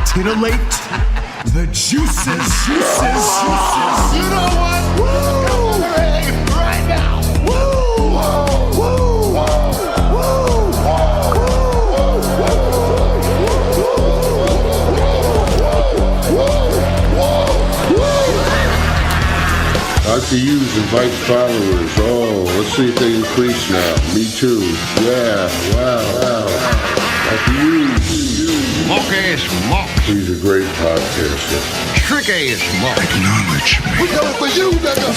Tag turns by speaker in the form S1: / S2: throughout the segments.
S1: Titillate the juices. You know what? Woo! Right now. Woo! Woo!
S2: Dr. Hughes invites followers. Oh, let's see if they increase now. Me too. Yeah, wow. Dr. Hughes.
S3: Mock-ass mock.
S2: He's a great podcaster.
S3: Trick-ass mock.
S1: Acknowledge me.
S2: We coming for you, nigga.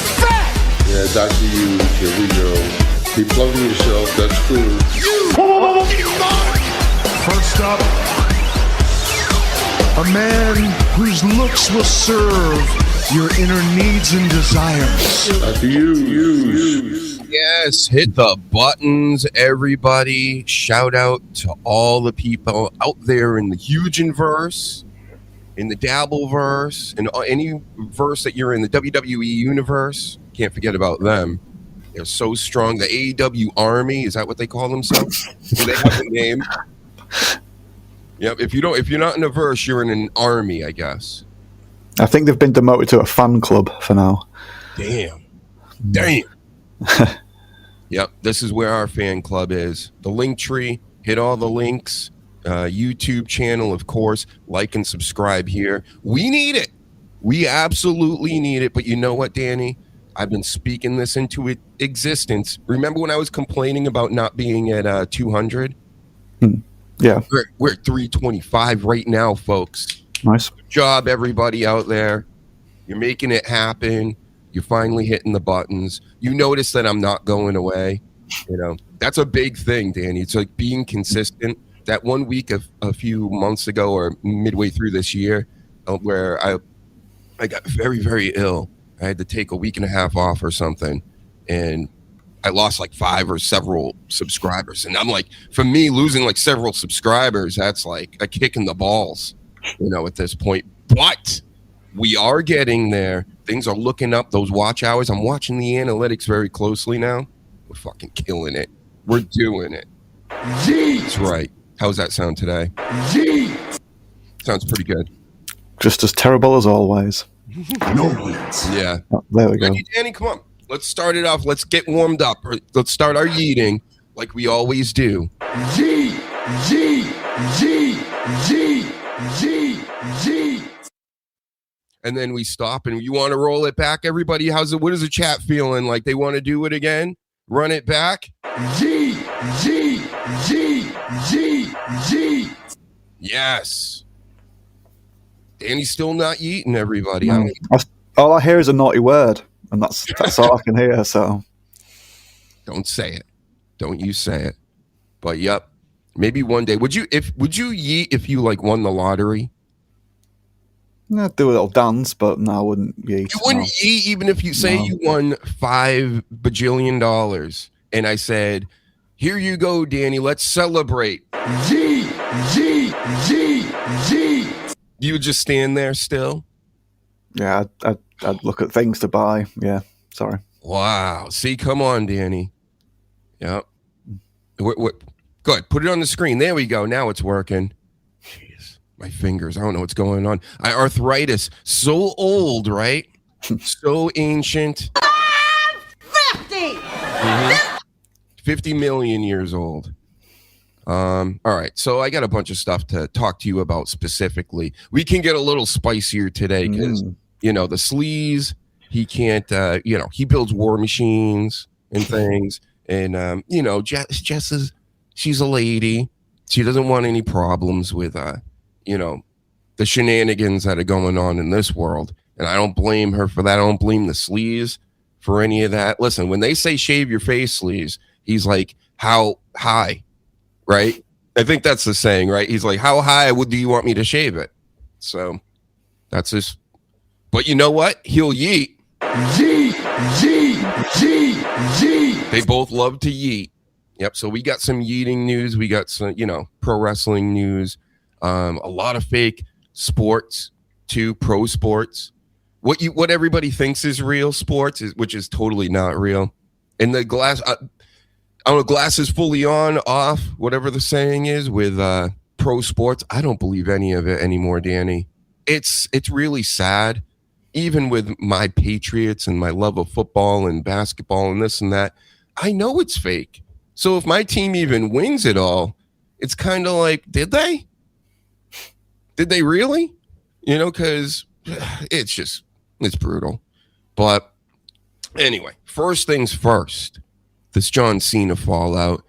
S2: Yeah, Dr. Hughes, here we go. Keep plugging yourself, that's cool.
S1: First up, a man whose looks will serve your inner needs and desires.
S2: Dr. Hughes.
S4: Yes, hit the buttons, everybody. Shout out to all the people out there in the Huge-verse, in the Dabbleverse, in any verse that you're in, the WWE universe. Can't forget about them. They're so strong. The AEW Army, is that what they call themselves? Do they have a name? Yep. If you're not in a verse, you're in an army, I guess.
S5: I think they've been demoted to a fan club for now.
S4: Damn. Yep, this is where our fan club is. The link tree, hit all the links. YouTube channel, of course. Like and subscribe here. We need it. We absolutely need it. But you know what, Danny? I've been speaking this into existence. Remember when I was complaining about not being at 200?
S5: Yeah.
S4: We're at 325 right now, folks.
S5: Nice.
S4: Good job, everybody out there. You're making it happen. You're finally hitting the buttons. You notice that I'm not going away. You know, that's a big thing, Danny. It's like being consistent. That 1 week a few months ago or midway through this year where I got very, very ill. I had to take a week and a half off or something. And I lost like 5 or several subscribers. And I'm like, for me, losing like several subscribers, that's like a kick in the balls, you know, at this point. But we are getting there. Things are looking up. Those watch hours. I'm watching the analytics very closely now. We're fucking killing it. We're doing it. That's right. How's that sound today? Sounds pretty good.
S5: Just as terrible as always.
S4: Yeah.
S5: Oh, there we go.
S4: Ready, Danny, come on. Let's start it off. Let's get warmed up. Let's start our yeeting like we always do. And then we stop and you want to roll it back, everybody? What is the chat feeling? Like they want to do it again? Run it back? Yes. Danny's still not yeeting, everybody.
S5: All I hear is a naughty word, and that's all I can hear, so.
S4: Don't say it. Don't you say it. But yep. Maybe one day. Would you yeet if you like won the lottery?
S5: I'd do a little dance, but no, I wouldn't yeet.
S4: You wouldn't yeet even if you say you won $5 bajillion and I said, here you go, Danny, let's celebrate. You would just stand there still?
S5: Yeah, I'd look at things to buy. Yeah, sorry.
S4: Wow. See, come on, Danny. Yep. What? Good. Put it on the screen. There we go. Now it's working. Jeez, my fingers. I don't know what's going on. Arthritis. So old, right? So ancient.
S6: 50!
S4: 50 million years old. All right. So I got a bunch of stuff to talk to you about specifically. We can get a little spicier today because, the sleaze, he can't, he builds war machines and things. And, Jess is, she's a lady. She doesn't want any problems with, the shenanigans that are going on in this world. And I don't blame her for that. I don't blame the sleaze for any of that. Listen, when they say shave your face, sleaze, he's like, how high? Right? I think that's the saying, right? He's like, how high do you want me to shave it? So that's his. But you know what? He'll yeet. They both love to yeet. Yep. So we got some yeeting news. We got some, pro wrestling news. A lot of fake sports too, pro sports. What everybody thinks is real sports, which is totally not real. And the glass. I don't know, glass is fully on, off, whatever the saying is with pro sports, I don't believe any of it anymore, Danny. It's really sad. Even with my Patriots and my love of football and basketball and this and that, I know it's fake. So if my team even wins it all, it's kind of like, did they? Did they really? You know, because it's brutal. But anyway, first things first, this John Cena fallout.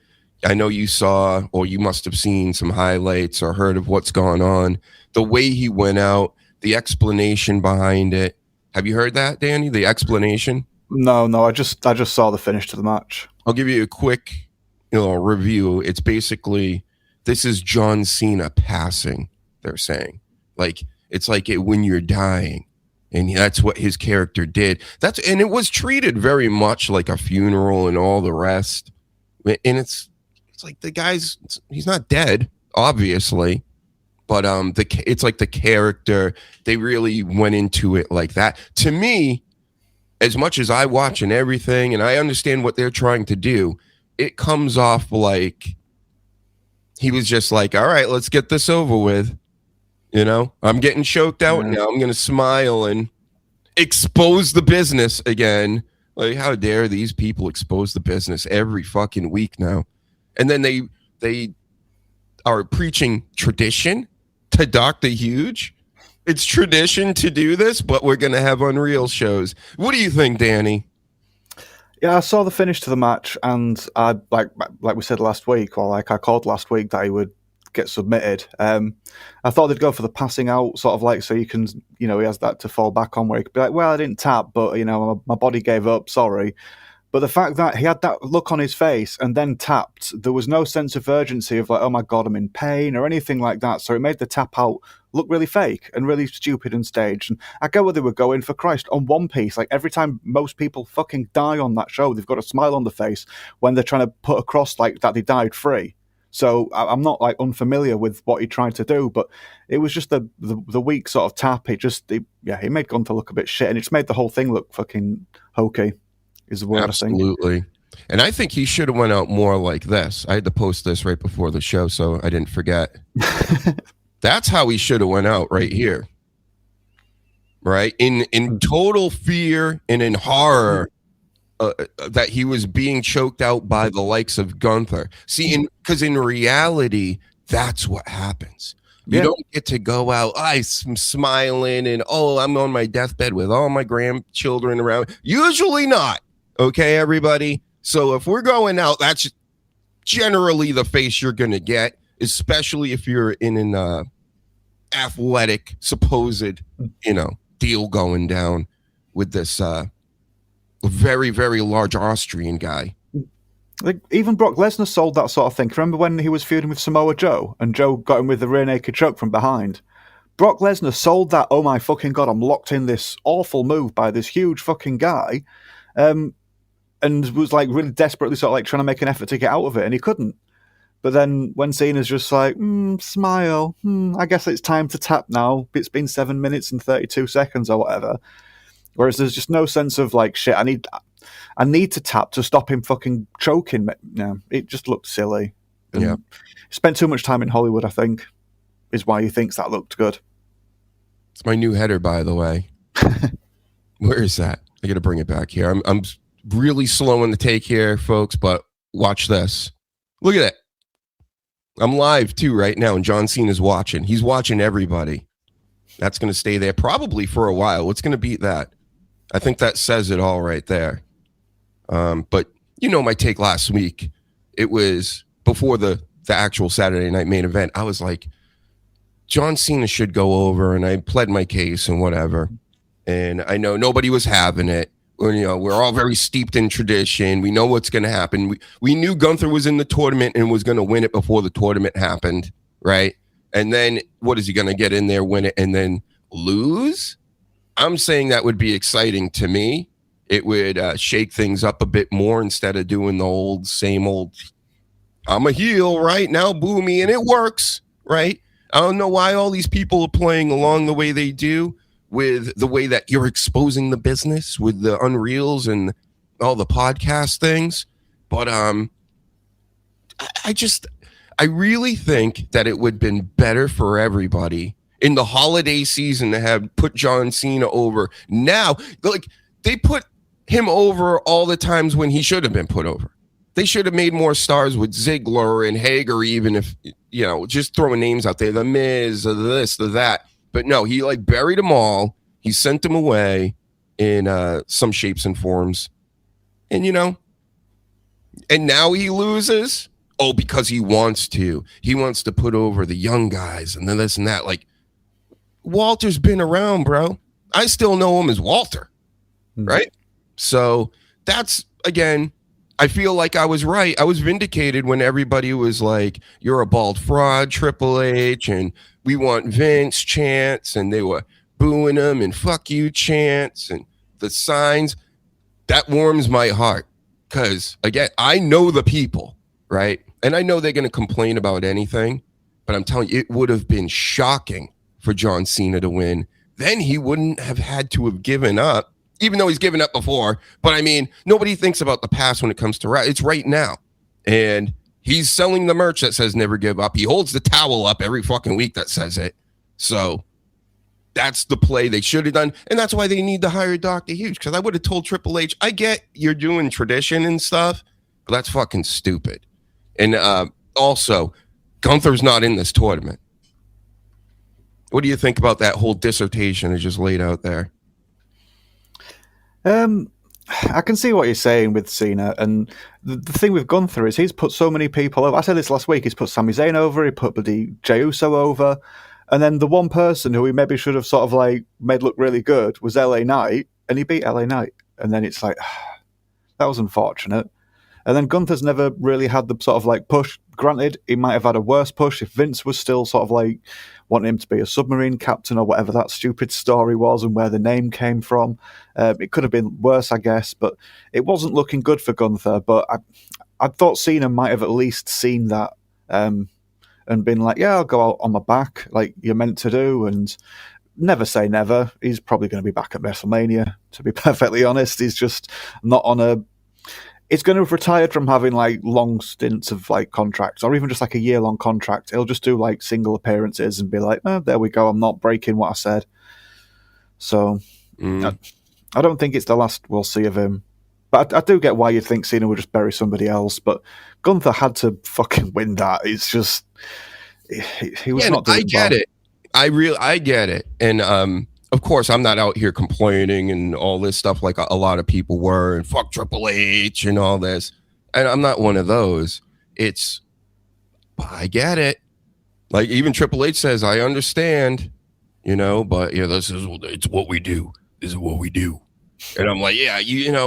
S4: I know you saw, or you must have seen some highlights or heard of what's gone on. The way he went out, the explanation behind it. Have you heard that, Danny? The explanation?
S5: No, I just saw the finish to the match.
S4: I'll give you a quick, review. It's basically, this is John Cena passing, they're saying. Like, it's like when you're dying. And that's what his character did. And it was treated very much like a funeral and all the rest. And it's like the guy's, he's not dead, obviously. But it's like the character, they really went into it like that. To me, as much as I watch and everything, and I understand what they're trying to do, it comes off like he was just like, all right, let's get this over with. I'm getting choked out now. I'm going to smile and expose the business again. Like, how dare these people expose the business every fucking week now? And then they are preaching tradition to Dr. Huge. It's tradition to do this, but we're going to have Unreal shows. What do you think, Danny?
S5: Yeah, I saw the finish to the match, and I like we said last week, or like I called last week, that he would get submitted. I thought they'd go for the passing out, sort of like, so you can, he has that to fall back on, where he could be like, well, I didn't tap, but my body gave up, sorry. But the fact that he had that look on his face and then tapped, there was no sense of urgency of like, oh my God, I'm in pain or anything like that. So it made the tap out look really fake and really stupid and staged. And I get where they were going. For Christ, on One Piece, like every time most people fucking die on that show, they've got a smile on the face when they're trying to put across like that they died free. So I'm not like unfamiliar with what he tried to do, but it was just the weak sort of tap. He made Gunther look a bit shit, and it just made the whole thing look fucking hokey. Is the word.
S4: Absolutely. And I think he should have went out more like this. I had to post this right before the show, so I didn't forget. That's how he should have went out, right here. Right? In total fear and in horror that he was being choked out by the likes of Gunther. See, because in reality, that's what happens. You don't get to go out, I'm smiling, and I'm on my deathbed with all my grandchildren around. Usually not. Okay, everybody? So if we're going out, that's generally the face you're going to get, especially if you're in an athletic, supposed, deal going down with this very, very large Austrian guy.
S5: Like, even Brock Lesnar sold that sort of thing. Remember when he was feuding with Samoa Joe and Joe got him with the rear naked choke from behind? Brock Lesnar sold that, oh my fucking God, I'm locked in this awful move by this huge fucking guy. And was like really desperately sort of like trying to make an effort to get out of it, and he couldn't. But then when Cena's just like, smile, I guess it's time to tap now. It's been 7 minutes and 32 seconds or whatever. Whereas there's just no sense of like, shit, I need to tap to stop him fucking choking me. No, it just looked silly. And
S4: yeah.
S5: Spent too much time in Hollywood, I think, is why he thinks that looked good.
S4: It's my new header, by the way. Where is that? I got to bring it back here. I'm really slow in the take here, folks, but watch this. Look at it. I'm live too right now, and John Cena's watching. He's watching everybody. That's going to stay there probably for a while. What's going to beat that? I think that says it all right there. But my take last week, it was before the actual Saturday night main event. I was like, John Cena should go over, and I pled my case and whatever. And I know nobody was having it. We're all very steeped in tradition. We know what's going to happen. We knew Gunther was in the tournament and was going to win it before the tournament happened, right? And then what is he going to get in there, win it, and then lose? I'm saying that would be exciting to me. It would shake things up a bit more instead of doing the same old, I'm a heel, right? Now boo me, and it works, right? I don't know why all these people are playing along the way they do, with the way that you're exposing the business with the Unreals and all the podcast things. But I I really think that it would have been better for everybody in the holiday season to have put John Cena over. Now, like, they put him over all the times when he should have been put over. They should have made more stars with Ziggler and Hager, even if, just throwing names out there, The Miz, or this, or that. But no, he like buried them all. He sent them away in some shapes and forms. And, and now he loses. Oh, because he wants to. He wants to put over the young guys and then this and that. Like, Walter's been around, bro. I still know him as Walter, right? So that's, again, I feel like I was right. I was vindicated when everybody was like, you're a bald fraud, Triple H, and we want Vince chants, and they were booing him and fuck you chants and the signs. That warms my heart because, again, I know the people, right? And I know they're going to complain about anything, but I'm telling you, it would have been shocking for John Cena to win. Then he wouldn't have had to have given up, even though he's given up before. But I mean, nobody thinks about the past when it comes to it's right now. And he's selling the merch that says never give up. He holds the towel up every fucking week that says it. So that's the play they should have done. And that's why they need to hire Dr. Hughes. Because I would have told Triple H, I get you're doing tradition and stuff, but that's fucking stupid. And also, Gunther's not in this tournament. What do you think about that whole dissertation I just laid out there?
S5: I can see what you're saying with Cena, and the thing with Gunther is he's put so many people over. I said this last week. He's put Sami Zayn over. He put bloody Jey Uso over, and then the one person who he maybe should have sort of like made look really good was LA Knight, and he beat LA Knight. And then it's like that was unfortunate. And then Gunther's never really had the sort of like push. Granted, he might have had a worse push if Vince was still sort of like wanting him to be a submarine captain or whatever that stupid story was and where the name came from. It could have been worse, I guess, but it wasn't looking good for Gunther. But I thought Cena might have at least seen that and been like, yeah, I'll go out on my back like you're meant to do. And never say never. He's probably going to be back at WrestleMania, to be perfectly honest. He's just not on a... It's going to have retired from having like long stints of like contracts or even just like a year-long contract. He'll just do like single appearances and be like, oh, there we go. I'm not breaking what I said. So I don't think it's the last we'll see of him. But I do get why you think Cena would just bury somebody else. But Gunther had to fucking win that. It's just he was not doing
S4: I get it. I get it. And of course, I'm not out here complaining and all this stuff like a lot of people were, and fuck Triple H and all this. And I'm not one of those. I get it. Like even Triple H says, I understand, but it's what we do. This is what we do. And I'm like, yeah,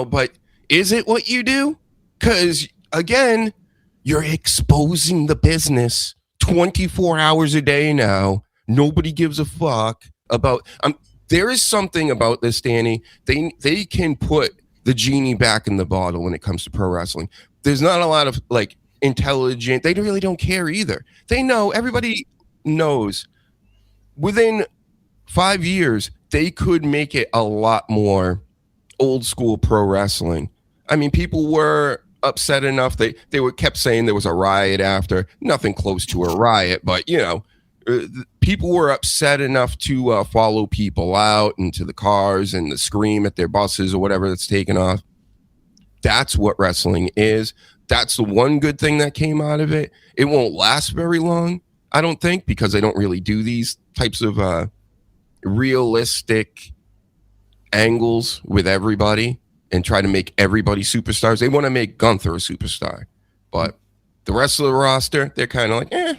S4: but is it what you do? Because again, you're exposing the business 24 hours a day now. Nobody gives a fuck about. There is something about this, Danny. They can put the genie back in the bottle when it comes to pro wrestling. There's not a lot of like intelligent. They really don't care either. They know. Everybody knows. Within 5 years, they could make it a lot more old school pro wrestling. I mean, people were upset enough. They kept saying there was a riot after. Nothing close to a riot, but people were upset enough to follow people out into the cars and to scream at their buses or whatever that's taken off. That's what wrestling is. That's the one good thing that came out of it. It won't last very long, I don't think, because they don't really do these types of realistic angles with everybody and try to make everybody superstars. They want to make Gunther a superstar. But the rest of the roster, they're kind of like,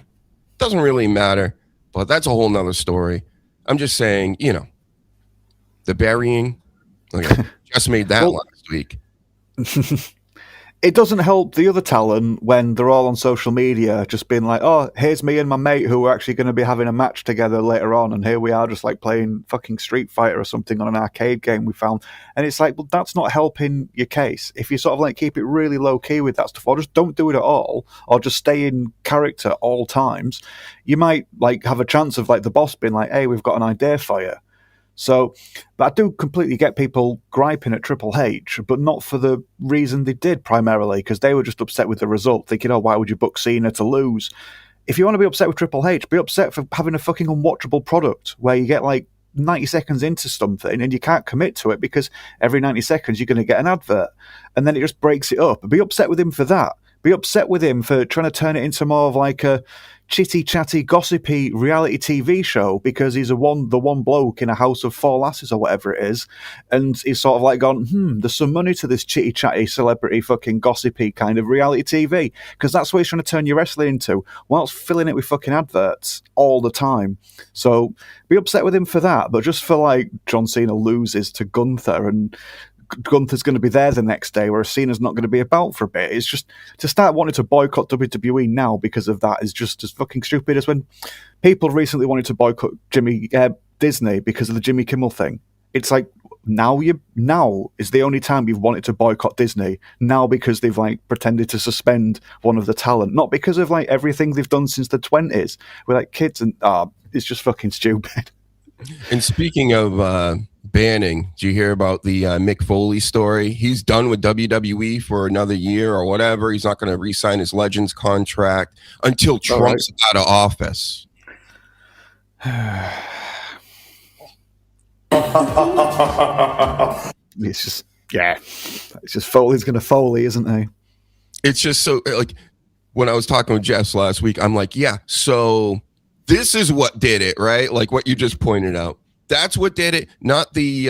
S4: doesn't really matter. But that's a whole nother story. I'm just saying, the burying, like I just made that last week.
S5: It doesn't help the other talent when they're all on social media just being like, oh, here's me and my mate who are actually going to be having a match together later on, and here we are just like playing fucking Street Fighter or something on an arcade game we found. And it's like, well, that's not helping your case. If you sort of like keep it really low key with that stuff, or just don't do it at all, or just stay in character all times, you might like have a chance of like the boss being like, hey, we've got an idea for you. So, but I do completely get people griping at Triple H, but not for the reason they did primarily, because they were just upset with the result, thinking, oh, why would you book Cena to lose? If you want to be upset with Triple H, be upset for having a fucking unwatchable product where you get like 90 seconds into something and you can't commit to it because every 90 seconds you're going to get an advert, and then it just breaks it up. Be upset with him for that. Be upset with him for trying to turn it into more of like a chitty chatty gossipy reality TV show because he's the one bloke in a house of four lasses or whatever it is, and he's sort of like gone, there's some money to this chitty chatty celebrity fucking gossipy kind of reality TV, because that's what he's trying to turn your wrestling into whilst filling it with fucking adverts all the time. So be upset with him for that, but just for like John Cena loses to Gunther and Gunther's going to be there the next day, whereas Cena's not going to be about for a bit. It's just to start wanting to boycott WWE now because of that is just as fucking stupid as when people recently wanted to boycott Disney because of the Jimmy Kimmel thing. It's like now is the only time you've wanted to boycott Disney, now because they've like pretended to suspend one of the talent, not because of like everything they've done since the 20s with like kids and it's just fucking stupid.
S4: And speaking of banning, did you hear about the Mick Foley story? He's done with WWE for another year or whatever. He's not going to re-sign his Legends contract until Trump's out of office.
S5: It's just Foley's going to Foley, isn't he?
S4: It's just so, like, when I was talking with Jess last week, I'm like, yeah, so this is what did it, right? Like what you just pointed out. That's what did it, not the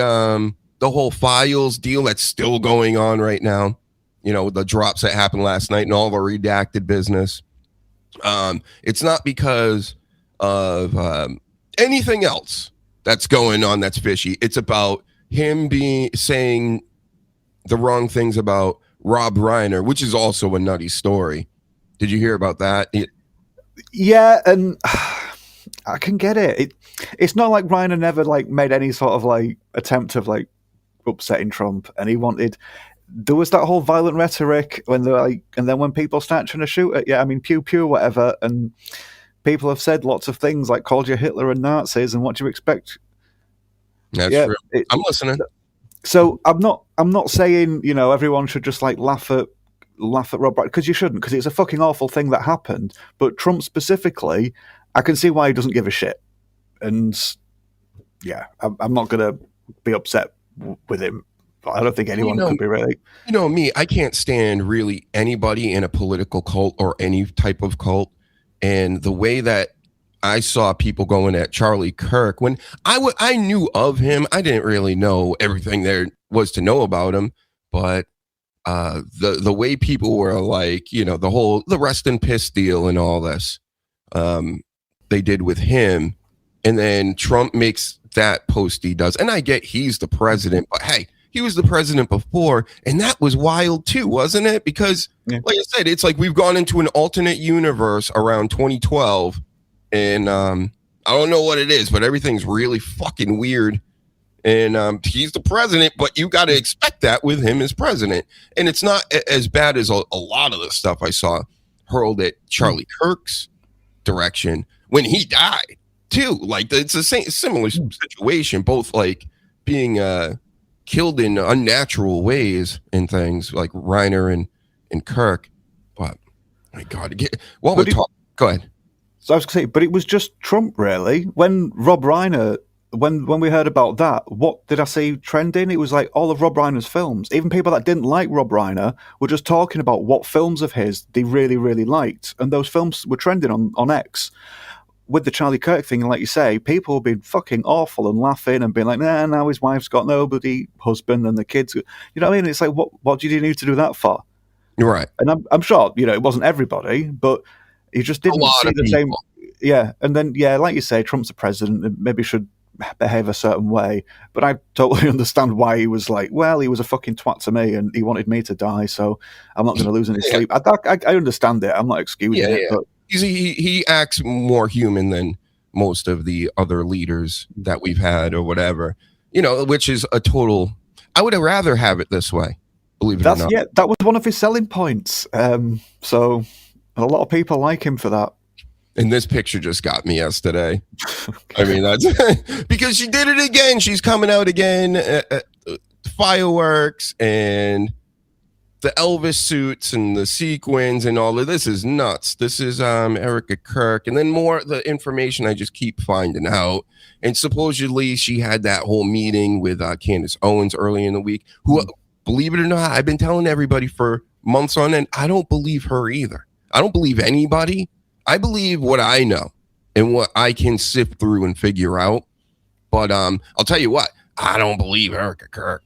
S4: whole files deal that's still going on right now. You know, the drops that happened last night and all the redacted business. It's not because of anything else that's going on that's fishy. It's about him saying the wrong things about Rob Reiner, which is also a nutty story. Did you hear about that?
S5: Yeah, and I can get it. It's not like Reiner never like made any sort of like attempt of like upsetting Trump, and he wanted. There was that whole violent rhetoric when they're like, and then when people start trying to shoot at you, I mean, pew pew, whatever, and people have said lots of things like called you Hitler and Nazis, and what do you expect?
S4: That's true. I'm listening.
S5: So I'm not saying everyone should just like laugh at Rob Reiner, because you shouldn't, because it's a fucking awful thing that happened. But Trump specifically, I can see why he doesn't give a shit, and yeah, I'm not gonna be upset with him. I don't think anyone could be really.
S4: You know me, I can't stand really anybody in a political cult or any type of cult. And the way that I saw people going at Charlie Kirk, when I knew of him, I didn't really know everything there was to know about him. But the way people were like, the rest in piss deal and all this, they did with him. And then Trump makes that post he does. And I get he's the president, but hey, he was the president before, and that was wild too, wasn't it? Because, like I said, it's like we've gone into an alternate universe around 2012, and I don't know what it is, but everything's really fucking weird. And he's the president, but you got to expect that with him as president. And it's not as bad as a lot of the stuff I saw hurled at Charlie Kirk's direction when he died too. Like it's the same similar situation, both like being killed in unnatural ways and things like Reiner and Kirk. But my God, go ahead.
S5: So I was going to say, but it was just Trump really. When Rob Reiner, when we heard about that, what did I see trending? It was like all of Rob Reiner's films. Even people that didn't like Rob Reiner were just talking about what films of his they really, really liked. And those films were trending on X. With the Charlie Kirk thing, and like you say, people have been fucking awful and laughing and being like, nah, now his wife's got nobody, husband, and the kids. You know what I mean? It's like, what did you need to do that for?
S4: Right.
S5: And I'm sure, it wasn't everybody, but you just didn't see the same. Yeah. And then, like you say, Trump's the president and maybe should behave a certain way. But I totally understand why he was like, well, he was a fucking twat to me and he wanted me to die, so I'm not going to lose any sleep. I understand it. I'm not excusing it. But
S4: he acts more human than most of the other leaders that we've had or whatever, which is a total. I would have rather have it this way. Believe it or not.
S5: Yeah, that was one of his selling points. So a lot of people like him for that.
S4: And this picture just got me yesterday. I mean, that's because she did it again. She's coming out again. Fireworks and the Elvis suits and the sequins and all of this is nuts. This is Erica Kirk. And then more the information I just keep finding out. And supposedly she had that whole meeting with Candace Owens early in the week, who, believe it or not, I've been telling everybody for months on end, I don't believe her either. I don't believe anybody. I believe what I know and what I can sift through and figure out. But I'll tell you what, I don't believe Erica Kirk.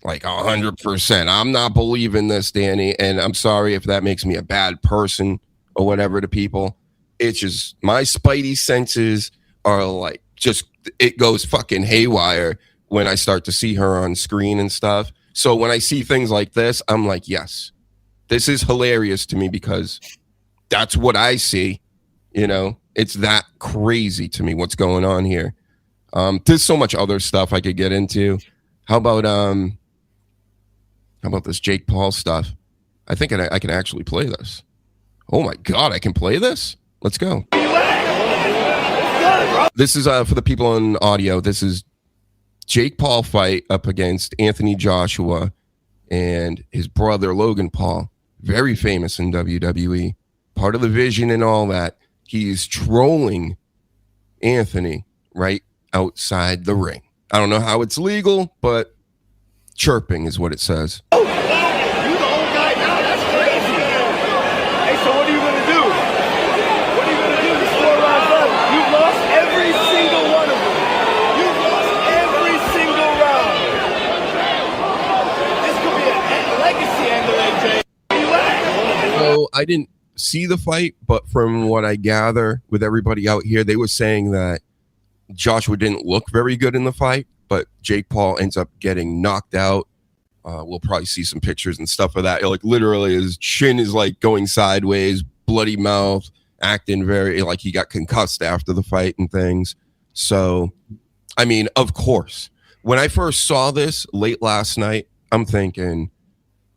S4: Like 100%. I'm not believing this, Danny. And I'm sorry if that makes me a bad person or whatever to people. It's just my spidey senses are like just it goes fucking haywire when I start to see her on screen and stuff. So when I see things like this, I'm like, yes, this is hilarious to me because that's what I see. You know, it's that crazy to me what's going on here. There's so much other stuff I could get into. How about this Jake Paul stuff? I think I can actually play this. Oh my God, I can play this? Let's go. This is for the people on audio. This is Jake Paul fight up against Anthony Joshua and his brother Logan Paul. Very famous in WWE. Part of the vision and all that. He's trolling Anthony right outside the ring. I don't know how it's legal, but chirping is what it says.
S7: Oh, you the old guy now? That's crazy. Hey, so what are you going to do? What are you going to do? This 4 rounds left. You've lost every single one of them. You've lost every single round. This could be a legacy angle, AJ. Where you at?
S4: So I didn't see the fight, but from what I gather with everybody out here, they were saying that Joshua didn't look very good in the fight, but Jake Paul ends up getting knocked out. We'll probably see some pictures and stuff of that. Like literally his chin is like going sideways, bloody mouth, acting very like he got concussed after the fight and things. So, I mean, of course, when I first saw this late last night, I'm thinking,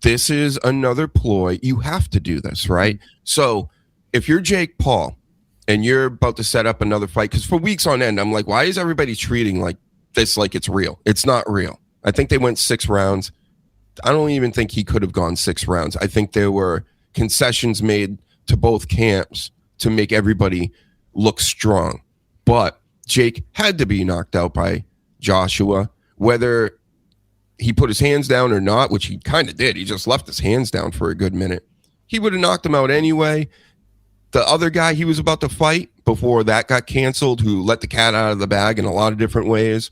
S4: this is another ploy. You have to do this, right? So if you're Jake Paul and you're about to set up another fight, because for weeks on end, I'm like, why is everybody treating like this like it's real? It's not real. I think they went 6 rounds. I don't even think he could have gone 6 rounds. I think there were concessions made to both camps to make everybody look strong. But Jake had to be knocked out by Joshua, whether he put his hands down or not, which he kind of did. He just left his hands down for a good minute. He would have knocked him out anyway. The other guy he was about to fight before that got canceled, who let the cat out of the bag in a lot of different ways,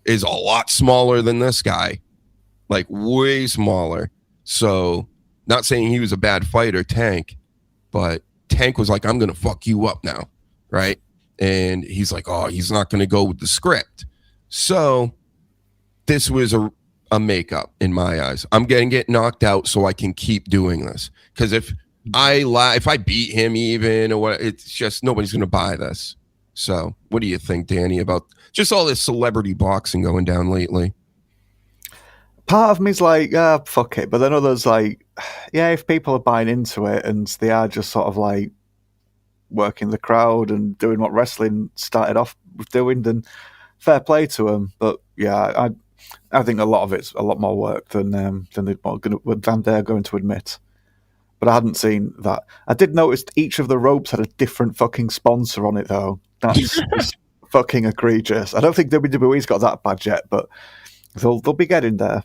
S4: is a lot smaller than this guy, like way smaller. So not saying he was a bad fighter, Tank, but Tank was like, I'm going to fuck you up now, right? And he's like, oh, he's not going to go with the script. So this was a makeup in my eyes. I'm going to get knocked out so I can keep doing this. Because if I beat him even or what, it's just nobody's going to buy this. So what do you think, Danny, about just all this celebrity boxing going down lately?
S5: Part of me's like, fuck it. But then others like, yeah, if people are buying into it and they are just sort of like working the crowd and doing what wrestling started off with doing, then fair play to them. But yeah, I think a lot of it's a lot more work than they're going to admit. But I hadn't seen that. I did notice each of the ropes had a different fucking sponsor on it, though. That's fucking egregious. I don't think WWE's got that bad yet, but they'll be getting there.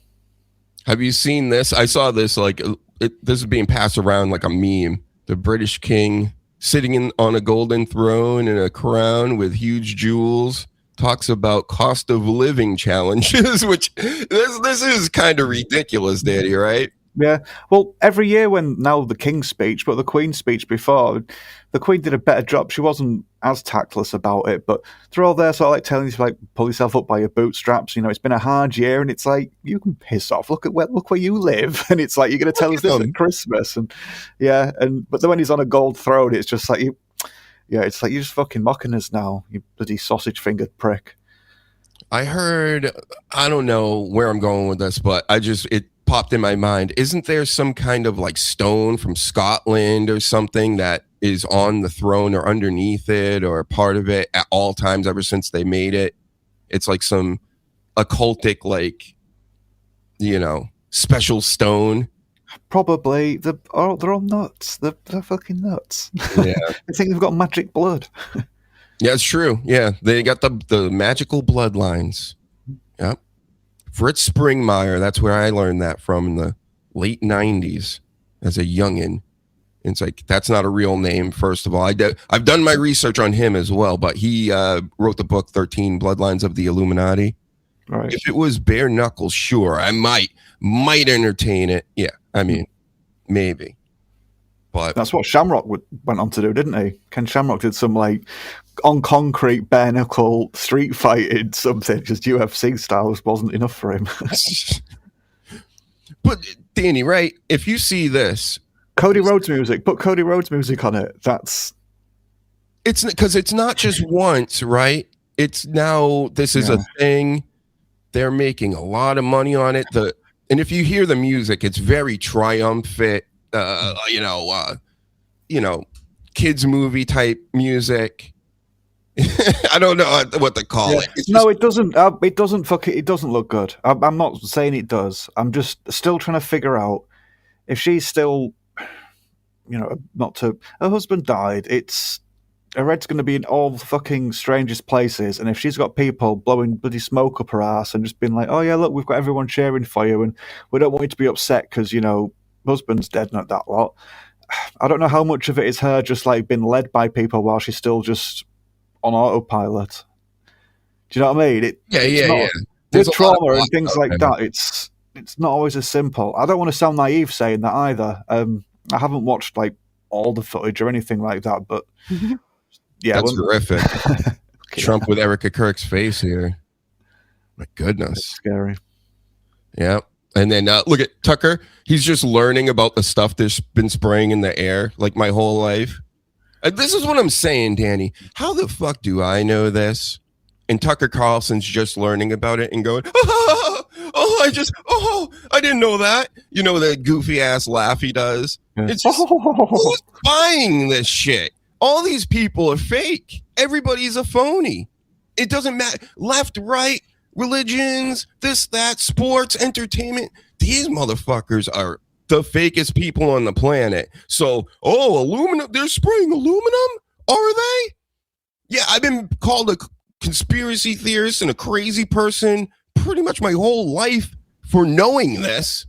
S4: Have you seen this? I saw this, like, this is being passed around like a meme. The British king sitting on a golden throne and a crown with huge jewels talks about cost of living challenges, which this is kind of ridiculous, Daddy, right?
S5: Yeah. Well, every year when now the King's speech, but the Queen's speech before, the Queen did a better job. She wasn't as tactless about it, but they're all there sort of like telling you to like pull yourself up by your bootstraps. You know, it's been a hard year, and it's like, you can piss off. Look where you live, and it's like, you're going to tell us this at Christmas, and yeah, but then when he's on a gold throne, it's just like it's like you're just fucking mocking us now, you bloody sausage fingered prick.
S4: I heard, I don't know where I'm going with this, but popped in my mind. Isn't there some kind of like stone from Scotland or something that is on the throne or underneath it or part of it at all times ever since they made it? It's like some occultic, like, special stone.
S5: Probably. They're all nuts. They're fucking nuts.
S4: Yeah.
S5: I think they've got magic blood.
S4: Yeah, it's true. Yeah, they got the magical bloodlines. Yep. Fritz Springmeier, that's where I learned that from in the late 90s as a youngin'. It's like, that's not a real name, first of all. I've done my research on him as well, but he wrote the book 13 Bloodlines of the Illuminati.
S5: Right.
S4: If it was bare knuckles, sure, I might entertain it. Yeah, I mean, maybe. But
S5: that's what Shamrock went on to do, didn't he? Ken Shamrock did some like on concrete bare knuckle street fighting something, just UFC style wasn't enough for him.
S4: But Danny, right? If you see this,
S5: Cody Rhodes music, put Cody Rhodes music on it.
S4: It's because it's not just once, right? It's now this is a thing. They're making a lot of money on it. And if you hear the music, it's very triumphant. Kids movie type music. I don't know what to call it.
S5: No, it doesn't. It doesn't look good. I'm not saying it does. I'm just still trying to figure out if she's still, her husband died. Her head's going to be in all the fucking strangest places, and if she's got people blowing bloody smoke up her ass and just being like, "Oh yeah, look, we've got everyone cheering for you, and we don't want you to be upset because husband's dead," not that lot. I don't know how much of it is her just like being led by people while she's still just on autopilot. Do you know what I mean?
S4: Yeah.
S5: With trauma and things like that, it's not always as simple. I don't want to sound naive saying that either. I haven't watched like all the footage or anything like that, but yeah,
S4: that's horrific. Trump with Erica Kirk's face here. My goodness,
S5: it's scary.
S4: Yeah. And then look at Tucker. He's just learning about the stuff that's been spraying in the air like my whole life. This is what I'm saying, Danny. How the fuck do I know this? And Tucker Carlson's just learning about it and going, I didn't know that. You know, the goofy ass laugh he does. Yeah. It's just, who's buying this shit? All these people are fake. Everybody's a phony. It doesn't matter. Left, right, religions, this, that, sports, entertainment. These motherfuckers are the fakest people on the planet. So, aluminum, they're spraying aluminum? Are they? Yeah, I've been called a conspiracy theorist and a crazy person pretty much my whole life for knowing this.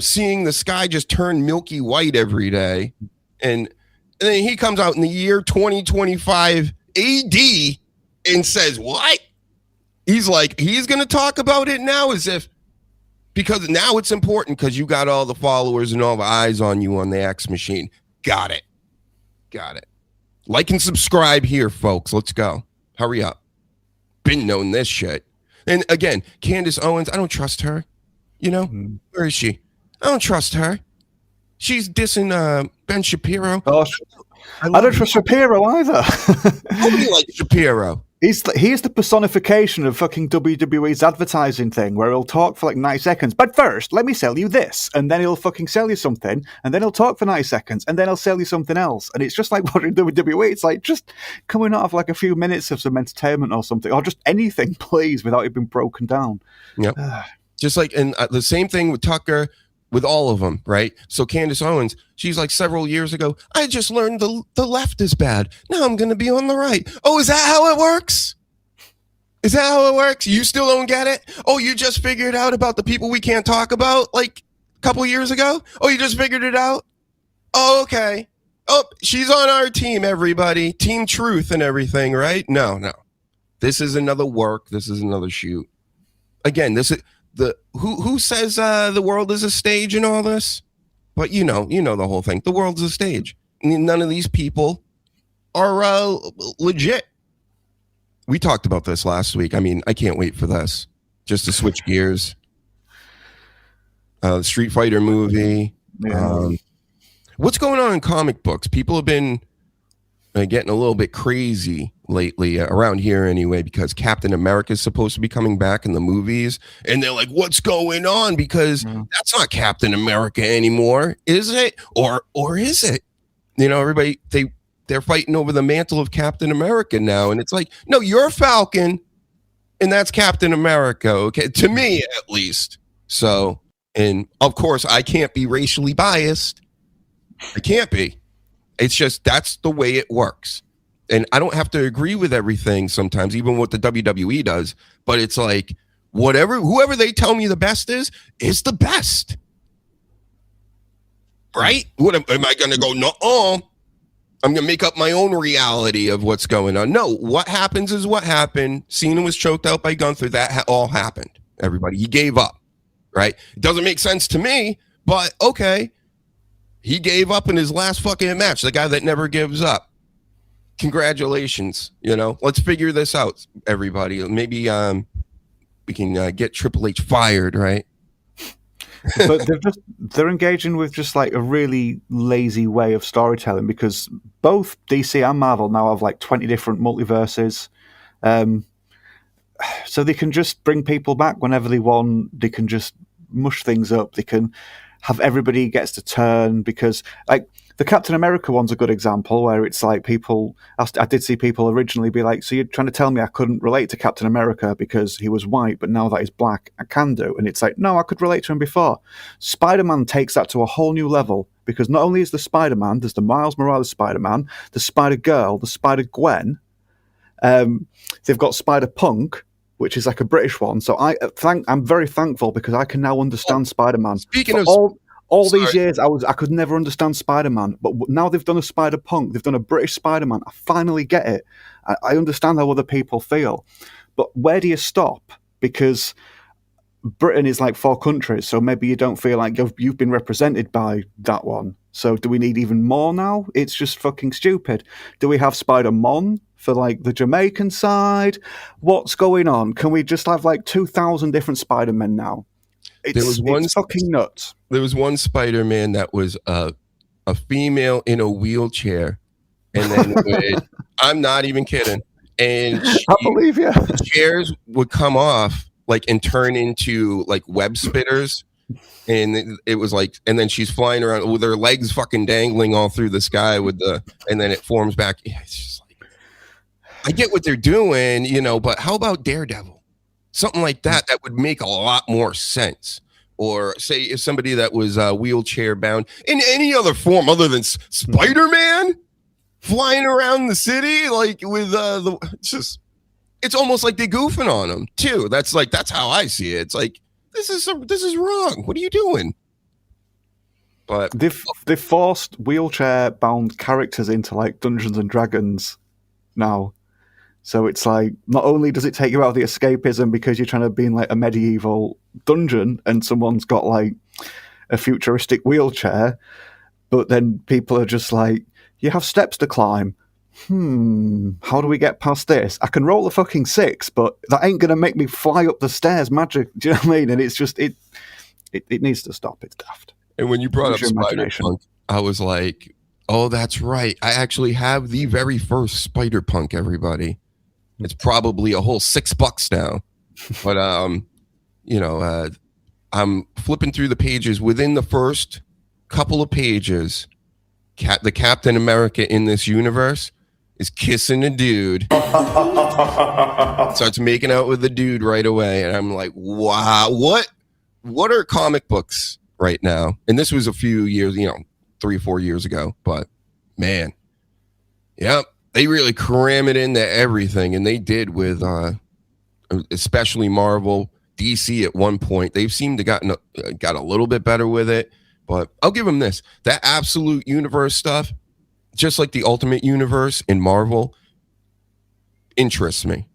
S4: Seeing the sky just turn milky white every day. And then he comes out in the year 2025 AD and says, what? He's like, he's going to talk about it now as if, because now it's important because you got all the followers and all the eyes on you on the X machine. Got it. Like and subscribe here, folks. Let's go. Hurry up. Been knowing this shit. And again, Candace Owens, I don't trust her. Where is she? I don't trust her. She's dissing Ben Shapiro.
S5: I don't trust Shapiro either.
S4: Nobody likes Shapiro.
S5: He's the personification of fucking WWE's advertising thing, where he'll talk for like 90 seconds. But first, let me sell you this, and then he'll fucking sell you something, and then he'll talk for 90 seconds, and then he'll sell you something else. And it's just like watching WWE. It's like, just coming out of like a few minutes of some entertainment or something, or just anything, please, without it being broken down.
S4: Yep. Just like, and the same thing with Tucker. With all of them, right? So Candace Owens, she's like several years ago, I just learned the left is bad. Now I'm going to be on the right. Oh, is that how it works? Is that how it works? You still don't get it? Oh, you just figured out about the people we can't talk about like a couple years ago? Oh, you just figured it out? Oh, okay. Oh, she's on our team, everybody. Team Truth and everything, right? No. This is another work. This is another shoot. Again, this is... who says the world is a stage and all this? But you know the whole thing. The world's a stage. None of these people are legit. We talked about this last week. I mean, I can't wait for this. Just to switch gears. The Street Fighter movie.
S5: Yeah.
S4: What's going on in comic books? People have been getting a little bit crazy lately around here anyway, because Captain America is supposed to be coming back in the movies, and they're like, "What's going on?" Because that's not Captain America anymore, is it? Or is it? You know, everybody they're fighting over the mantle of Captain America now, and it's like, no, you're Falcon, and that's Captain America. Okay, to me at least. So, and of course, I can't be racially biased. I can't be. It's just that's the way it works. And I don't have to agree with everything sometimes, even what the WWE does. But it's like, whoever they tell me the best is the best. Right? What am I going to go, no, I'm going to make up my own reality of what's going on. No, what happens is what happened. Cena was choked out by Gunther. That all happened, everybody. He gave up, right? It doesn't make sense to me, but okay. He gave up in his last fucking match, the guy that never gives up. Congratulations, let's figure this out, everybody. Maybe we can get Triple H fired, right?
S5: But they're engaging with just like a really lazy way of storytelling, because both DC and Marvel now have like 20 different multiverses. So they can just bring people back whenever they want. They can just mush things up. They can have everybody gets to turn, because like the Captain America one's a good example where it's like people, I did see people originally be like, so you're trying to tell me I couldn't relate to Captain America because he was white, but now that he's black, I can do. And it's like, no, I could relate to him before. Spider-Man takes that to a whole new level, because not only is the Spider-Man, there's the Miles Morales Spider-Man, the Spider-Girl, the Spider-Gwen, they've got Spider-Punk, which is like a British one. So I'm very thankful, because I can now understand Spider-Man.
S4: Speaking of
S5: all these years, I could never understand Spider-Man, but now they've done a Spider-Punk, they've done a British Spider-Man. I finally get it. I understand how other people feel, but where do you stop? Because Britain is like 4 countries, so maybe you don't feel like you've been represented by that one. So do we need even more now? It's just fucking stupid. Do we have Spider-Man for like the Jamaican side? What's going on? Can we just have like 2,000 different Spider-Men now? It's fucking nuts.
S4: There was one Spider-Man that was a female in a wheelchair, and then I'm not even kidding. And
S5: I believe you.
S4: The chairs would come off like and turn into like web spitters, and it was like, and then she's flying around with her legs fucking dangling all through the sky and then it forms back. Yeah, it's just like, I get what they're doing, but how about Daredevil? Something like that would make a lot more sense. Or say if somebody that was wheelchair bound in any other form other than Spider-Man flying around the city, like with it's almost like they're goofing on them too. That's how I see it. It's like, this is wrong. What are you doing? But
S5: they've forced wheelchair bound characters into like Dungeons and Dragons now. So it's like, not only does it take you out of the escapism because you're trying to be in like a medieval dungeon and someone's got like a futuristic wheelchair, but then people are just like, you have steps to climb. How do we get past this? I can roll a fucking 6, but that ain't going to make me fly up the stairs magic. Do you know what I mean? And it's just, it needs to stop. It's daft.
S4: And when you brought up Spider-Punk, I was like, oh, that's right. I actually have the very first Spider-Punk, everybody. It's probably a whole $6 now, but I'm flipping through the pages. Within the first couple of pages, the Captain America in this universe is kissing a dude, starts making out with the dude right away, and I'm like, wow, what are comic books right now? And this was a few years, 3 or 4 years ago, but man, yep. They really cram it into everything, and they did with especially Marvel, DC at one point. They've seemed to got a little bit better with it, but I'll give them this. That Absolute Universe stuff, just like the Ultimate Universe in Marvel, interests me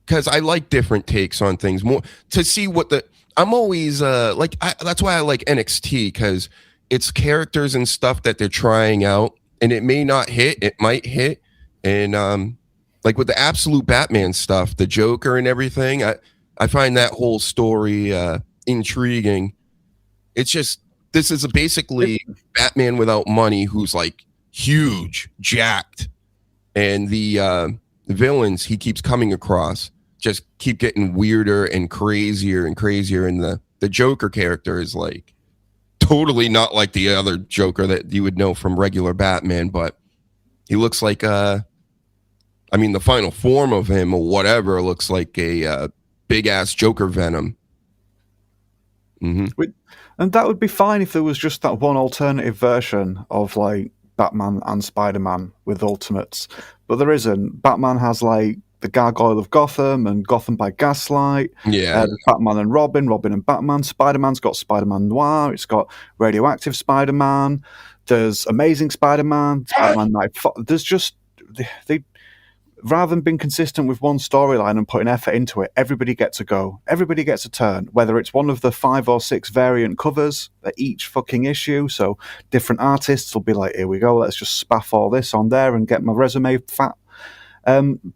S4: because I like different takes on things more to see what I'm always that's why I like NXT, because it's characters and stuff that they're trying out, and it may not hit, it might hit. And like with the Absolute Batman stuff, the Joker and everything, I find that whole story intriguing. It's just, this is basically Batman without money, who's like huge, jacked, and the villains he keeps coming across just keep getting weirder and crazier, and the Joker character is like totally not like the other Joker that you would know from regular Batman, but he looks like the final form of him or whatever looks like a big ass Joker Venom. Mm-hmm.
S5: And that would be fine if there was just that one alternative version of like Batman and Spider-Man with Ultimates, but there isn't. Batman has like the Gargoyle of Gotham and Gotham by Gaslight.
S4: Yeah,
S5: Batman and Robin, Robin and Batman. Spider-Man's got Spider-Man Noir. It's got Radioactive Spider-Man. There's Amazing Spider-Man. Spider-Man Night. There's just they rather than being consistent with one storyline and putting effort into it, everybody gets a go. Everybody gets a turn, whether it's one of the 5 or 6 variant covers at each fucking issue. So different artists will be like, here we go, let's just spaff all this on there and get my resume fat.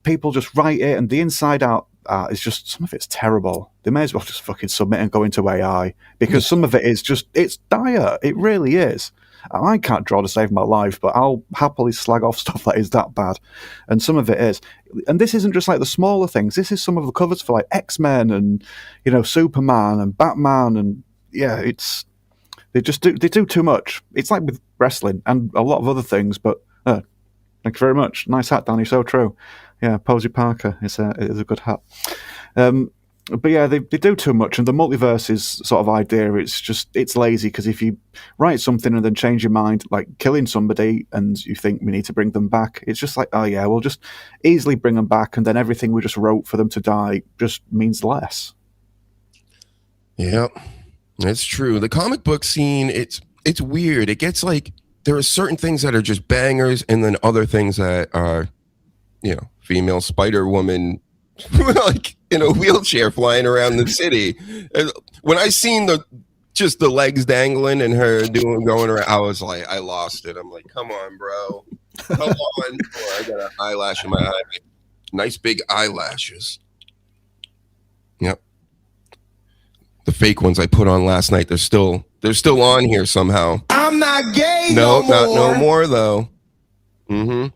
S5: People just write it, and the inside out art is just, some of it's terrible. They may as well just fucking submit and go into AI, because some of it is just, it's dire. It really is. I can't draw to save my life, but I'll happily slag off stuff that is that bad. And some of it is. And this isn't just like the smaller things. This is some of the covers for like X-Men and, Superman and Batman. And yeah, they do too much. It's like with wrestling and a lot of other things, but thank you very much. Nice hat, Danny. So true. Yeah, Posey Parker is a good hat. But yeah, they do too much, and the multiverse is sort of idea. It's lazy, because if you write something and then change your mind, like killing somebody, and you think we need to bring them back, it's just like, oh yeah, we'll just easily bring them back, and then everything we just wrote for them to die just means less.
S4: Yeah, that's true. The comic book scene, it's weird. It gets like, there are certain things that are just bangers, and then other things that are, female Spider-Woman like in a wheelchair flying around the city. And when I seen the legs dangling and her going around, I was like, I lost it. I'm like, come on, bro. Come on. Oh, I got an eyelash in my eye. Nice big eyelashes. Yep. The fake ones I put on last night, they're still on here somehow.
S7: I'm not gay
S4: no
S7: more.
S4: Not no more though.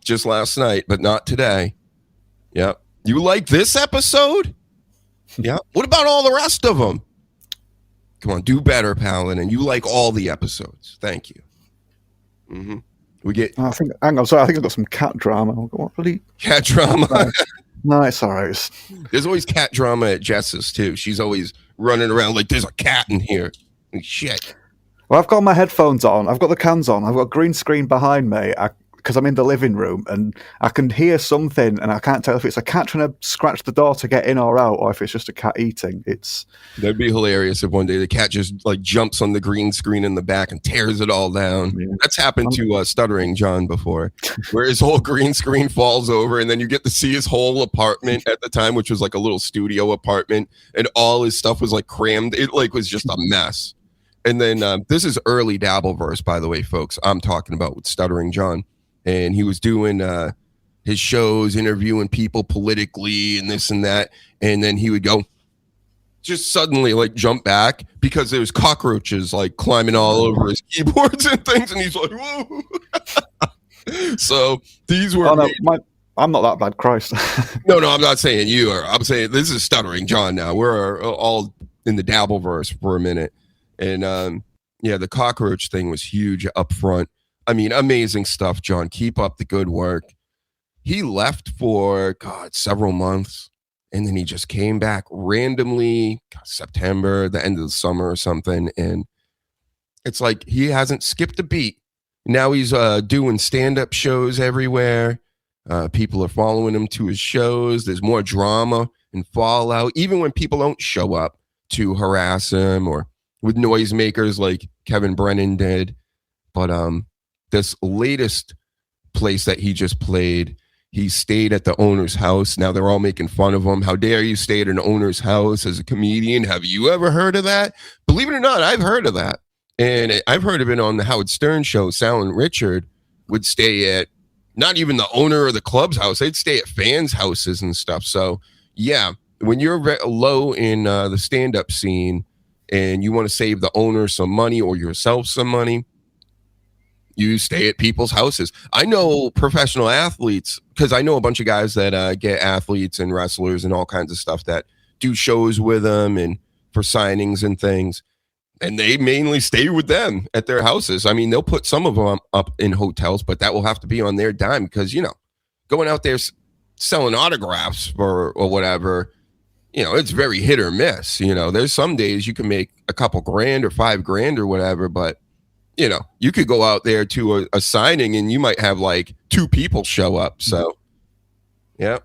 S4: Just last night, but not today. Yep. You like this episode? Yeah. What about all the rest of them? Come on, do better, Palin. And you like all the episodes. Thank you. We get.
S5: I think I've got some cat drama. What bloody
S4: cat drama?
S5: No, it's all right.
S4: There's always cat drama at Jess's too. She's always running around like there's a cat in here. Like, shit.
S5: Well, I've got my headphones on. I've got the cans on. I've got a green screen behind me. Because I'm in the living room and I can hear something, and I can't tell if it's a cat trying to scratch the door to get in or out, or if it's just a cat eating.
S4: That'd be hilarious if one day the cat just like jumps on the green screen in the back and tears it all down. Yeah. That's happened to Stuttering John before, where his whole green screen falls over, and then you get to see his whole apartment at the time, which was like a little studio apartment, and all his stuff was like crammed. It like was just a mess. And then this is early Dabbleverse, by the way, folks. I'm talking about with Stuttering John. And he was doing his shows, interviewing people politically and this and that. And then he would go, just suddenly like jump back because there was cockroaches like climbing all over his keyboards and things. And he's like, whoa. So these were.
S5: I'm not that bad, Christ.
S4: No, I'm not saying you are. I'm saying this is Stuttering John now. We're all in the Dabbleverse for a minute. And the cockroach thing was huge up front. I mean, amazing stuff, John. Keep up the good work. He left for, several months, and then he just came back randomly, September, the end of the summer or something, and it's like he hasn't skipped a beat. Now he's doing stand-up shows everywhere. People are following him to his shows. There's more drama and fallout, even when people don't show up to harass him, or with noisemakers like Kevin Brennan did. But this latest place that he just played, he stayed at the owner's house. Now they're all making fun of him. How dare you stay at an owner's house as a comedian? Have you ever heard of that? Believe it or not, I've heard of that. And I've heard of it on the Howard Stern show. Sal and Richard would stay at not even the owner of the club's house. They'd stay at fans' houses and stuff. So, yeah, when you're low in the stand-up scene and you want to save the owner some money or yourself some money, You stay at people's houses. I know professional athletes, because I know a bunch of guys that get athletes and wrestlers and all kinds of stuff that do shows with them and for signings and things. And they mainly stay with them at their houses. I mean, they'll put some of them up in hotels, but that will have to be on their dime because, going out there selling autographs or whatever, it's very hit or miss. There's some days you can make a couple grand or $5,000 or whatever, but you could go out there to a signing and you might have like 2 people show up. So, yeah.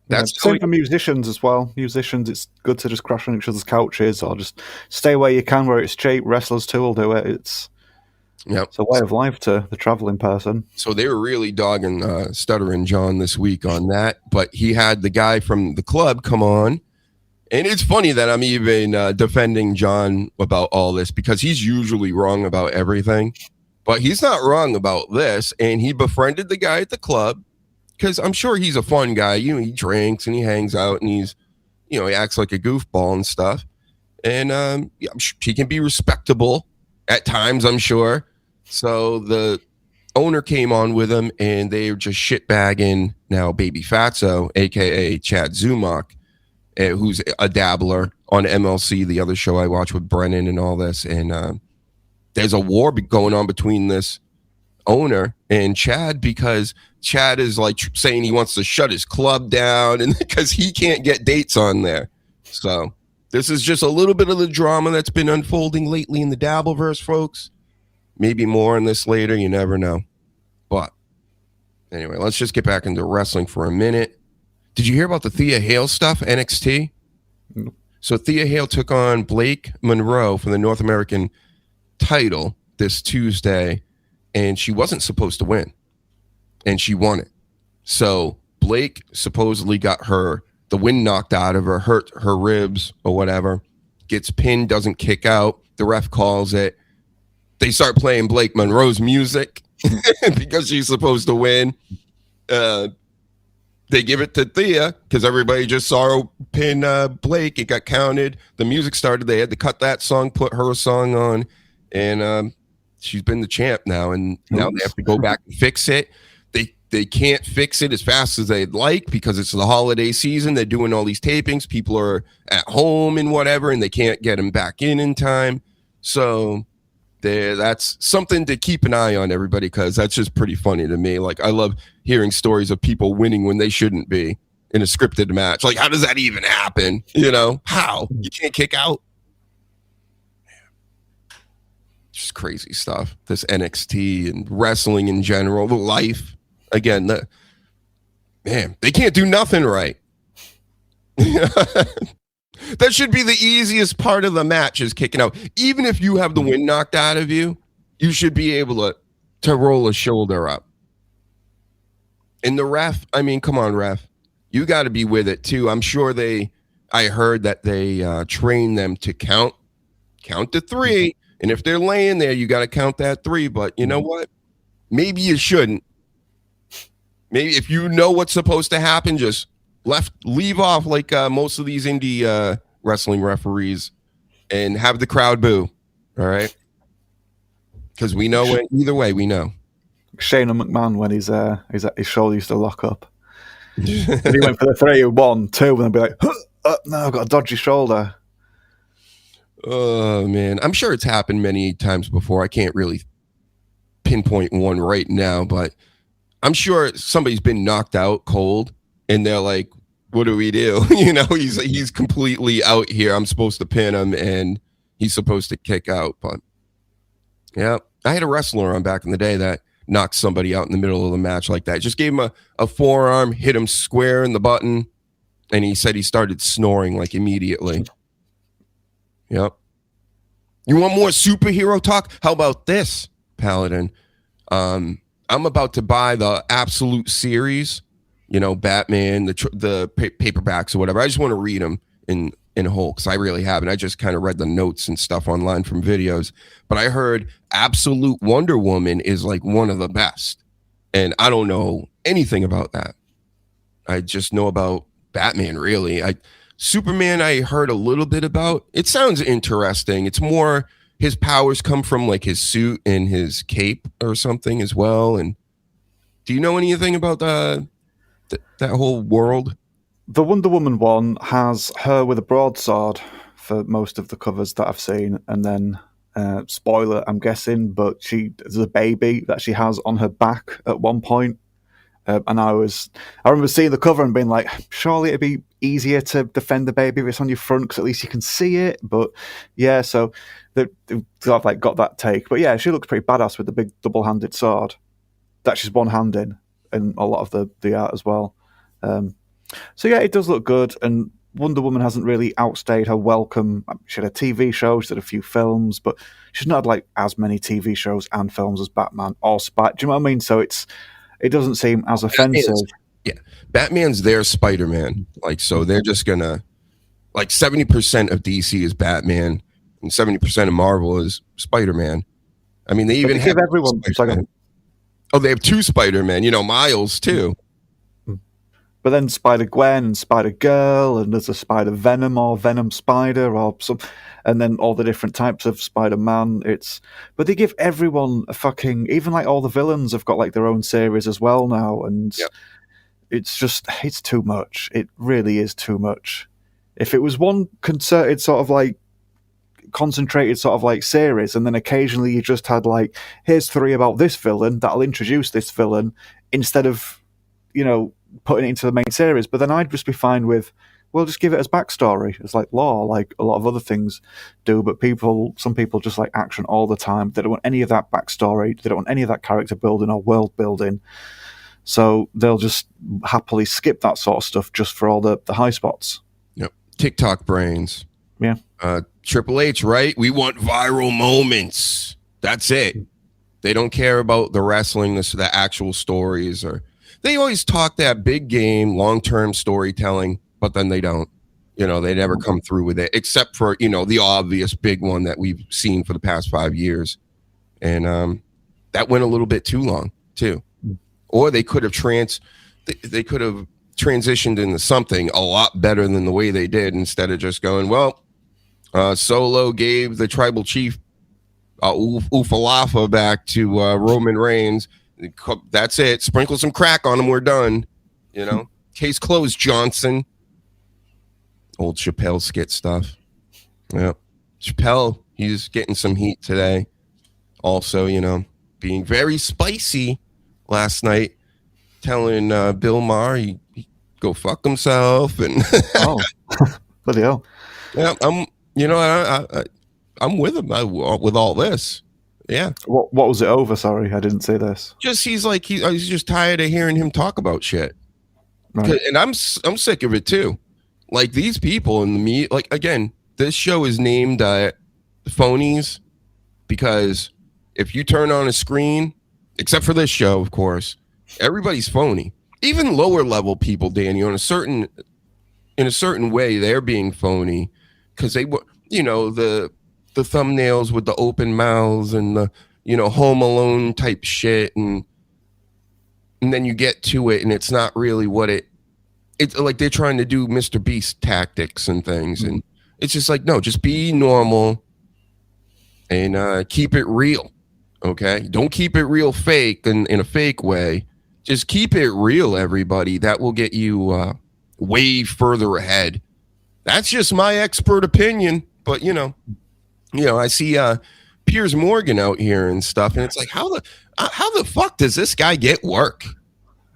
S4: That's
S5: same for musicians as well. Musicians, it's good to just crash on each other's couches or just stay where you can, where it's cheap. Wrestlers too will do it. It's a way of life to the traveling person. So
S4: they were really dogging Stuttering John this week on that. But he had the guy from the club come on. And it's funny that I'm even defending John about all this because he's usually wrong about everything. But he's not wrong about this. And he befriended the guy at the club. Because I'm sure he's a fun guy. He drinks and he hangs out and he's, he acts like a goofball and stuff. And I'm sure he can be respectable at times, I'm sure. So the owner came on with him and they were just shitbagging now Baby Fatso, a.k.a. Chad Zumach, who's a dabbler on MLC, the other show I watch with Brennan and all this. And there's a war going on between this owner and Chad because Chad is like saying he wants to shut his club down and because he can't get dates on there. So this is just a little bit of the drama that's been unfolding lately in the Dabbleverse, folks. Maybe more on this later. You never know. But anyway, let's just get back into wrestling for a minute. Did you hear about the Thea Hale stuff, NXT?
S5: No.
S4: So Thea Hale took on Blake Monroe for the North American title this Tuesday. And she wasn't supposed to win. And she won it. So Blake supposedly got the wind knocked out of her, hurt her ribs or whatever. Gets pinned, doesn't kick out. The ref calls it. They start playing Blake Monroe's music because she's supposed to win. They give it to Thea because everybody just saw her pin Blake. It got counted. The music started. They had to cut that song, put her song on. And she's been the champ now, and now they have to go back and fix it. They can't fix it as fast as they'd like because it's the holiday season. They're doing all these tapings. People are at home and whatever, and they can't get them back in time. So that's something to keep an eye on, everybody, because that's just pretty funny to me. Like, I love hearing stories of people winning when they shouldn't be in a scripted match. Like, how does that even happen? How? You can't kick out? Just crazy stuff. This NXT and wrestling in general, the life. Again, they can't do nothing right. That should be the easiest part of the match is kicking out. Even if you have the wind knocked out of you, you should be able to roll a shoulder up. And the ref, I mean, come on, ref. You got to be with it too. I'm sure I heard that they train them to count to 3. And if they're laying there, you got to count that 3. But you know what? Maybe you shouldn't. Maybe if you know what's supposed to happen, just leave off like most of these indie wrestling referees and have the crowd boo. All right? Because we know either way, we know.
S5: Shane McMahon, when his shoulder used to lock up. And he went for the 3, 1, 2, and then be like, no, I've got a dodgy shoulder.
S4: Oh, man. I'm sure it's happened many times before. I can't really pinpoint one right now, but I'm sure somebody's been knocked out cold, and they're like, what do we do? He's completely out here. I'm supposed to pin him, and he's supposed to kick out. But, yeah, I had a wrestler on back in the day that knocked somebody out in the middle of the match like that. Just gave him a forearm, hit him square in the button, and he said he started snoring like immediately. Yep. You want more superhero talk? How about this, Paladin? I'm about to buy the Absolute series, Batman, the paperbacks or whatever. I just want to read them in whole because I really haven't. I just kind of read the notes and stuff online from videos. But I heard Absolute Wonder Woman is like one of the best. And I don't know anything about that. I just know about Batman, really. Superman, I heard a little bit about. It sounds interesting. It's more his powers come from like his suit and his cape or something as well. And do you know anything about that whole world?
S5: The Wonder Woman one has her with a broadsword for most of the covers that I've seen, and then spoiler, I'm guessing, but there's a baby that she has on her back at one point. And I remember seeing the cover and being like, surely it'd be easier to defend the baby if it's on your front because at least you can see it. But yeah, so they've sort of like got that take. But yeah, she looks pretty badass with the big double-handed sword that she's one-handed in a lot of the art as well. So yeah, it does look good, and Wonder Woman hasn't really outstayed her welcome. She had a TV show, she did a few films, but she's not had like as many TV shows and films as Batman or Spider. Do you know what I mean? So it doesn't seem as offensive.
S4: Batman's their Spider-Man. Like, so they're just gonna, like, 70% of DC is Batman and 70% of Marvel is Spider-Man. I mean, they even have
S5: everyone.
S4: Oh, they have two Spider-Man. Miles too.
S5: But then Spider-Gwen and Spider-Girl, and there's a Spider-Venom or Venom Spider or some, and then all the different types of Spider-Man. But they give everyone a fucking, even like all the villains have got like their own series as well now, and it's too much. It really is too much. If it was one concerted sort of like concentrated sort of like series, and then occasionally you just had like, here's 3 about this villain that'll introduce this villain instead of, putting it into the main series. But then I'd just be fine with, well, just give it as backstory. It's like law, like a lot of other things do. But some people just like action all the time. They don't want any of that backstory. They don't want any of that character building or world building. So they'll just happily skip that sort of stuff just for all the high spots.
S4: Yep. TikTok brains.
S5: Yeah.
S4: Triple H, right? We want viral moments. That's it. They don't care about the wrestling, the actual stories, or they always talk that big game, long-term storytelling, but then they don't. They never come through with it, except for, the obvious big one that we've seen for the past 5 years. And that went a little bit too long, too. Or they could have they could have transitioned into something a lot better than the way they did, instead of just going, well, Solo gave the tribal chief Ufalafa back to Roman Reigns. That's it. Sprinkle some crack on him. We're done. Case closed, Johnson. Old Chappelle skit stuff. Yeah. Chappelle, he's getting some heat today. Also, being very spicy last night, telling Bill Maher he go fuck himself. And
S5: oh, bloody hell.
S4: Yeah, I'm with him with all this. Yeah.
S5: What was it over? Sorry, I didn't see this.
S4: Just he's just tired of hearing him talk about shit. Right. And I'm sick of it too. Like, these people in the media, like, again, this show is named Phonies because if you turn on a screen, except for this show, of course, everybody's phony. Even lower level people, Danny, in a certain way, they're being phony because they were, the thumbnails with the open mouths and the, Home Alone type shit. And then you get to it and it's not really what it's like they're trying to do Mr. Beast tactics and things. And it's just like, no, just be normal and keep it real. Okay. Don't keep it real fake in a fake way. Just keep it real, everybody. That will get you way further ahead. That's just my expert opinion. But, I see Piers Morgan out here and stuff, and it's like, how the fuck does this guy get work?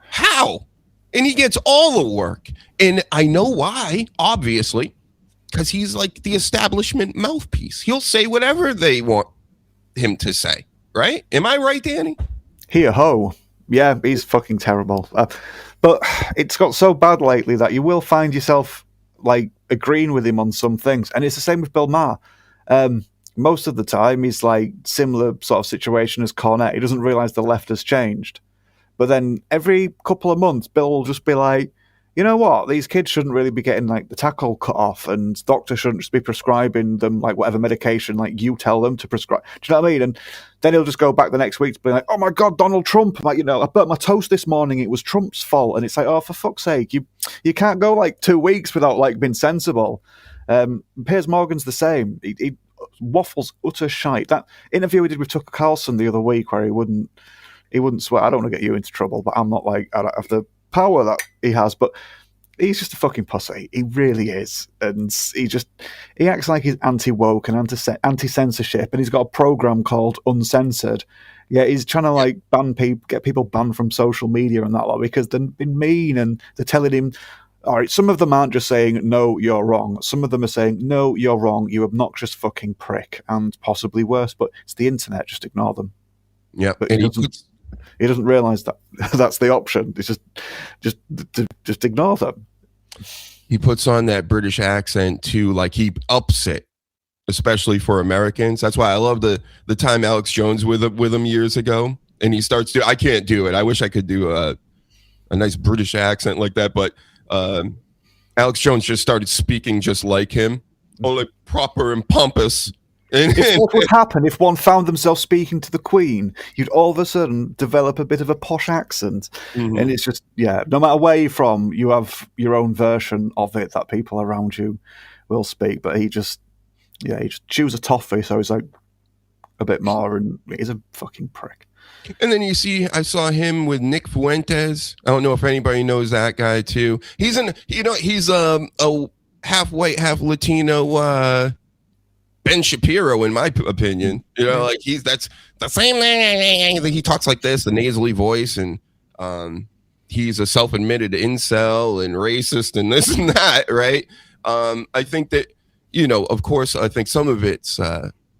S4: How? And he gets all the work. And I know why, obviously, because he's like the establishment mouthpiece. He'll say whatever they want him to say, right? Am I right, Danny?
S5: He-ho. Yeah, he's fucking terrible. But it's got so bad lately that you will find yourself like agreeing with him on some things. And it's the same with Bill Maher. Most of the time, he's like similar sort of situation as Cornette. He doesn't realize the left has changed. But then every couple of months, Bill will just be like, you know what? These kids shouldn't really be getting like the tackle cut off, and doctors shouldn't just be prescribing them like whatever medication like you tell them to prescribe. Do you know what I mean? And then he'll just go back the next week to be like, oh my God, Donald Trump. Like, I burnt my toast this morning. It was Trump's fault. And it's like, oh, for fuck's sake. You can't go like 2 weeks without like being sensible. Piers Morgan's the same. He waffles utter shite. That interview we did with Tucker Carlson the other week, where he wouldn't swear. I don't want to get you into trouble, but I'm not like, I don't have the power that he has, but he's just a fucking pussy. He really is. And he acts like he's anti-woke and anti-censorship, and he's got a program called Uncensored. Yeah, he's trying to like get people banned from social media and that lot because they've been mean, and they're telling him, all right, some of them aren't just saying, no, you're wrong. Some of them are saying, no, you're wrong, you obnoxious fucking prick, and possibly worse, but it's the internet, just ignore them.
S4: Yeah,
S5: but he doesn't realise that that's the option. It's just ignore them.
S4: He puts on that British accent too, like he ups it, especially for Americans. That's why I love the time Alex Jones with him years ago, and he starts to. I can't do it. I wish I could do a nice British accent like that, but Alex Jones just started speaking just like him, only proper and pompous.
S5: What would happen if one found themselves speaking to the Queen? You'd all of a sudden develop a bit of a posh accent. Mm-hmm. And it's just, no matter where you're from, you have your own version of it that people around you will speak. But he just chews a toffee, so he's like a bit more, and he's a fucking prick.
S4: And then I saw him with Nick Fuentes. I don't know if anybody knows that guy too. He's a half white, half Latino Ben Shapiro, in my opinion. Like that's the same thing. He talks like this, the nasally voice, and he's a self-admitted incel and racist and this and that, right? I think that, of course, I think some of it's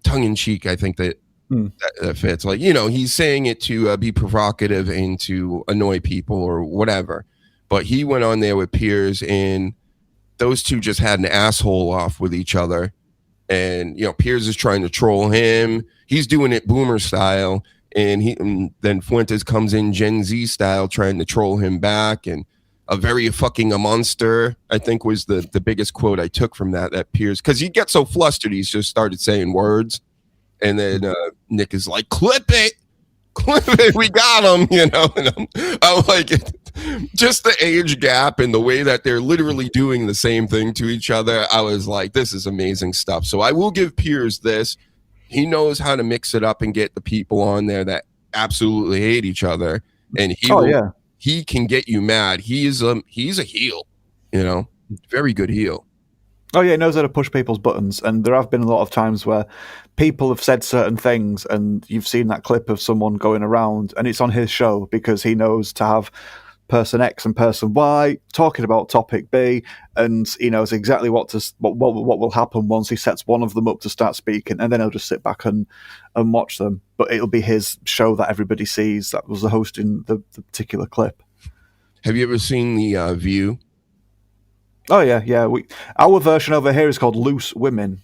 S4: tongue-in-cheek. I think that that fits. Like, he's saying it to be provocative and to annoy people or whatever. But he went on there with Piers, and those two just had an asshole off with each other. And Piers is trying to troll him. He's doing it boomer style, and then Fuentes comes in Gen Z style, trying to troll him back. And a very fucking a monster, I think, was the biggest quote I took from that Piers, because he gets so flustered, he's just started saying words, and then Nick is like, clip it, we got him, And I'm like, just the age gap and the way that they're literally doing the same thing to each other. I was like, this is amazing stuff. So I will give Piers this. He knows how to mix it up and get the people on there that absolutely hate each other, and he can get you mad. He's a heel, very good heel.
S5: Oh yeah, he knows how to push people's buttons, and there have been a lot of times where people have said certain things, and you've seen that clip of someone going around, and it's on his show because he knows to have person X and person Y talking about topic B, and he knows exactly what will happen once he sets one of them up to start speaking, and then he'll just sit back and watch them. But it'll be his show that everybody sees. That was the host in the particular clip.
S4: Have you ever seen The View?
S5: Oh yeah. Our version over here is called Loose Women.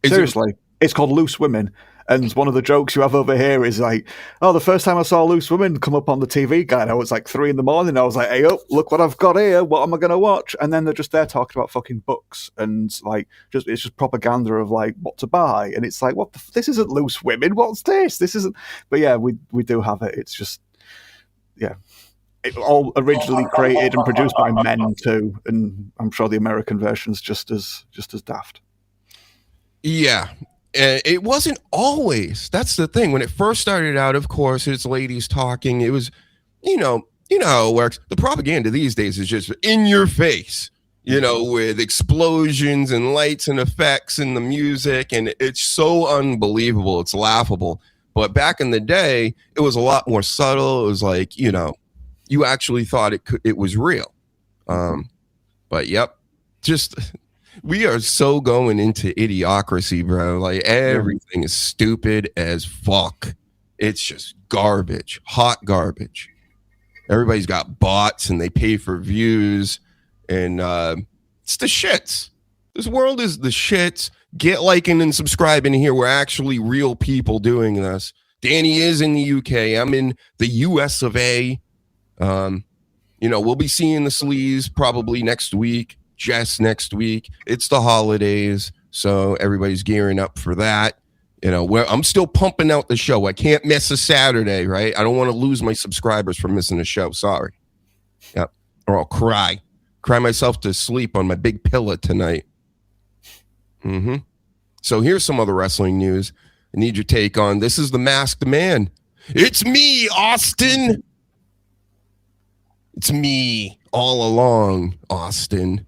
S5: Seriously, it's called Loose Women. And one of the jokes you have over here is like, oh, the first time I saw Loose Women come up on the TV guide, I was like 3 a.m. I was like, hey, look what I've got here. What am I going to watch? And then they're just there talking about fucking books, and like, it's just propaganda of like what to buy. And it's like, this isn't Loose Women. What's this? This isn't. But yeah, we do have it. It's just, it all originally created and produced by men too, and I'm sure the American version's just as daft.
S4: Yeah. It wasn't always. That's the thing. When it first started out, of course, it's ladies talking. It was, you know how it works. The propaganda these days is just in your face, with explosions and lights and effects and the music. And it's so unbelievable. It's laughable. But back in the day, it was a lot more subtle. It was like, you actually thought it was real. But yep, just... we are so going into idiocracy, bro. Like, everything is stupid as fuck. It's just garbage, hot garbage. Everybody's got bots and they pay for views, and it's the shits. This world is the shits. Get liking and subscribing here. We're actually real people doing this. Danny is in the UK. I'm in the US of A. We'll be seeing the sleaze probably next week. Jess next week. It's the holidays, so everybody's gearing up for that. I'm still pumping out the show. I can't miss a Saturday, right? I don't want to lose my subscribers for missing a show. Sorry. Yep. Or I'll cry myself to sleep on my big pillow tonight. So here's some other wrestling news. I need your take on. This is the Masked Man. It's me, Austin. It's me all along, Austin.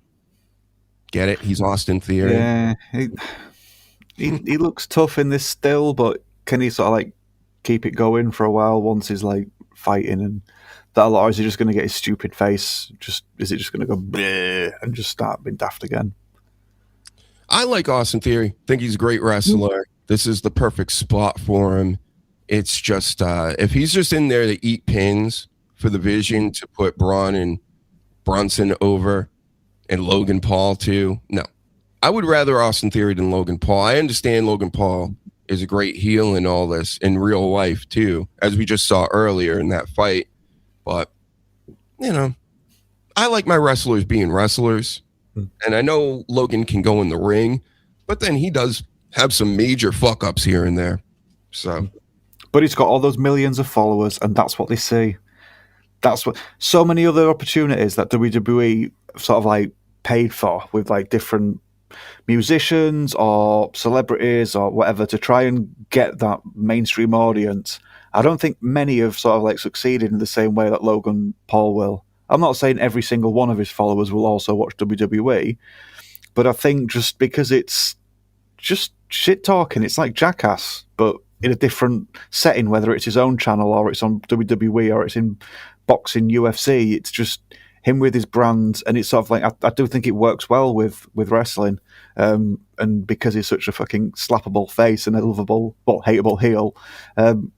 S4: Get it? He's Austin Theory.
S5: Yeah, he looks tough in this still, but can he sort of like keep it going for a while once he's like fighting and that, or is he just going to get his stupid face? Is it just going to go bleh and just start being daft again?
S4: I like Austin Theory. Think he's a great wrestler. This is the perfect spot for him. It's just if he's just in there to eat pins for the vision to put Braun and Brunson over and Logan Paul too. No, I would rather Austin Theory than Logan Paul. I understand Logan Paul is a great heel in all this in real life too, as we just saw earlier in that fight. But you know, I like my wrestlers being wrestlers. And I know Logan can go in the ring, but then he does have some major fuck ups here and there. So,
S5: but he's got all those millions of followers, and that's what they see. That's what so many other opportunities that WWE sort of like paid for with like different musicians or celebrities or whatever to try and get that mainstream audience. I don't think many have sort of like succeeded in the same way that Logan Paul will. I'm not saying every single one of his followers will also watch WWE, but I think just because it's just shit talking, it's like Jackass, but in a different setting, whether it's his own channel or it's on WWE or it's in boxing, UFC, it's just him with his brand, and it's sort of like I do think it works well with wrestling, and because he's such a fucking slappable face and a lovable, well, hateable heel,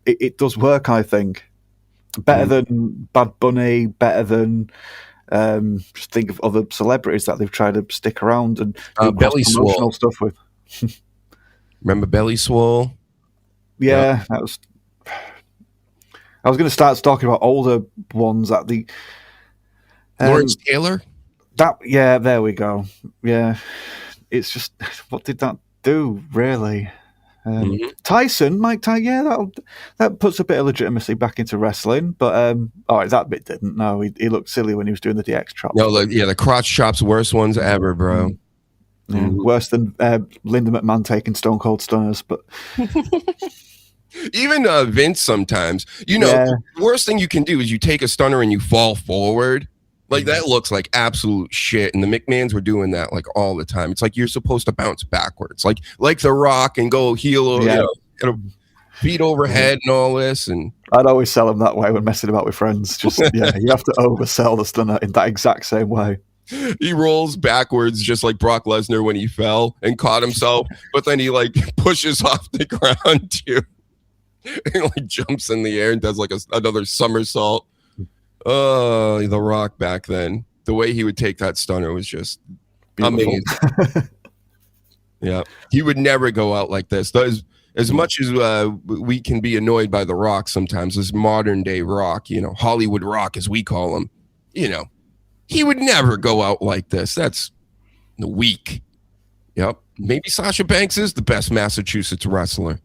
S5: it does work, I think. Better than Bad Bunny, better than just think of other celebrities that they've tried to stick around and do
S4: Belly
S5: promotional
S4: Swole
S5: stuff with.
S4: Remember Belly Swole?
S5: Yeah, that was. I was going to start talking about older ones at the
S4: Lawrence Taylor.
S5: There we go. Yeah, it's just what did that do really? Tyson, Mike Tyson, yeah, that puts a bit of legitimacy back into wrestling, but that bit didn't. No, he looked silly when he was doing the DX chop.
S4: No, the crotch chops, worst ones ever, bro.
S5: Yeah, worse than Linda McMahon taking Stone Cold Stunners, but
S4: even Vince sometimes. The worst thing you can do is you take a stunner and you fall forward. Like that looks like absolute shit, and the McMahons were doing that like all the time. It's like you're supposed to bounce backwards, like The Rock, and go heel, feet overhead and all this. And
S5: I'd always sell them that way when messing about with friends. Just you have to oversell the stunner in that exact same way.
S4: He rolls backwards just like Brock Lesnar when he fell and caught himself, but then he like pushes off the ground too, and like jumps in the air and does like another somersault. Oh, The Rock back then. The way he would take that stunner was just beautiful. Amazing. Yeah. He would never go out like this. As much as we can be annoyed by The Rock sometimes, this modern day Rock, Hollywood Rock as we call him, he would never go out like this. That's weak. Yep. Maybe Sasha Banks is the best Massachusetts wrestler.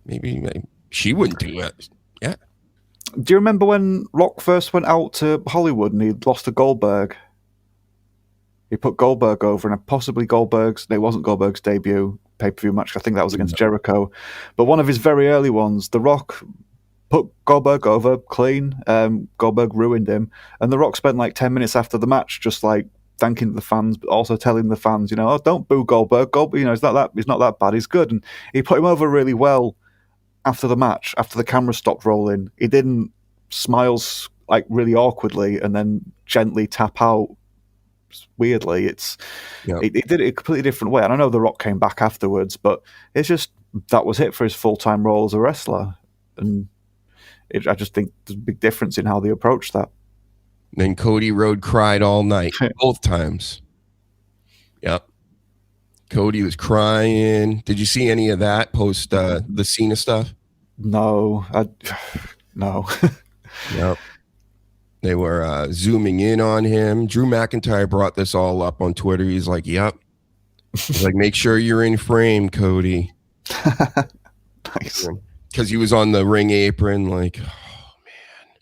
S4: Maybe she wouldn't do it. Yeah.
S5: Do you remember when Rock first went out to Hollywood and he lost to Goldberg? He put Goldberg over, and possibly it wasn't Goldberg's debut pay-per-view match. I think that was against Jericho. But one of his very early ones, The Rock put Goldberg over clean. Goldberg ruined him. And The Rock spent like 10 minutes after the match just like thanking the fans, but also telling the fans, don't boo Goldberg. Goldberg, he's not that bad. He's good. And he put him over really well. After the match, after the camera stopped rolling, he didn't smile like really awkwardly and then gently tap out weirdly. He did it a completely different way. And I know The Rock came back afterwards, but it's just that was it for his full-time role as a wrestler. And I just think there's a big difference in how they approach that.
S4: Then Cody Rhodes cried all night, both times. Yep. Cody was crying. Did you see any of that post the Cena stuff?
S5: No. No.
S4: Yep. They were zooming in on him. Drew McIntyre brought this all up on Twitter. He's like, yep. He's like, make sure you're in frame, Cody.
S5: Nice.
S4: Because he was on the ring apron like, oh, man.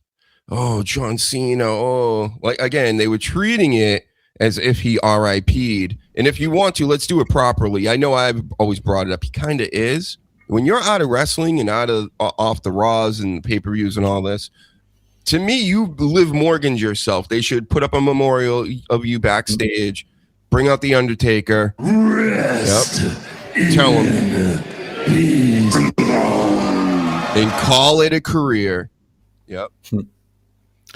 S4: Oh, John Cena. Oh. Like, again, they were treating it as if he RIP'd. And if you want to, let's do it properly. I know I've always brought it up. He kind of is. When you're out of wrestling and out of off the Raws and pay-per-views and all this, to me, you Liv Morgan's yourself. They should put up a memorial of you backstage, bring out the Undertaker. Rest. Yep. Tell him. And call it a career. Yep.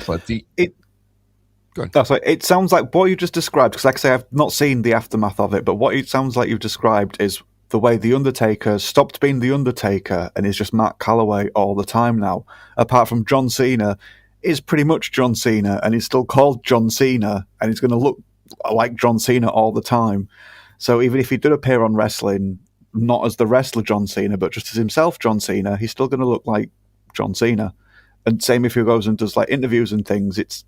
S4: But
S5: that's right. It sounds like what you just described, because like I say, I've not seen the aftermath of it, but what it sounds like you've described is the way The Undertaker stopped being The Undertaker and is just Matt Calloway all the time now. Apart from John Cena is pretty much John Cena, and he's still called John Cena, and he's going to look like John Cena all the time. So even if he did appear on wrestling, not as the wrestler John Cena, but just as himself John Cena, he's still going to look like John Cena. And same if he goes and does like interviews and things, it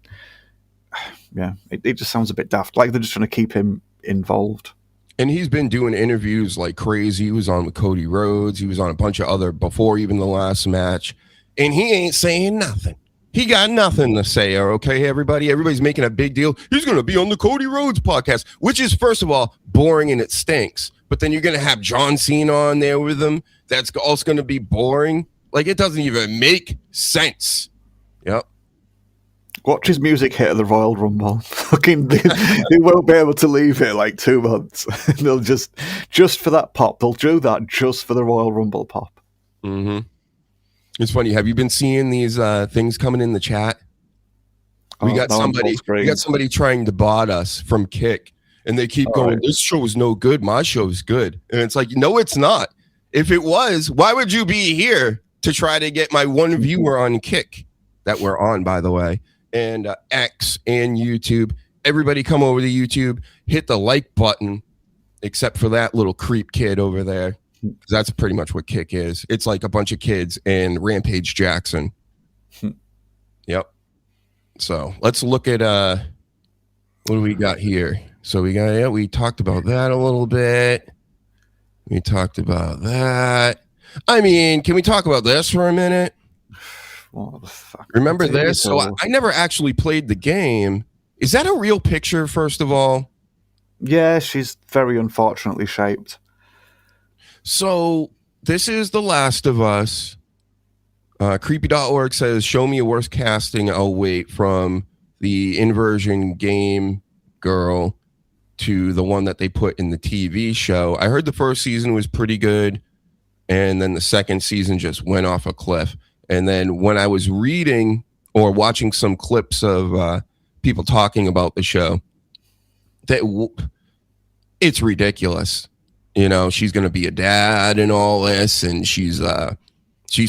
S5: just sounds a bit daft. Like they're just trying to keep him involved.
S4: And he's been doing interviews like crazy. He was on with Cody Rhodes. He was on a bunch of other before even the last match. And he ain't saying nothing. He got nothing to say. Okay, everybody? Everybody's making a big deal. He's going to be on the Cody Rhodes podcast, which is, first of all, boring and it stinks. But then you're going to have John Cena on there with him. That's also going to be boring. Like, it doesn't even make sense. Yep.
S5: Watch his music hit at the Royal Rumble. Fucking, they won't be able to leave it like 2 months. They'll just for that pop. They'll do that just for the Royal Rumble pop.
S4: Mm-hmm. It's funny. Have you been seeing these things coming in the chat? We got somebody trying to bot us from Kick, and they keep going, right. This show is no good. My show is good. And it's like, no, it's not. If it was, why would you be here to try to get my one viewer on Kick that we're on, by the way, and X and YouTube? Everybody come over to YouTube, hit the like button, except for that little creep kid over there. That's pretty much what Kick is. It's like a bunch of kids and Rampage Jackson. Yep. So let's look at what do we got here? So we talked about that a little bit. We talked about that. I mean, can we talk about this for a minute?
S5: What the fuck?
S4: Remember this? So I never actually played the game. Is that a real picture, first of all?
S5: Yeah, she's very unfortunately shaped.
S4: So this is The Last of Us. Creepy.org says, show me a worse casting. I'll wait. From the inversion game girl to the one that they put in the TV show. I heard the first season was pretty good, and then the second season just went off a cliff. And then when I was reading or watching some clips of people talking about the show, it's ridiculous. You know, she's going to be a dad and all this, and she's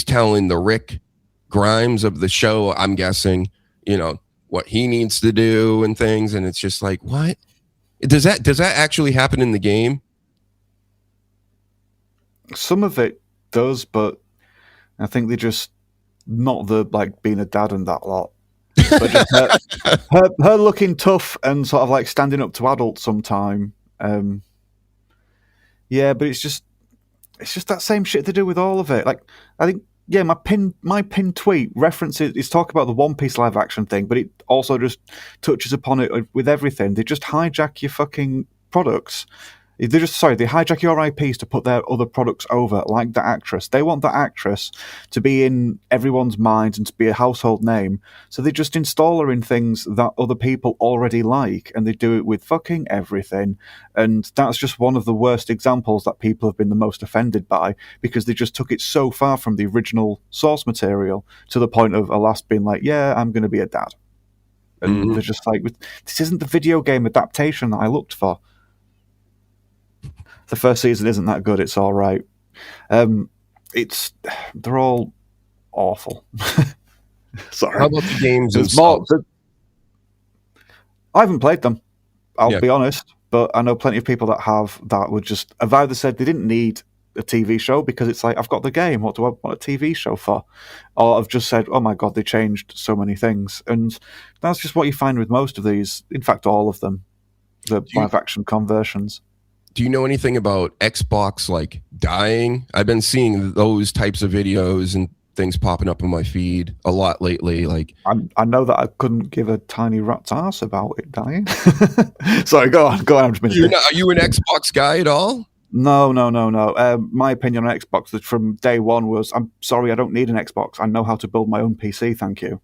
S4: telling the Rick Grimes of the show, I'm guessing, you know, what he needs to do and things, and it's just like, what? Does that actually happen in the game?
S5: Some of it does, but I think they just not the like being a dad and that lot. But just her looking tough and sort of like standing up to adults sometime. Yeah, but it's just that same shit they do with all of it. Like, I think, yeah, my pin tweet references is talk about the One Piece live action thing, but it also just touches upon it with everything. They just hijack your fucking products. They hijack your IPs to put their other products over, like the actress. They want that actress to be in everyone's minds and to be a household name, so they just install her in things that other people already like, and they do it with fucking everything. And that's just one of the worst examples that people have been the most offended by, because they just took it so far from the original source material to the point of Alas being like, yeah, I'm going to be a dad. And they're just like, this isn't the video game adaptation that I looked for. The first season isn't that good. It's all right. They're all awful. Sorry.
S4: How about the games themselves?
S5: I haven't played them. I'll be honest, but I know plenty of people that have, that would just have either said they didn't need a TV show because it's like, I've got the game. What do I want a TV show for? Or I've just said, oh my God, they changed so many things. And that's just what you find with most of these. In fact, all of them, the live action conversions.
S4: Do you know anything about Xbox like dying? I've been seeing those types of videos and things popping up on my feed a lot lately. Like,
S5: I know that I couldn't give a tiny rat's ass about it, Diane. Sorry, go on. I'm just
S4: are you an Xbox guy at all?
S5: No. My opinion on Xbox from day one was, I'm sorry, I don't need an Xbox. I know how to build my own PC, thank you.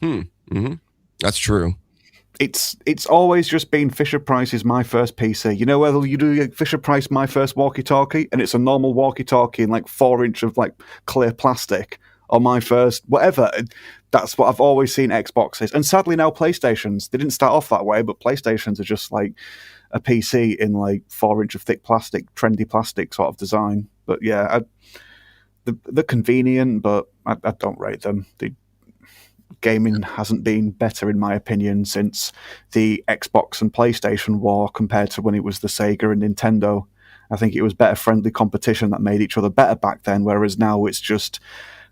S4: Mm-hmm. That's true.
S5: It's always just been Fisher Price is my first PC. You know whether you do Fisher Price my first walkie-talkie, and it's a normal walkie-talkie in like 4-inch of like clear plastic, or my first whatever. That's what I've always seen Xboxes, and sadly now PlayStations. They didn't start off that way, but PlayStations are just like a PC in like 4-inch of thick plastic, trendy plastic sort of design. But yeah, they're convenient, but I don't rate them. Gaming hasn't been better, in my opinion, since the Xbox and PlayStation war compared to when it was the Sega and Nintendo. I think it was better friendly competition that made each other better back then, whereas now it's just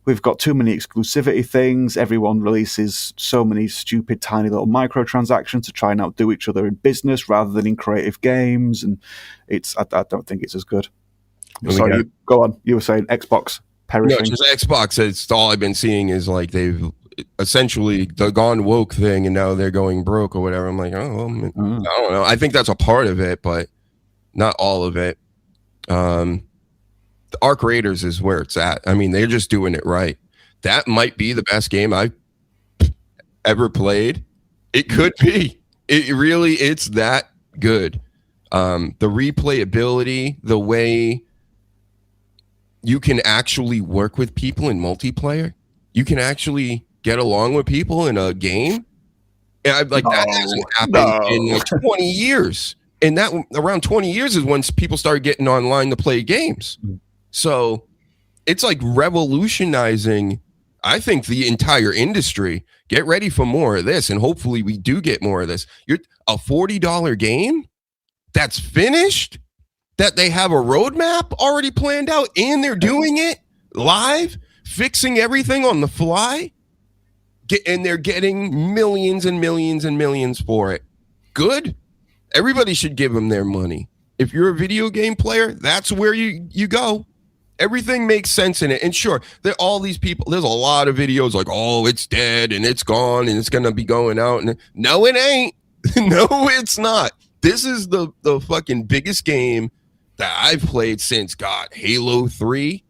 S5: we've got too many exclusivity things. Everyone releases so many stupid, tiny little microtransactions to try and outdo each other in business rather than in creative games, and I don't think it's as good. Sorry, go on. You were saying Xbox perishing.
S4: No, just Xbox. It's all I've been seeing is like they've essentially the gone woke thing, and now they're going broke or whatever. I'm like, I don't know. I think that's a part of it, but not all of it. The Arc Raiders is where it's at. I mean, they're just doing it right. That might be the best game I've ever played. It could be. It's that good. The replayability, the way you can actually work with people in multiplayer, you can actually get along with people in a game. And that hasn't happened in like 20 years. And that around 20 years is when people started getting online to play games. So it's like revolutionizing, I think, the entire industry. Get ready for more of this, and hopefully we do get more of this. You're a $40 game that's finished, that they have a roadmap already planned out, and they're doing it live, fixing everything on the fly, and they're getting millions and millions and millions for it. Good. Everybody should give them their money. If you're a video game player, that's where you go. Everything makes sense in it. And sure, there are all these people. There's a lot of videos like, oh, it's dead and it's gone and it's going to be going out. And no, it ain't. No, it's not. This is the fucking biggest game that I've played since, God, Halo 3.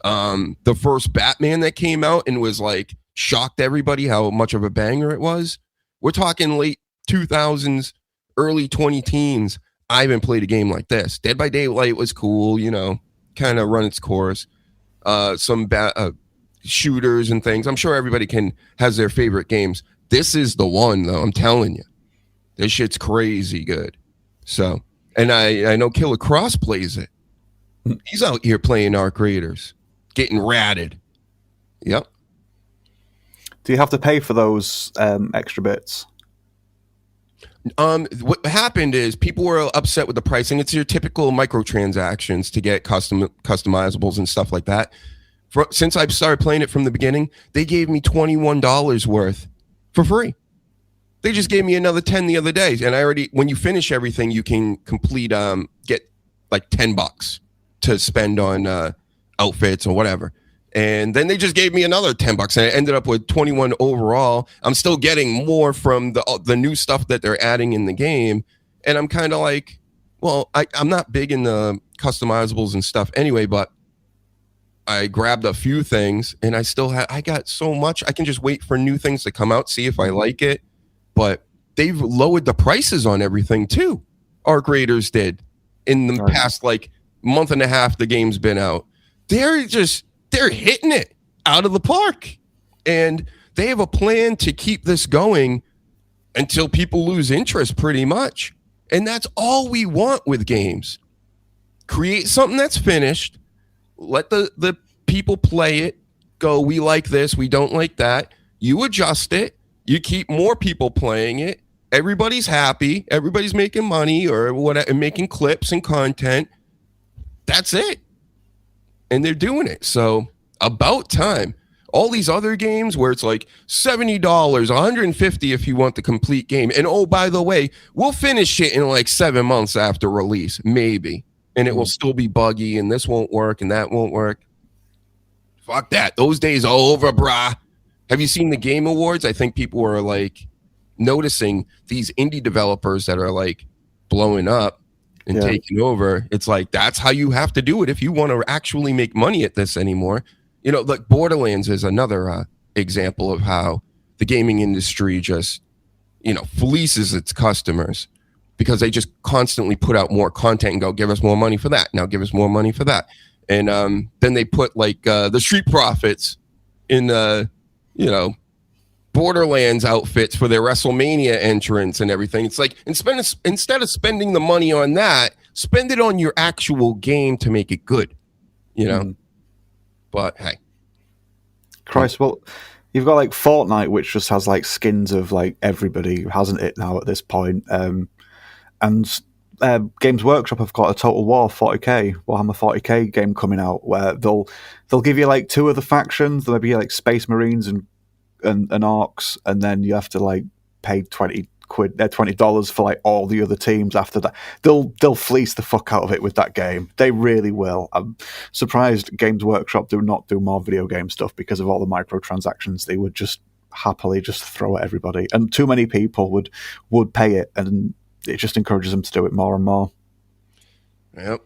S4: The first Batman that came out and was like, shocked everybody how much of a banger it was. We're talking late 2000s, early 2010s. I haven't played a game like this. Dead by Daylight was cool, kind of run its course. Some shooters and things. I'm sure everybody has their favorite games. This is the one, though. I'm telling you, this shit's crazy good. So, and I know Killer Cross plays it. He's out here playing Arc Raiders, getting ratted. Yep.
S5: Do you have to pay for those extra bits?
S4: What happened is people were upset with the pricing. It's your typical microtransactions to get customizables and stuff like that. Since I've started playing it from the beginning, they gave me $21 worth for free. They just gave me another 10 the other day, and when you finish everything, you can complete get like $10 to spend on outfits or whatever. And then they just gave me another $10, and I ended up with 21 overall. I'm still getting more from the new stuff that they're adding in the game, and I'm kind of like, well, I'm not big in the customizables and stuff anyway, but I grabbed a few things, and I got so much. I can just wait for new things to come out, see if I like it. But they've lowered the prices on everything too. Arc Raiders did in the past like month and a half the game's been out. They're hitting it out of the park, and they have a plan to keep this going until people lose interest pretty much. And that's all we want with games. Create something that's finished. Let the people play it. Go, we like this. We don't like that. You adjust it. You keep more people playing it. Everybody's happy. Everybody's making money or whatever, making clips and content. That's it. And they're doing it. So about time. All these other games where it's like $70, $150 if you want the complete game. And oh, by the way, we'll finish it in like 7 months after release, maybe. And it will still be buggy, and this won't work and that won't work. Fuck that. Those days are over, brah. Have you seen the Game Awards? I think people are like noticing these indie developers that are like blowing up and taking over. It's like that's how you have to do it if you want to actually make money at this anymore. You know, like Borderlands is another example of how the gaming industry just, you know, fleeces its customers because they just constantly put out more content and go, give us more money for that. Now give us more money for that. And then they put like the Street Profits in you know, Borderlands outfits for their WrestleMania entrance and everything. It's like instead of spending the money on that, spend it on your actual game to make it good, you know. But hey,
S5: Christ, well, you've got like Fortnite, which just has like skins of like everybody, hasn't it now at this point? And Games Workshop have got a Total War 40k, Warhammer 40k game coming out where they'll give you like 2 of the factions. There'll be like Space Marines and Orcs, and then you have to like pay $20 for like all the other teams after that. They'll fleece the fuck out of it with that game. They really will. I'm surprised Games Workshop do not do more video game stuff because of all the microtransactions they would just happily just throw at everybody, and too many people would pay it, and it just encourages them to do it more and more.
S4: Yep.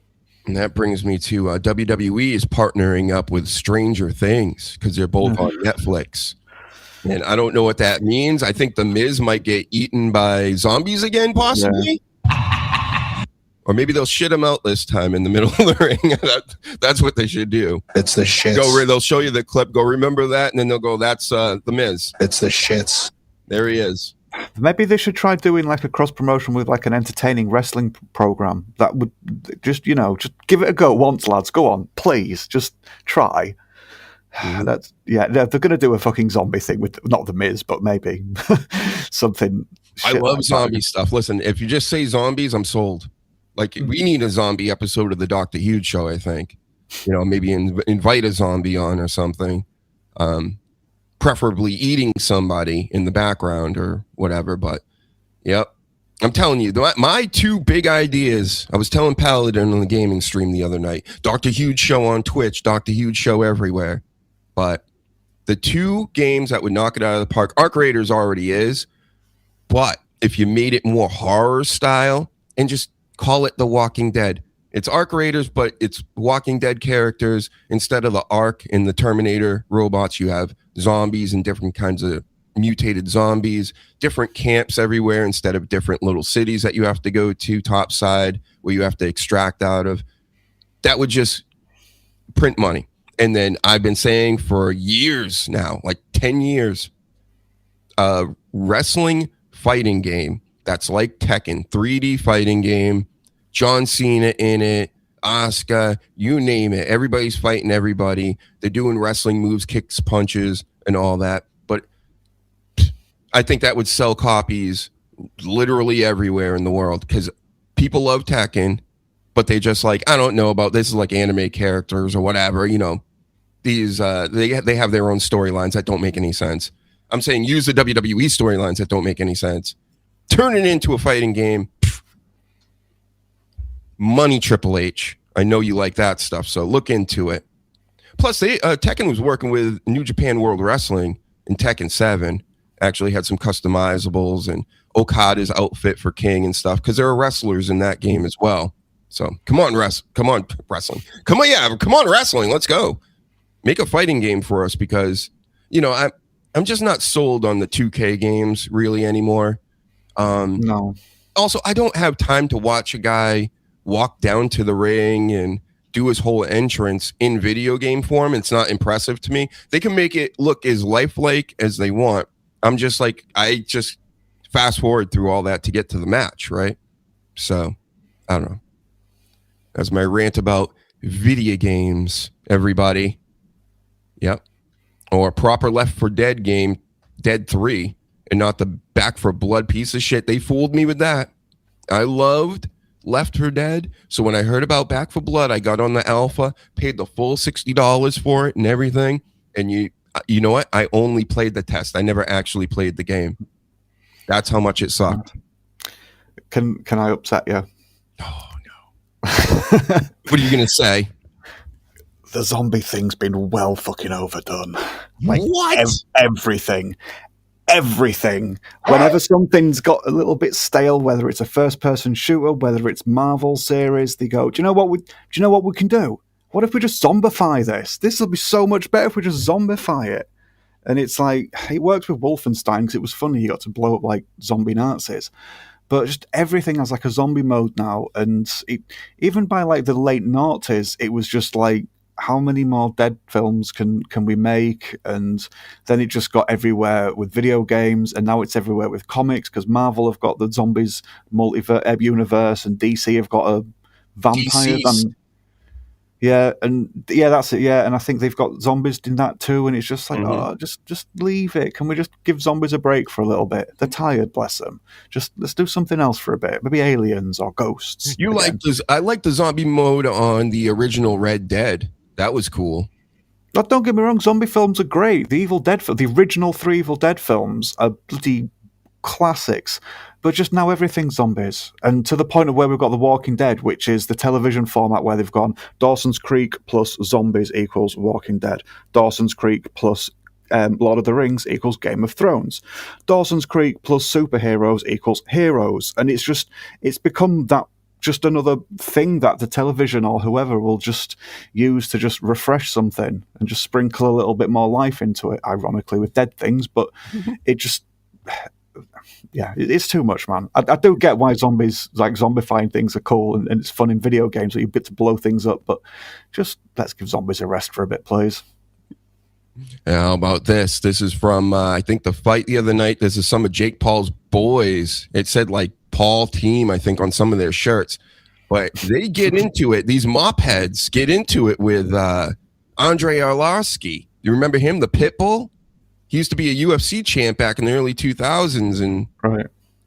S4: And that brings me to WWE is partnering up with Stranger Things because they're both on Netflix. And I don't know what that means. I think The Miz might get eaten by zombies again, possibly. Yeah. Or maybe they'll shit him out this time in the middle of the ring. That's what they should do.
S8: It's the shits.
S4: They'll show you the clip. Go, remember that? And then they'll go, that's The Miz.
S8: It's the shits.
S4: There he is.
S5: Maybe they should try doing like a cross promotion with like an entertaining wrestling program. That would just give it a go once, lads. Go on, please, just try. They're going to do a fucking zombie thing with not The Miz, but maybe something.
S4: I love zombie stuff. Listen, if you just say zombies, I'm sold. Like we need a zombie episode of the Dr. Huge Show. I think, you know, maybe invite a zombie on or something. Preferably eating somebody in the background or whatever. But yep, I'm telling you, my 2 big ideas. I was telling Paladin on the gaming stream the other night. Dr. Huge Show on Twitch, Dr. Huge Show everywhere. But the 2 games that would knock it out of the park, Arc Raiders already is. But if you made it more horror style and just call it The Walking Dead. It's Arc Raiders, but it's Walking Dead characters. Instead of the Ark and the Terminator robots, you have zombies and different kinds of mutated zombies, different camps everywhere instead of different little cities that you have to go to topside where you have to extract out of. That would just print money. And then I've been saying for years now, like 10 years, a wrestling fighting game that's like Tekken, 3D fighting game, John Cena in it, Asuka, you name it. Everybody's fighting everybody. They're doing wrestling moves, kicks, punches, and all that. But I think that would sell copies literally everywhere in the world because people love Tekken, but they just like, I don't know about this is like anime characters or whatever, you know. These they have their own storylines that don't make any sense. I'm saying use the WWE storylines that don't make any sense. Turn it into a fighting game. Money Triple H. I know you like that stuff, so look into it. Plus, Tekken was working with New Japan World Wrestling in Tekken 7. Actually had some customizables and Okada's outfit for King and stuff because there are wrestlers in that game as well. So come on, wrestling. Come on, wrestling. Let's go. Make a fighting game for us because, you know, I'm just not sold on the 2K games really anymore.
S5: No.
S4: Also, I don't have time to watch a guy walk down to the ring and do his whole entrance in video game form. It's not impressive to me. They can make it look as lifelike as they want. I'm just like, I just fast forward through all that to get to the match, right? So, I don't know. That's my rant about video games, everybody. Yep. Or a proper Left 4 Dead game, Dead 3, and not the Back 4 Blood piece of shit. They fooled me with that. I loved Left 4 Dead, so when I heard about Back 4 Blood, I got on the alpha, paid the full $60 for it and everything, and you know what? I only played the test. I never actually played the game. That's how much it sucked.
S5: Can I upset you?
S4: Oh, no. What are you going to say?
S5: the zombie thing's been well fucking overdone. Like
S4: What?
S5: Everything. Whenever something's got a little bit stale, whether it's a first-person shooter, whether it's Marvel series, they go, "Do you know what we can do? What if we just zombify this? This will be so much better if we just zombify it." And it's like, it works with Wolfenstein because it was funny. You got to blow up like zombie Nazis. But just everything has like a zombie mode now. And even by like the late noughties, it was just like, how many more dead films can we make? And then it just got everywhere with video games, and now it's everywhere with comics because Marvel have got the zombies multiverse universe, and DC have got a vampires. And that's it. Yeah, and I think they've got zombies in that too. And it's just like, just leave it. Can we just give zombies a break for a little bit? They're tired, bless them. Just let's do something else for a bit. Maybe aliens or ghosts.
S4: You again. Like this? I like the zombie mode on the original Red Dead. That was cool.
S5: But don't get me wrong, zombie films are great. The original 3 Evil Dead films are bloody classics. But just now everything's zombies. And to the point of where we've got The Walking Dead, which is the television format where they've gone Dawson's Creek plus zombies equals Walking Dead. Dawson's Creek plus Lord of the Rings equals Game of Thrones. Dawson's Creek plus superheroes equals heroes. And it's become that just another thing that the television or whoever will just use to just refresh something and just sprinkle a little bit more life into it, ironically, with dead things. But it just, yeah, it's too much, man. I do get why zombies, like zombifying things, are cool and it's fun in video games that you get to blow things up, but just let's give zombies a rest for a bit, please.
S4: How about this? This is from, I think, the fight the other night. This is some of Jake Paul's boys. It said, like, Paul team, I think, on some of their shirts. But they get into it. These mop heads get into it with Andrei Arlovsky. You remember him, the Pitbull? He used to be a UFC champ back in the early 2000s, and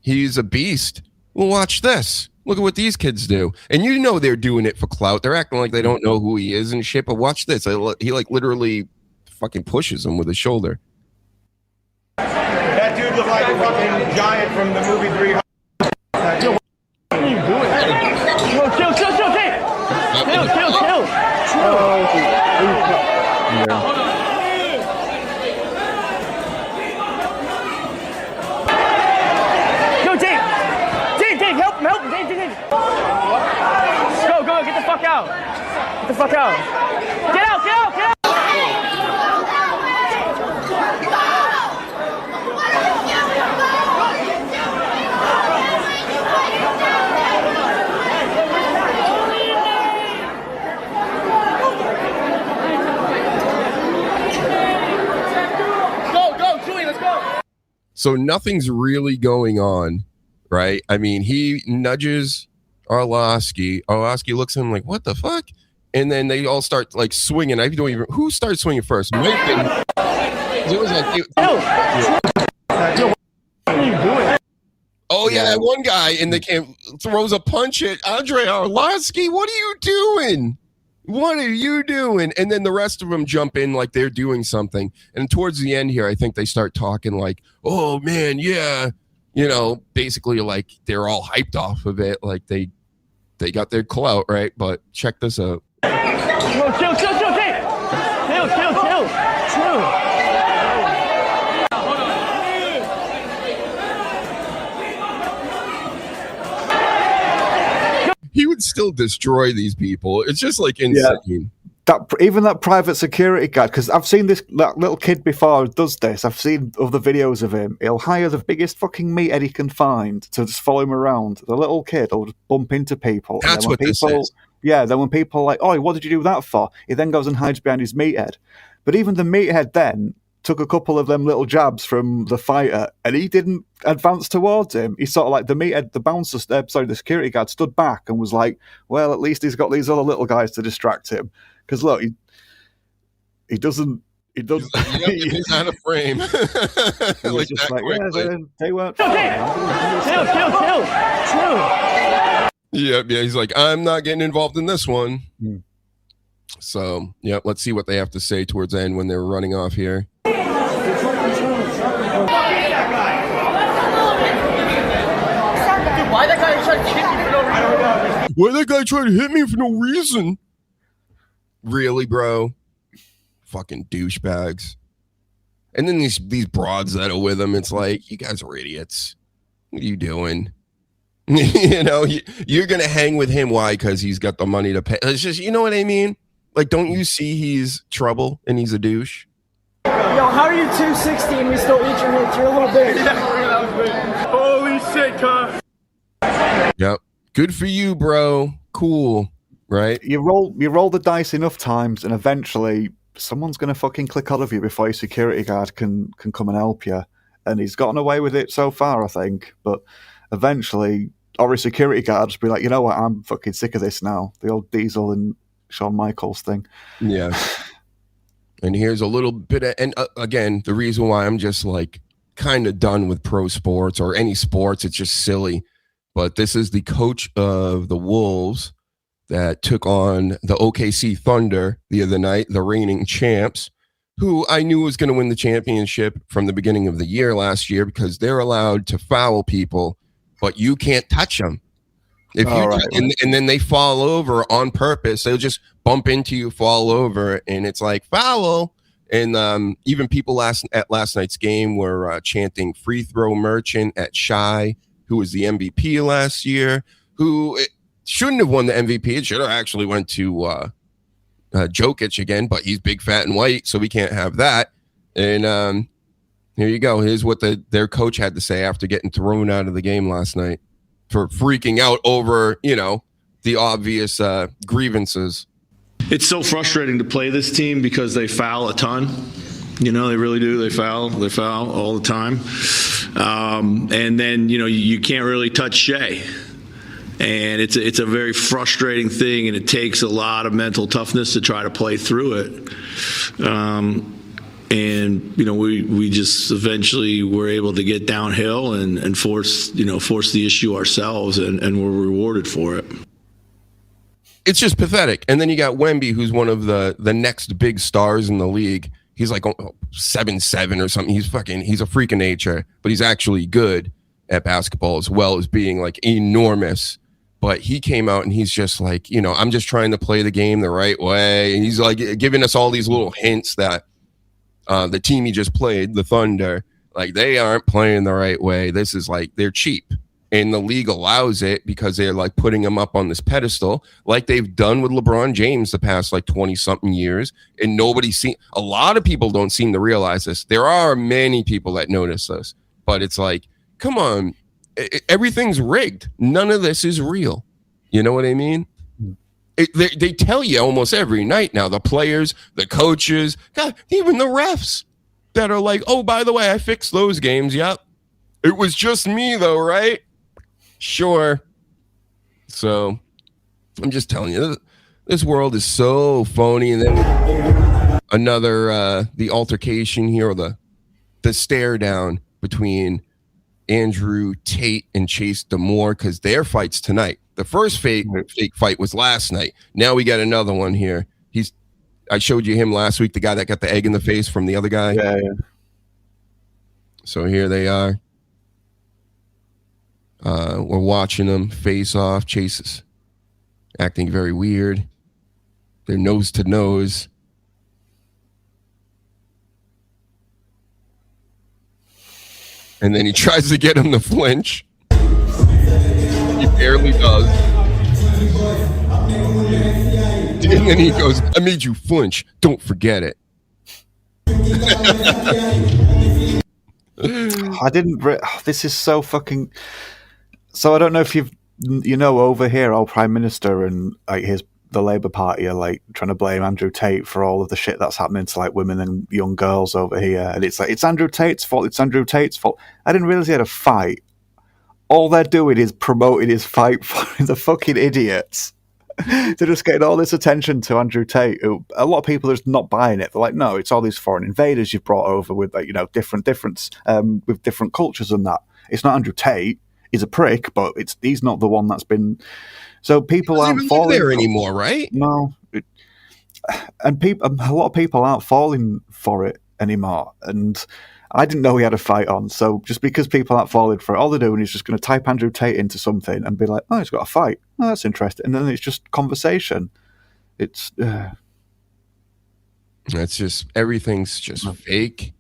S4: he's a beast. Well, watch this. Look at what these kids do. And you know they're doing it for clout. They're acting like they don't know who he is and shit, but watch this. He, like, literally fucking pushes him with his shoulder.
S7: That dude looked like a fucking giant from the movie 300. Yo, what are you doing? Yo, chill, Jake! Chill! Yo, Jake, help him, Jake! Go, get the fuck out! Get out!
S4: So nothing's really going on, right? I mean, he nudges Arlovsky. Arlovsky looks at him like, what the fuck? And then they all start like swinging. I don't even, who started swinging first? Mike and, it was like, oh yeah, that one guy in the camp throws a punch at Andrei Arlovsky. What are you doing? And then the rest of them jump in like they're doing something. And towards the end here, I think they start talking like, oh man, yeah. You know, basically like they're all hyped off of it. Like they got their clout, right? But check this out.
S7: Chill, Jake! Chill!
S4: He would still destroy these people. It's just like insane.
S5: Yeah. Even that private security guard, because I've seen that little kid before who does this. I've seen other videos of him. He'll hire the biggest fucking meathead he can find to just follow him around. The little kid will just bump into people.
S4: That's what this is.
S5: Yeah, then when people are like, oh, what did you do that for? He then goes and hides behind his meathead. But even the meathead then took a couple of them little jabs from the fighter, and he didn't advance towards him. He sort of like the meathead, the security guard stood back and was like, well, at least he's got these other little guys to distract him. Because look, he doesn't.
S4: He's out of frame.
S5: Like just like, yeah, they weren't.
S7: Chill.
S4: Yeah. He's like, I'm not getting involved in this one. So, yeah, let's see what they have to say towards the end when they're running off here.
S7: Why that guy trying to hit me for no reason?
S4: Why that guy trying to hit me for no reason? really, bro? Fucking douchebags. And then these broads that are with him, it's like, you guys are idiots. What are you doing? You're gonna hang with him. Why? Because he's got the money to pay. It's just, you know what I mean? Like, don't you see he's trouble and he's a douche?
S8: Yo, how are you 260 and we still eat your hits? You're a little big.
S7: Holy shit, cuz.
S4: Yep. Good for you, bro. Cool. Right?
S5: You roll the dice enough times, and eventually someone's going to fucking click out of you before your security guard can come and help you. And he's gotten away with it so far, I think. But eventually, or his security guards be like, you know what, I'm fucking sick of this now. The old Diesel and Shawn Michaels thing.
S4: Yeah. And here's a little bit of, and again, the reason why I'm just like kind of done with pro sports or any sports, it's just silly. But this is the coach of the Wolves that took on the OKC Thunder the other night, the reigning champs, who I knew was going to win the championship from the beginning of the year last year because they're allowed to foul people, but you can't touch them. If you and then they fall over on purpose, they'll just bump into you, fall over, and it's like foul. And even people at last night's game were chanting free throw merchant at Shai, who was the MVP last year, who shouldn't have won the MVP. It should have actually went to Jokic again, but he's big, fat, and white, so we can't have that. And here you go. Here's what their coach had to say after getting thrown out of the game last night for freaking out over, the obvious grievances.
S9: It's so frustrating to play this team because they foul a ton. They really do. They foul all the time. And then, you can't really touch Shea. And it's a very frustrating thing, and it takes a lot of mental toughness to try to play through it. And we just eventually were able to get downhill and force the issue ourselves, and we're rewarded for it.
S4: It's just pathetic. And then you got Wemby, who's one of the next big stars in the league. He's like 7'7" or something. He's a freak of nature, but he's actually good at basketball as well as being like enormous. But he came out and he's just like, I'm just trying to play the game the right way. And he's like giving us all these little hints that the team he just played, the Thunder, like they aren't playing the right way. This is like, they're cheap. And the league allows it because they're like putting him up on this pedestal like they've done with LeBron James the past like 20 something years. And a lot of people don't seem to realize this. There are many people that notice this, but it's like, come on, everything's rigged. None of this is real. You know what I mean? They tell you almost every night now, the players, the coaches, God, even the refs that are like, oh, by the way, I fixed those games. Yep. It was just me though, right? Sure. So I'm just telling you, this world is so phony. And then another, the altercation here, or the stare down between Andrew Tate and Chase Demore, because their fight's tonight. The first fake fight was last night. Now we got another one here. I showed you him last week, the guy that got the egg in the face from the other guy.
S5: Yeah.
S4: So here they are. We're watching them face off. Chase is acting very weird. They're nose to nose. And then he tries to get him to flinch. He barely does. And then he goes, I made you flinch. Don't forget it.
S5: I didn't. This is so fucking. So I don't know if over here, our Prime Minister and like the Labour Party are like trying to blame Andrew Tate for all of the shit that's happening to like women and young girls over here, and it's like it's Andrew Tate's fault. It's Andrew Tate's fault. I didn't realize he had a fight. All they're doing is promoting his fight for the fucking idiots. They're just getting all this attention to Andrew Tate. Who, a lot of people are just not buying it. They're like, no, it's all these foreign invaders you've brought over with like different with different cultures and that. It's not Andrew Tate. He's a prick, but he's not the one that's been. So people aren't falling
S4: there anymore, right?
S5: No, and a lot of people aren't falling for it anymore. And I didn't know he had a fight on. So just because people aren't falling for it, all they're doing is just going to type Andrew Tate into something and be like, "Oh, he's got a fight. Oh, that's interesting." And then it's just conversation. It's
S4: That's just, everything's just fake.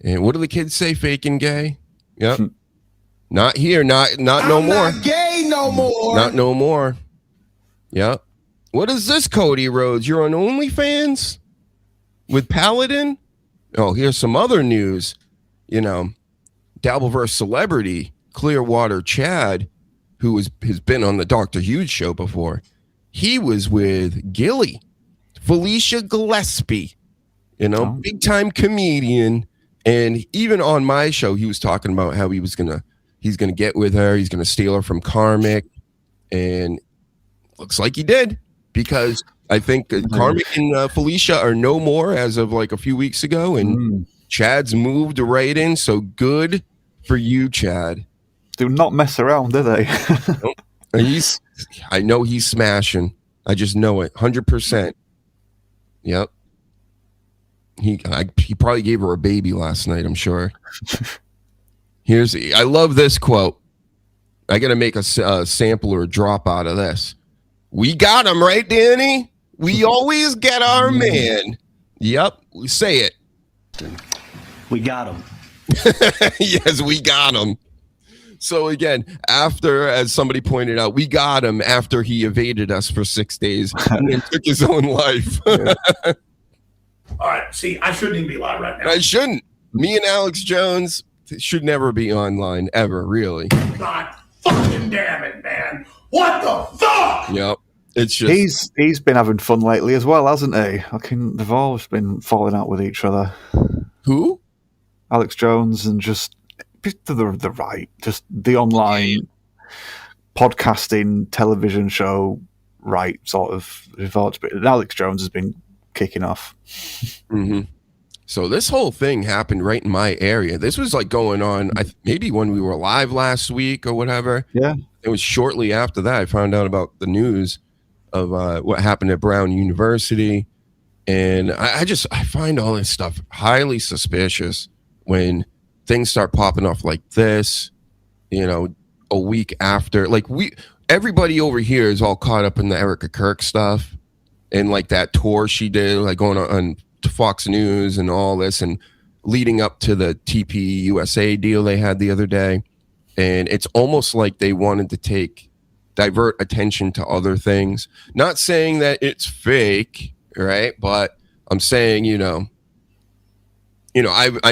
S4: And what do the kids say? Fake and gay. Yep. Not here. Not no more.
S7: Not gay no more.
S4: Not no more. Yep. What is this, Cody Rhodes? You're on OnlyFans with Paladin? Oh, here's some other news. You know, Dabbleverse celebrity Clearwater Chad, who has been on the Dr. Hughes show before. He was with Gilly, Felicia Gillespie, big time comedian. And even on my show, he was talking about how he's gonna get with her. He's gonna steal her from Karmic, and looks like he did, because I think Karmic and Felicia are no more as of like a few weeks ago, and Chad's moved right in. So good for you, Chad.
S5: Do not mess around, do they?
S4: Nope. I know he's smashing. I just know it, 100%. Yep. He probably gave her a baby last night, I'm sure. I love this quote. I got to make a sample or a drop out of this. We got him, right, Danny? We always get our man. Yep. Say it.
S10: We got him.
S4: Yes, we got him. So again, after, as somebody pointed out, we got him after he evaded us for 6 days and then took his own life.
S11: All right, see, I shouldn't even be live right now.
S4: I shouldn't. Me and Alex Jones should never be online, ever, really.
S11: God fucking damn it, man. What the fuck?
S4: Yep. It's just...
S5: He's been having fun lately as well, hasn't he? They've always been falling out with each other.
S4: Who?
S5: Alex Jones and just the right, just the online podcasting television show, right, sort of revolts. But Alex Jones has been kicking off.
S4: Mm-hmm. So this whole thing happened right in my area. This was like going on maybe when we were live last week or whatever.
S5: Yeah.
S4: It was shortly after that I found out about the news of what happened at Brown University. And I find all this stuff highly suspicious when things start popping off like this, a week after. Like everybody over here is all caught up in the Erica Kirk stuff and like that tour she did, like going on to Fox News and all this, and leading up to the TP USA deal they had the other day. And it's almost like they wanted to divert attention to other things. Not saying that it's fake, right? But I'm saying, I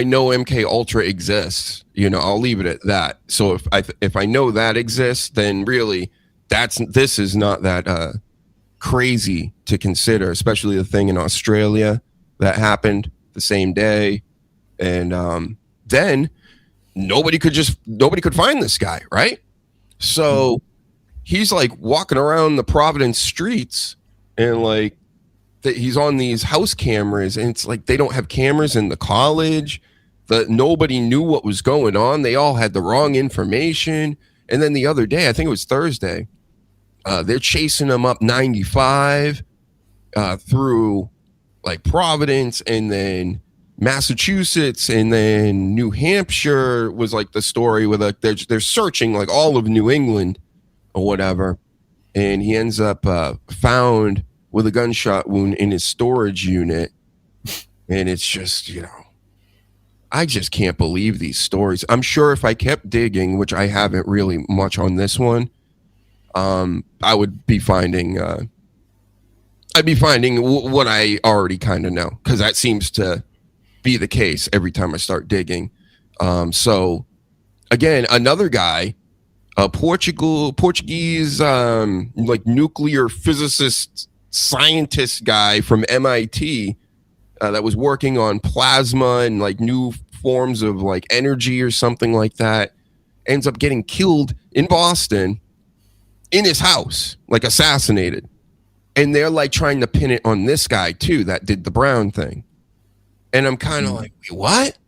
S4: know MK Ultra exists. I'll leave it at that. So if I know that exists, then really this is not that crazy to consider, especially the thing in Australia that happened the same day. And then nobody could find this guy, right? So he's like walking around the Providence streets, and like he's on these house cameras, and it's like they don't have cameras in the college. Nobody knew what was going on. They all had the wrong information. And then the other day, I think it was Thursday, they're chasing him up 95 through like Providence, and then Massachusetts, and then New Hampshire was like the story with they're searching like all of New England or whatever. And he ends up found with a gunshot wound in his storage unit. And it's just, I just can't believe these stories. I'm sure if I kept digging, which I haven't really much on this one, I would be finding what I already kind of know, because that seems to be the case every time I start digging. So again, another guy, a Portuguese like nuclear physicist scientist guy from MIT that was working on plasma and like new forms of like energy or something like that, ends up getting killed in Boston in his house, like assassinated. And they're like trying to pin it on this guy too that did the Brown thing. And I'm kind of like, wait, what?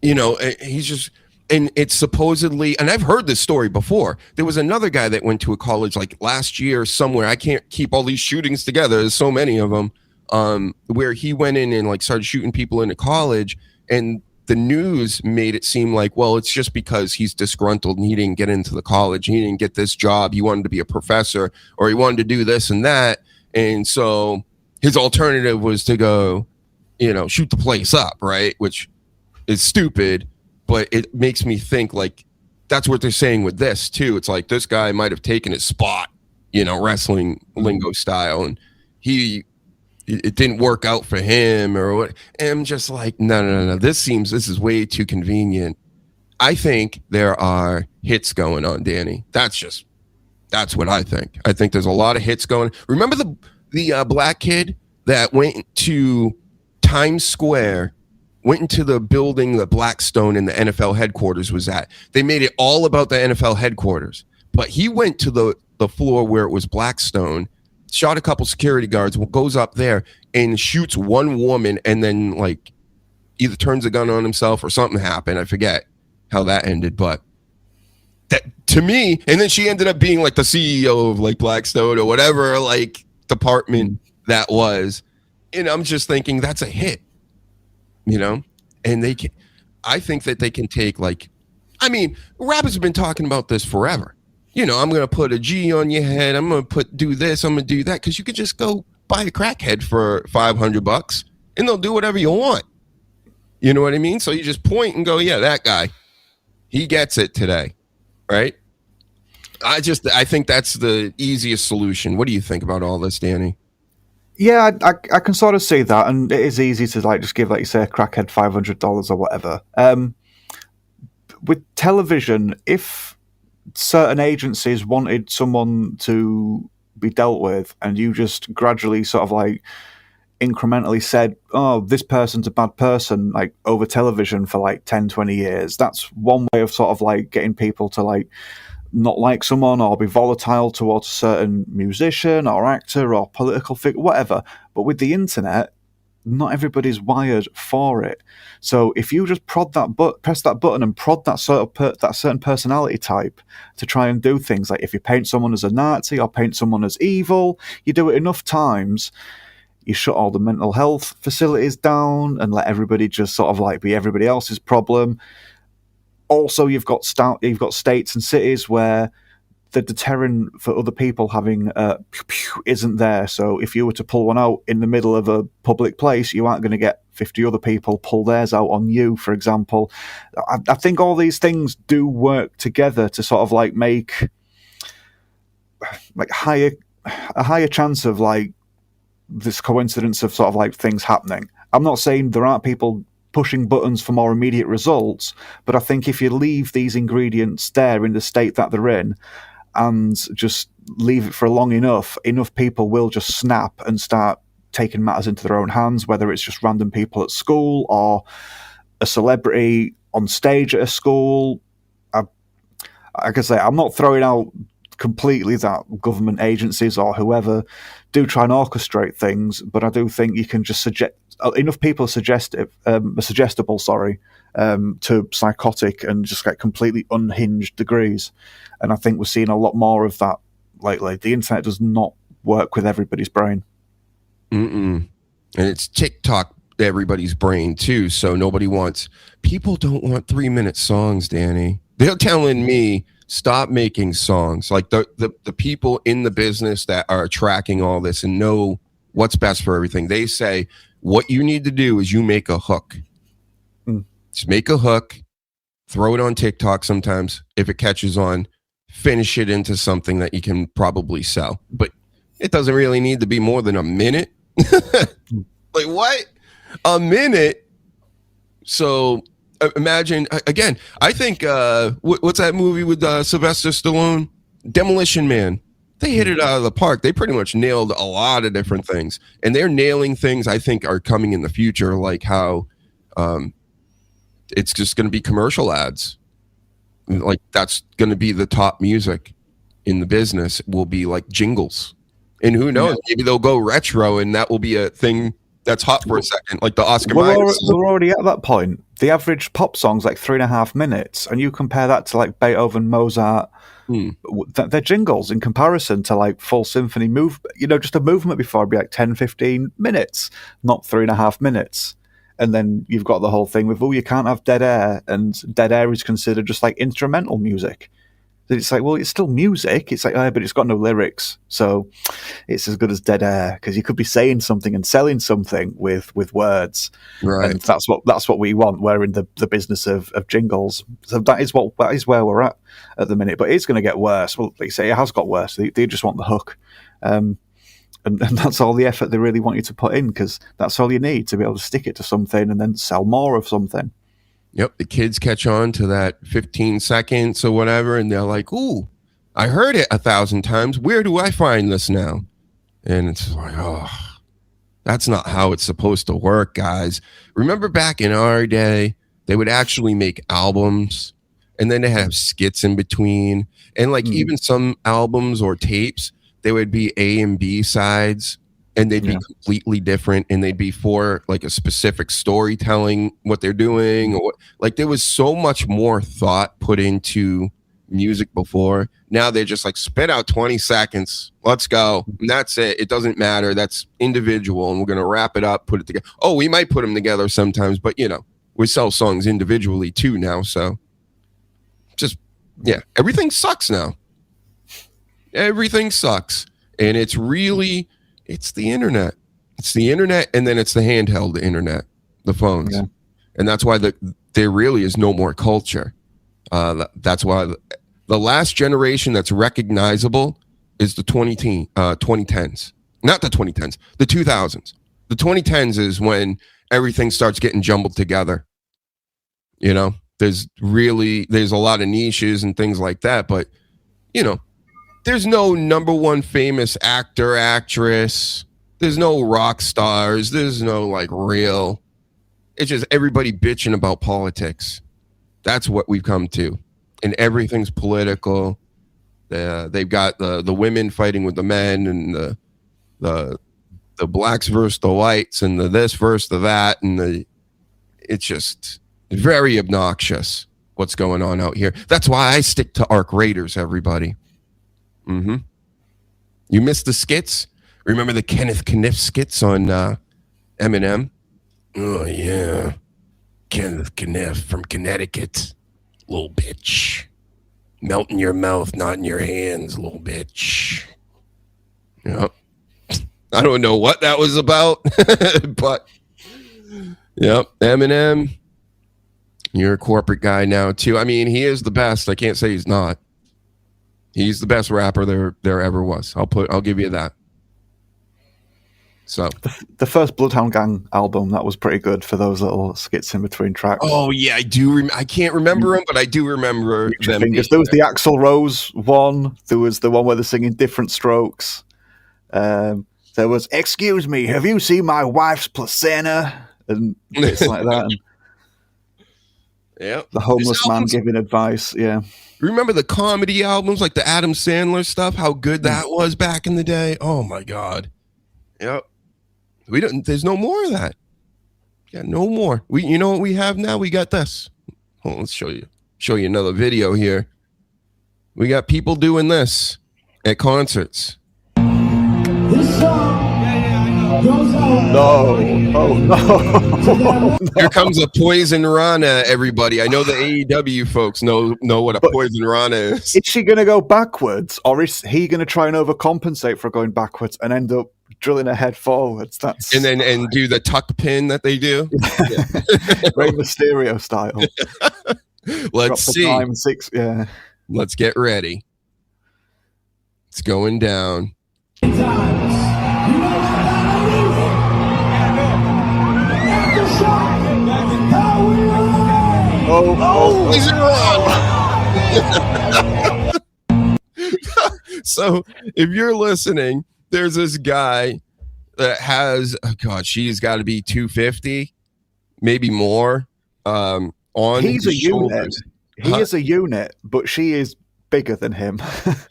S4: He's just, and it's supposedly, and I've heard this story before. There was another guy that went to a college like last year somewhere. I can't keep all these shootings together. There's so many of them, where he went in and like started shooting people into college, and the news made it seem like, well, it's just because he's disgruntled and he didn't get into the college. He didn't get this job. He wanted to be a professor, or he wanted to do this and that. And so his alternative was to go, shoot the place up, right? Which is stupid, but it makes me think like that's what they're saying with this too. It's like this guy might have taken his spot, wrestling lingo style, and it didn't work out for him or what. And I'm just like, no. This is way too convenient. I think there are hits going on, Danny. That's what I think. I think there's a lot of hits going. Remember the black kid that went to Times Square, went into the building that Blackstone and the NFL headquarters was at. They made it all about the NFL headquarters, but he went to the floor where it was Blackstone, shot a couple security guards, goes up there and shoots one woman, and then like either turns a gun on himself or something happened. I forget how that ended, but that to me, and then she ended up being like the CEO of like Blackstone or whatever like department that was. And I'm just thinking that's a hit, and I think that they can take rappers have been talking about this forever. I'm going to put a G on your head. I'm going to do this. I'm going to do that. Cause you could just go buy a crackhead for $500 and they'll do whatever you want. You know what I mean? So you just point and go, yeah, that guy, he gets it today. Right. I think that's the easiest solution. What do you think about all this, Danny?
S5: Yeah, I can sort of see that. And it is easy to like just give, like you say, a crackhead $500 or whatever. With television, if certain agencies wanted someone to be dealt with and you just gradually sort of like incrementally said, oh, this person's a bad person, like over television for like 10, 20 years, that's one way of sort of like getting people to like not like someone or be volatile towards a certain musician or actor or political figure, whatever. But with the internet, not everybody's wired for it. So if you just press that button and prod that that certain personality type to try and do things, like if you paint someone as a Nazi or paint someone as evil, you do it enough times, you shut all the mental health facilities down and let everybody just sort of like be everybody else's problem. Also, you've got states and cities where the deterrent for other people having isn't there. So if you were to pull one out in the middle of a public place, you aren't going to get 50 other people pull theirs out on you, for example. I think all these things do work together to sort of like make like a higher chance of like this coincidence of sort of like things happening. I'm not saying there aren't people pushing buttons for more immediate results, but I think if you leave these ingredients there in the state that they're in, and just leave it for long enough people will just snap and start taking matters into their own hands, whether it's just random people at school or a celebrity on stage at a school. Like I say, I'm not throwing out completely that government agencies or whoever do try and orchestrate things, but I do think you can just suggest enough people suggestible, to psychotic and just like completely unhinged degrees. And I think we're seeing a lot more of that lately. The internet does not work with everybody's brain.
S4: And it's TikTok everybody's brain too. So people don't want 3-minute songs, Danny. They're telling me stop making songs. Like the people in the business that are tracking all this and know what's best for everything. They say what you need to do is you make a hook. Just make a hook, throw it on TikTok sometimes. If it catches on, finish it into something that you can probably sell. But it doesn't really need to be more than a minute. Like what? A minute? So imagine, again, I think, what's that movie with Sylvester Stallone? Demolition Man. They hit it out of the park. They pretty much nailed a lot of different things. And they're nailing things I think are coming in the future, like how it's just going to be commercial ads. Like that's going to be the top music in the business, will be like jingles. And who knows, maybe they'll go retro and that will be a thing that's hot for a second, like the Oscar Mayer.
S5: We're already at that point. The average pop song's like 3.5 minutes, and you compare that to like Beethoven, Mozart. They're jingles in comparison to like full symphony just a movement before would be like 10-15 minutes, not 3.5 minutes. And then you've got the whole thing with, you can't have dead air, and dead air is considered just like instrumental music. It's like, well, it's still music. It's like, but it's got no lyrics, so it's as good as dead air, because you could be saying something and selling something with words,
S4: Right.
S5: and that's what we want. We're in the business of jingles, so that is where we're at the minute. But it's going to get worse. Well, like you say, it has got worse. They just want the hook, and that's all the effort they really want you to put in, because that's all you need to be able to stick it to something and then sell more of something.
S4: Yep, the kids catch on to that 15 seconds or whatever, and they're like, ooh, I heard it 1,000 times. Where do I find this now? And it's like, oh, that's not how it's supposed to work, guys. Remember back in our day, they would actually make albums, and then they have skits in between. And like even some albums or tapes, they would be A and B sides, and they'd be completely different, and they'd be for like a specific storytelling, what they're doing, or like there was so much more thought put into music before. Now they're just like, spit out 20 seconds, let's go, and that's it. It doesn't matter. That's individual, and we're gonna wrap it up, put it together. Oh, we might put them together sometimes, but you know, we sell songs individually too now, so just everything sucks now. Everything sucks, and it's the internet. It's the internet, and then it's the handheld internet, the phones. Yeah. And that's why there really is no more culture. That's why the last generation that's recognizable is the 2010s. Not the 2010s, the 2000s. The 2010s is when everything starts getting jumbled together. You know, there's a lot of niches and things like that, but, you know, there's no number one famous actor, actress. There's no rock stars. There's no like real. It's just everybody bitching about politics. That's what we've come to. And everything's political. They've got the women fighting with the men, and the blacks versus the whites, and the this versus the that. And it's just very obnoxious what's going on out here. That's why I stick to Arc Raiders, everybody. Mm-hmm. You missed the skits? Remember the Kenneth Kniff skits on Eminem? Oh, yeah. Kenneth Kniff from Connecticut. Little bitch. Melt in your mouth, not in your hands, little bitch. Yep. I don't know what that was about, but yep, Eminem. You're a corporate guy now, too. I mean, he is the best. I can't say he's not. He's the best rapper there ever was. I'll give you that. So
S5: the first Bloodhound Gang album, that was pretty good for those little skits in between tracks.
S4: Oh yeah, I do. I can't remember them, but I do remember them.
S5: There was the Axl Rose one. There was the one where they're singing Different Strokes. There was, excuse me, have you seen my wife's placenta? And bits like that. And
S4: yeah,
S5: the homeless man giving advice. Yeah.
S4: Remember the comedy albums, like the Adam Sandler stuff? How good that was back in the day. Oh my God. Yep. There's no more of that. Yeah, no more. You know what we have now? We got this. Hold on, let's show you another video here. We got people doing this at concerts.
S7: This song goes on.
S5: No. Oh no.
S4: Here comes a Poison Rana, everybody. I know the AEW folks know what a Poison Rana is.
S5: Is she going to go backwards, or is he going to try and overcompensate for going backwards and end up drilling her head forwards? That's
S4: and do the tuck pin that they do.
S5: Rey Mysterio style.
S4: Let's see.
S5: Time, 6, yeah.
S4: Let's get ready. It's going down. Poison Rana. So if you're listening, there's this guy that has, oh God, she's got to be 250, maybe more. On
S5: he's a
S4: shoulders.
S5: Unit. He is a unit, but she is bigger than him.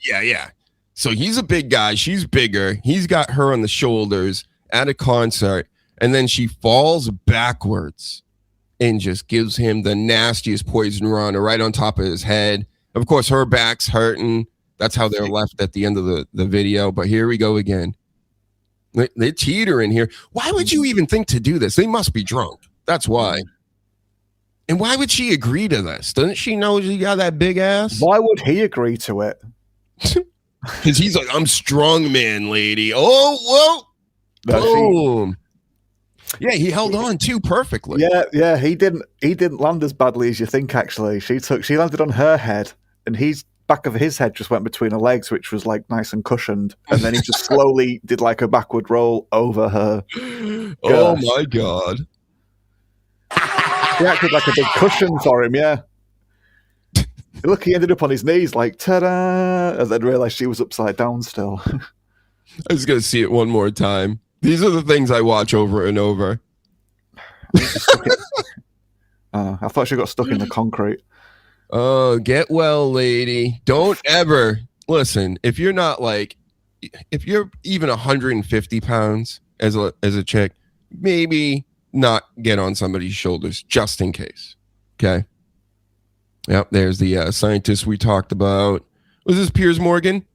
S4: Yeah. So he's a big guy. She's bigger. He's got her on the shoulders at a concert, and then she falls backwards and just gives him the nastiest Poison Rana right on top of his head. Of course, her back's hurting. That's how they're left at the end of the video. But here we go again. They're teetering here. Why would you even think to do this? They must be drunk. That's why. And why would she agree to this? Doesn't she know she got that big ass?
S5: Why would he agree to it?
S4: Because he's like, I'm strong man, lady. Oh, whoa. Boom. Yeah, he held on too perfectly.
S5: Yeah. He didn't land as badly as you think. Actually, she landed on her head, and his back of his head just went between her legs, which was like nice and cushioned. And then he just slowly did like a backward roll over her.
S4: Oh my god!
S5: He acted like a big cushion for him. Yeah. Look, he ended up on his knees, like ta-da, and then realized she was upside down still.
S4: I was gonna see it one more time. These are the things I watch over and over.
S5: I thought she got stuck in the concrete.
S4: Oh, get well, lady. Don't ever listen. If you're even 150 pounds as a chick, maybe not get on somebody's shoulders just in case. Okay. Yep. There's the scientist we talked about. Was this Piers Morgan?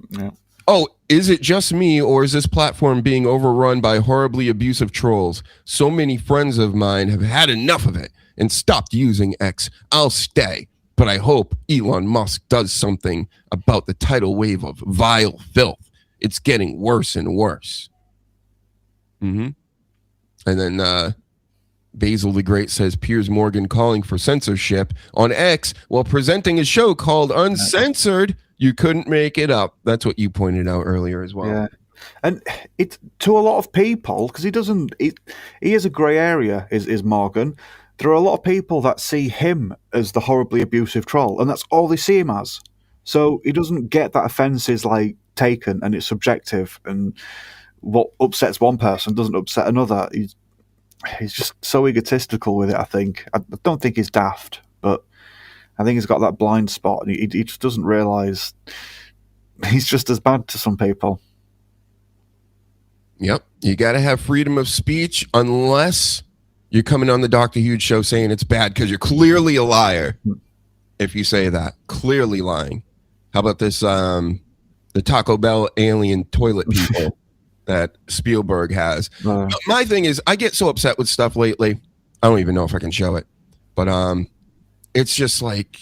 S5: Yeah.
S4: Oh, is it just me, or is this platform being overrun by horribly abusive trolls? So many friends of mine have had enough of it and stopped using X. I'll stay, but I hope Elon Musk does something about the tidal wave of vile filth. It's getting worse and worse. And then Basil the Great says Piers Morgan calling for censorship on X while presenting a show called Uncensored. You couldn't make it up. That's what you pointed out earlier as well.
S5: Yeah. And it to a lot of people, because he is a grey area, is Morgan. There are a lot of people that see him as the horribly abusive troll, and that's all they see him as. So he doesn't get that offence is like taken, and it's subjective, and what upsets one person doesn't upset another. He's just so egotistical with it, I think. I don't think he's daft, but I think he's got that blind spot, and he just doesn't realise he's just as bad to some people.
S4: Yep. You got to have freedom of speech unless you're coming on the Dr. Huge show saying it's bad, because you're clearly a liar if you say that. Clearly lying. How about this, the Taco Bell alien toilet people that Spielberg has? My thing is, I get so upset with stuff lately. I don't even know if I can show it. But it's just like,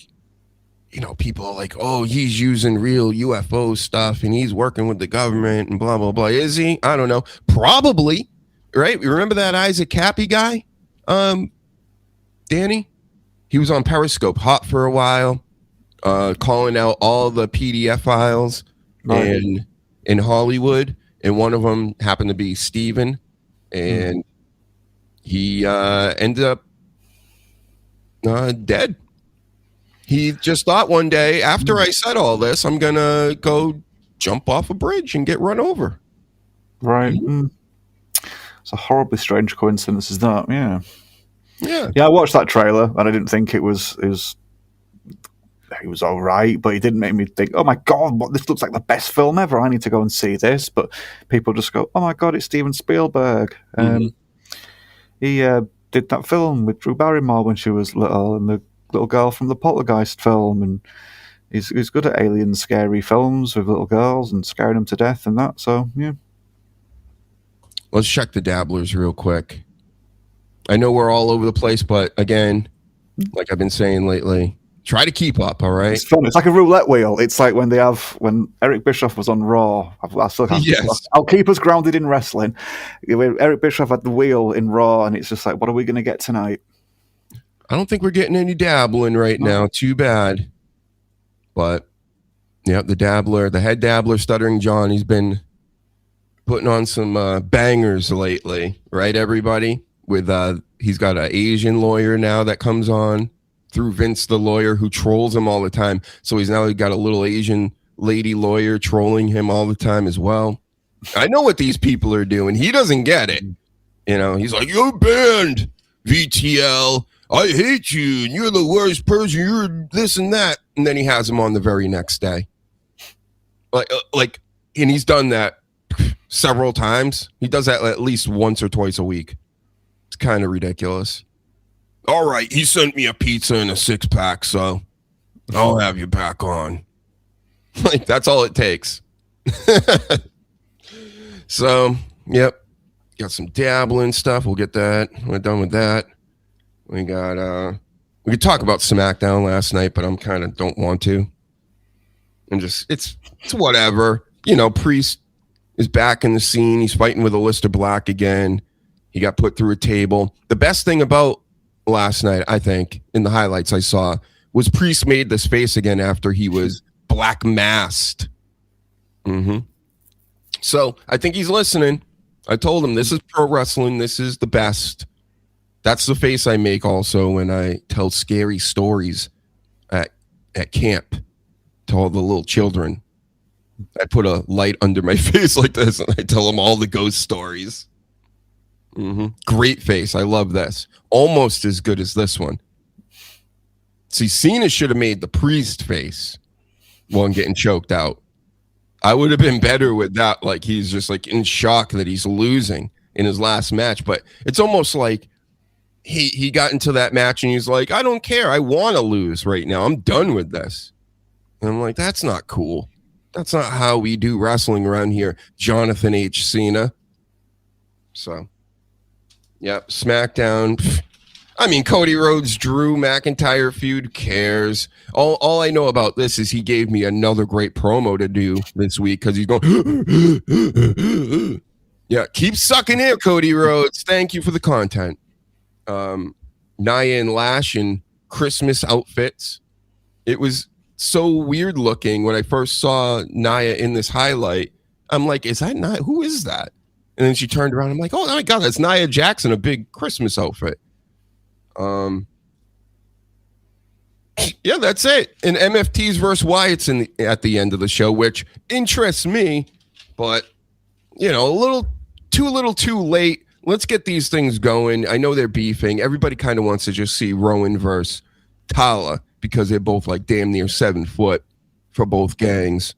S4: people are like, oh, he's using real UFO stuff and he's working with the government and blah, blah, blah. Is he? I don't know. Probably. Right? You remember that Isaac Cappy guy? Danny? He was on Periscope hot for a while, calling out all the PDF files in Hollywood. And one of them happened to be Steven. And he ended up dead. He just thought one day, after I said all this, I'm going to go jump off a bridge and get run over.
S5: Right. It's a horribly strange coincidence, is that? Yeah.
S4: Yeah,
S5: I watched that trailer, and I didn't think it was all right, but it didn't make me think, oh my God, this looks like the best film ever. I need to go and see this. But people just go, oh my God, it's Steven Spielberg. He did that film with Drew Barrymore when she was little, and the little girl from the Poltergeist film, and he's good at alien scary films with little girls and scaring them to death and that. So yeah,
S4: let's check the dabblers real quick. I know we're all over the place, but again, like I've been saying lately, try to keep up. All right,
S5: it's fun. It's like a roulette wheel. It's like when Eric Bischoff was on Raw. I still can't.
S4: Yes.
S5: I'll keep us grounded in wrestling. Eric Bischoff had the wheel in Raw, and it's just like, what are we going to get tonight?
S4: I don't think we're getting any dabbling right now. Too bad. But, the head dabbler, Stuttering John, he's been putting on some bangers lately. Right, everybody? With he's got an Asian lawyer now that comes on through Vince the lawyer, who trolls him all the time. So he's now got a little Asian lady lawyer trolling him all the time as well. I know what these people are doing. He doesn't get it. He's like, you're banned, VTL. I hate you, and you're the worst person, you're this and that. And then he has him on the very next day. And he's done that several times. He does that at least once or twice a week. It's kind of ridiculous. All right, he sent me a pizza and a 6-pack, so I'll have you back on. That's all it takes. So, yep. Got some dabbling stuff. We'll get that. We're done with that. We could talk about SmackDown last night, but I'm kind of don't want to. And just it's whatever. You know, Priest is back in the scene. He's fighting with Aleister Black again. He got put through a table. The best thing about last night, I think, in the highlights I saw, was Priest made this face again after he was black masked. So I think he's listening. I told him this is pro wrestling. This is the best. That's the face I make also when I tell scary stories at camp to all the little children. I put a light under my face like this and I tell them all the ghost stories. Great face. I love this. Almost as good as this one. See, Cena should have made the Priest face while I'm getting choked out. I would have been better with that. Like he's just like in shock that he's losing in his last match. But it's almost like he got into that match and he's like, I don't care. I want to lose right now. I'm done with this. And I'm like, that's not cool. That's not how we do wrestling around here, Jonathan H. Cena. So, yep, SmackDown. I mean, Cody Rhodes, Drew McIntyre feud, cares. All I know about this is he gave me another great promo to do this week because he's going, yeah, keep sucking air, Cody Rhodes. Thank you for the content. Nia and Lash in Christmas outfits. It was so weird looking when I first saw Nia in this highlight. I'm like, is that Nia? Who is that? And then she turned around. I'm like, oh my God, that's Nia Jax in a big Christmas outfit. Yeah, that's it. And MFTs versus Wyatt's at the end of the show, which interests me, but you know, a little too late. Let's get these things going. I know they're beefing. Everybody kind of wants to just see Rowan versus Tala because they're both like damn near 7 foot for both gangs.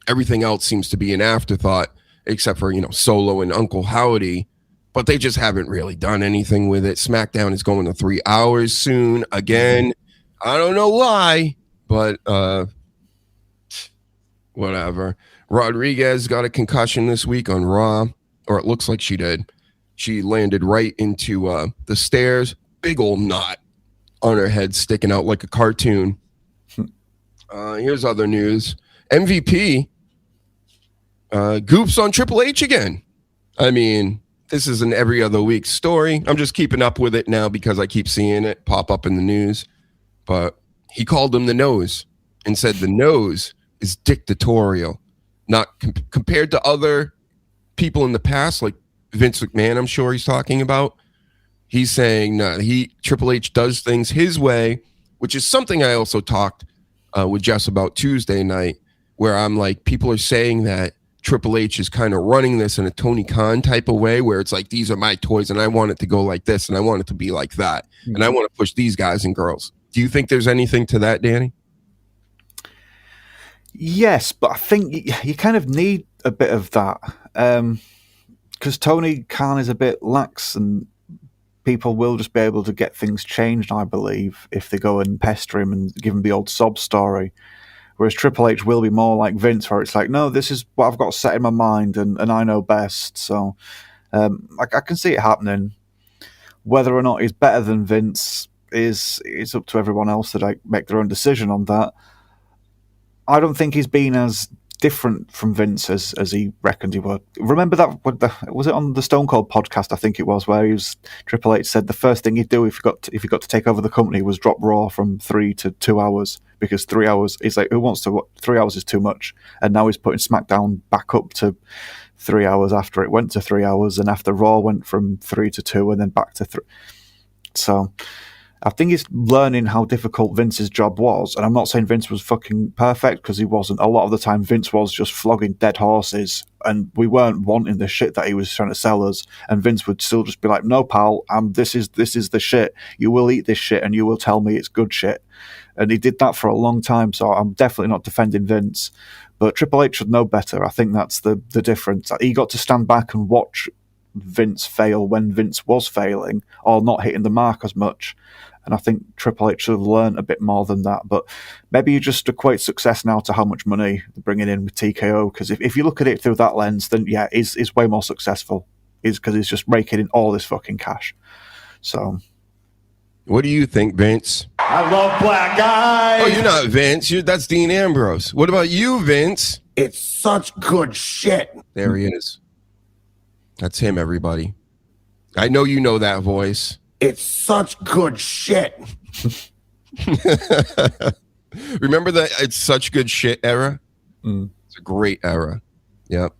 S4: Everything else seems to be an afterthought, except for, you know, Solo and Uncle Howdy. But they just haven't really done anything with it. SmackDown is going to 3 hours soon. Again, I don't know why, but whatever. Rodriguez got a concussion this week on Raw, or it looks like she did. She landed right into the stairs. Big old knot on her head sticking out like a cartoon. Here's other news. MVP goofs on Triple H again. I mean, this is an every other week story. I'm just keeping up with it now because I keep seeing it pop up in the news. But he called him the nose and said the nose is dictatorial. Not compared to other people in the past, like Vince McMahon, I'm sure he's talking about. He's saying Triple H does things his way, which is something I also talked with Jess about Tuesday night, where I'm like, people are saying that Triple H is kind of running this in a Tony Khan type of way, where it's like, these are my toys and I want it to go like this and I want it to be like that. And I want to push these guys and girls. Do you think there's anything to that, Danny?
S5: Yes, but I think you kind of need a bit of that because Tony Khan is a bit lax and people will just be able to get things changed, I believe, if they go and pester him and give him the old sob story. Whereas Triple H will be more like Vince, where it's like, no, this is what I've got set in my mind and I know best. So I can see it happening. Whether or not he's better than Vince is up to everyone else to make their own decision on that. I don't think he's been as different from Vince as he reckoned he would. Remember that? Was it on the Stone Cold podcast? I think it was, where Triple H said the first thing he'd do if he got to take over the company was drop Raw from 3 to 2 hours, because 3 hours is like, who wants to? 3 hours is too much, and now he's putting SmackDown back up to 3 hours after it went to 3 hours, and after Raw went from 3 to 2 and then back to 3. So I think he's learning how difficult Vince's job was. And I'm not saying Vince was fucking perfect, because he wasn't. A lot of the time, Vince was just flogging dead horses, and we weren't wanting the shit that he was trying to sell us. And Vince would still just be like, no, pal, this is the shit. You will eat this shit, and you will tell me it's good shit. And he did that for a long time, so I'm definitely not defending Vince. But Triple H should know better. I think that's the difference. He got to stand back and watch Vince fail when Vince was failing or not hitting the mark as much. And I think Triple H should have learned a bit more than that. But maybe you just equate success now to how much money they're bringing in with TKO. Because if you look at it through that lens, then yeah, he's way more successful. Because he's just raking in all this fucking cash. So
S4: What do you think, Vince?
S11: I love black guys.
S4: Oh, you're not Vince. That's Dean Ambrose. What about you, Vince?
S11: It's such good shit.
S4: There he is. That's him, everybody. I know you know that voice.
S11: It's such good shit.
S4: Remember that it's such good shit era? It's a great era. Yep.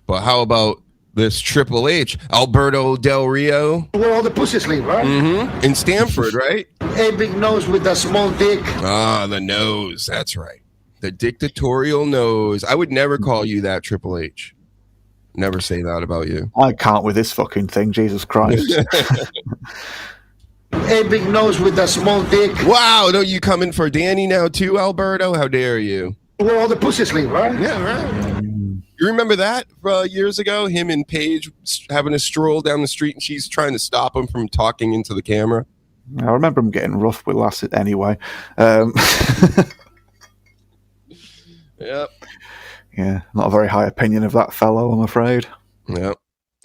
S4: But how about this Triple H, Alberto Del Rio?
S11: Where all the pussies live, right?
S4: Mm-hmm. In Stamford, right?
S11: A big nose with a small dick.
S4: Ah, the nose. That's right. The dictatorial nose. I would never call you that, Triple H. Never say that about you.
S5: I can't with this fucking thing, Jesus Christ.
S11: A big nose with a small dick.
S4: Wow, no, you coming for Danny now too, Alberto? How dare you?
S11: Where all the pussies live, right?
S4: Yeah, right. You remember that years ago? Him and Paige having a stroll down the street and she's trying to stop him from talking into the camera.
S5: I remember him getting rough with Lassett anyway.
S4: Yep.
S5: Yeah, not a very high opinion of that fellow, I'm afraid.
S4: Yep.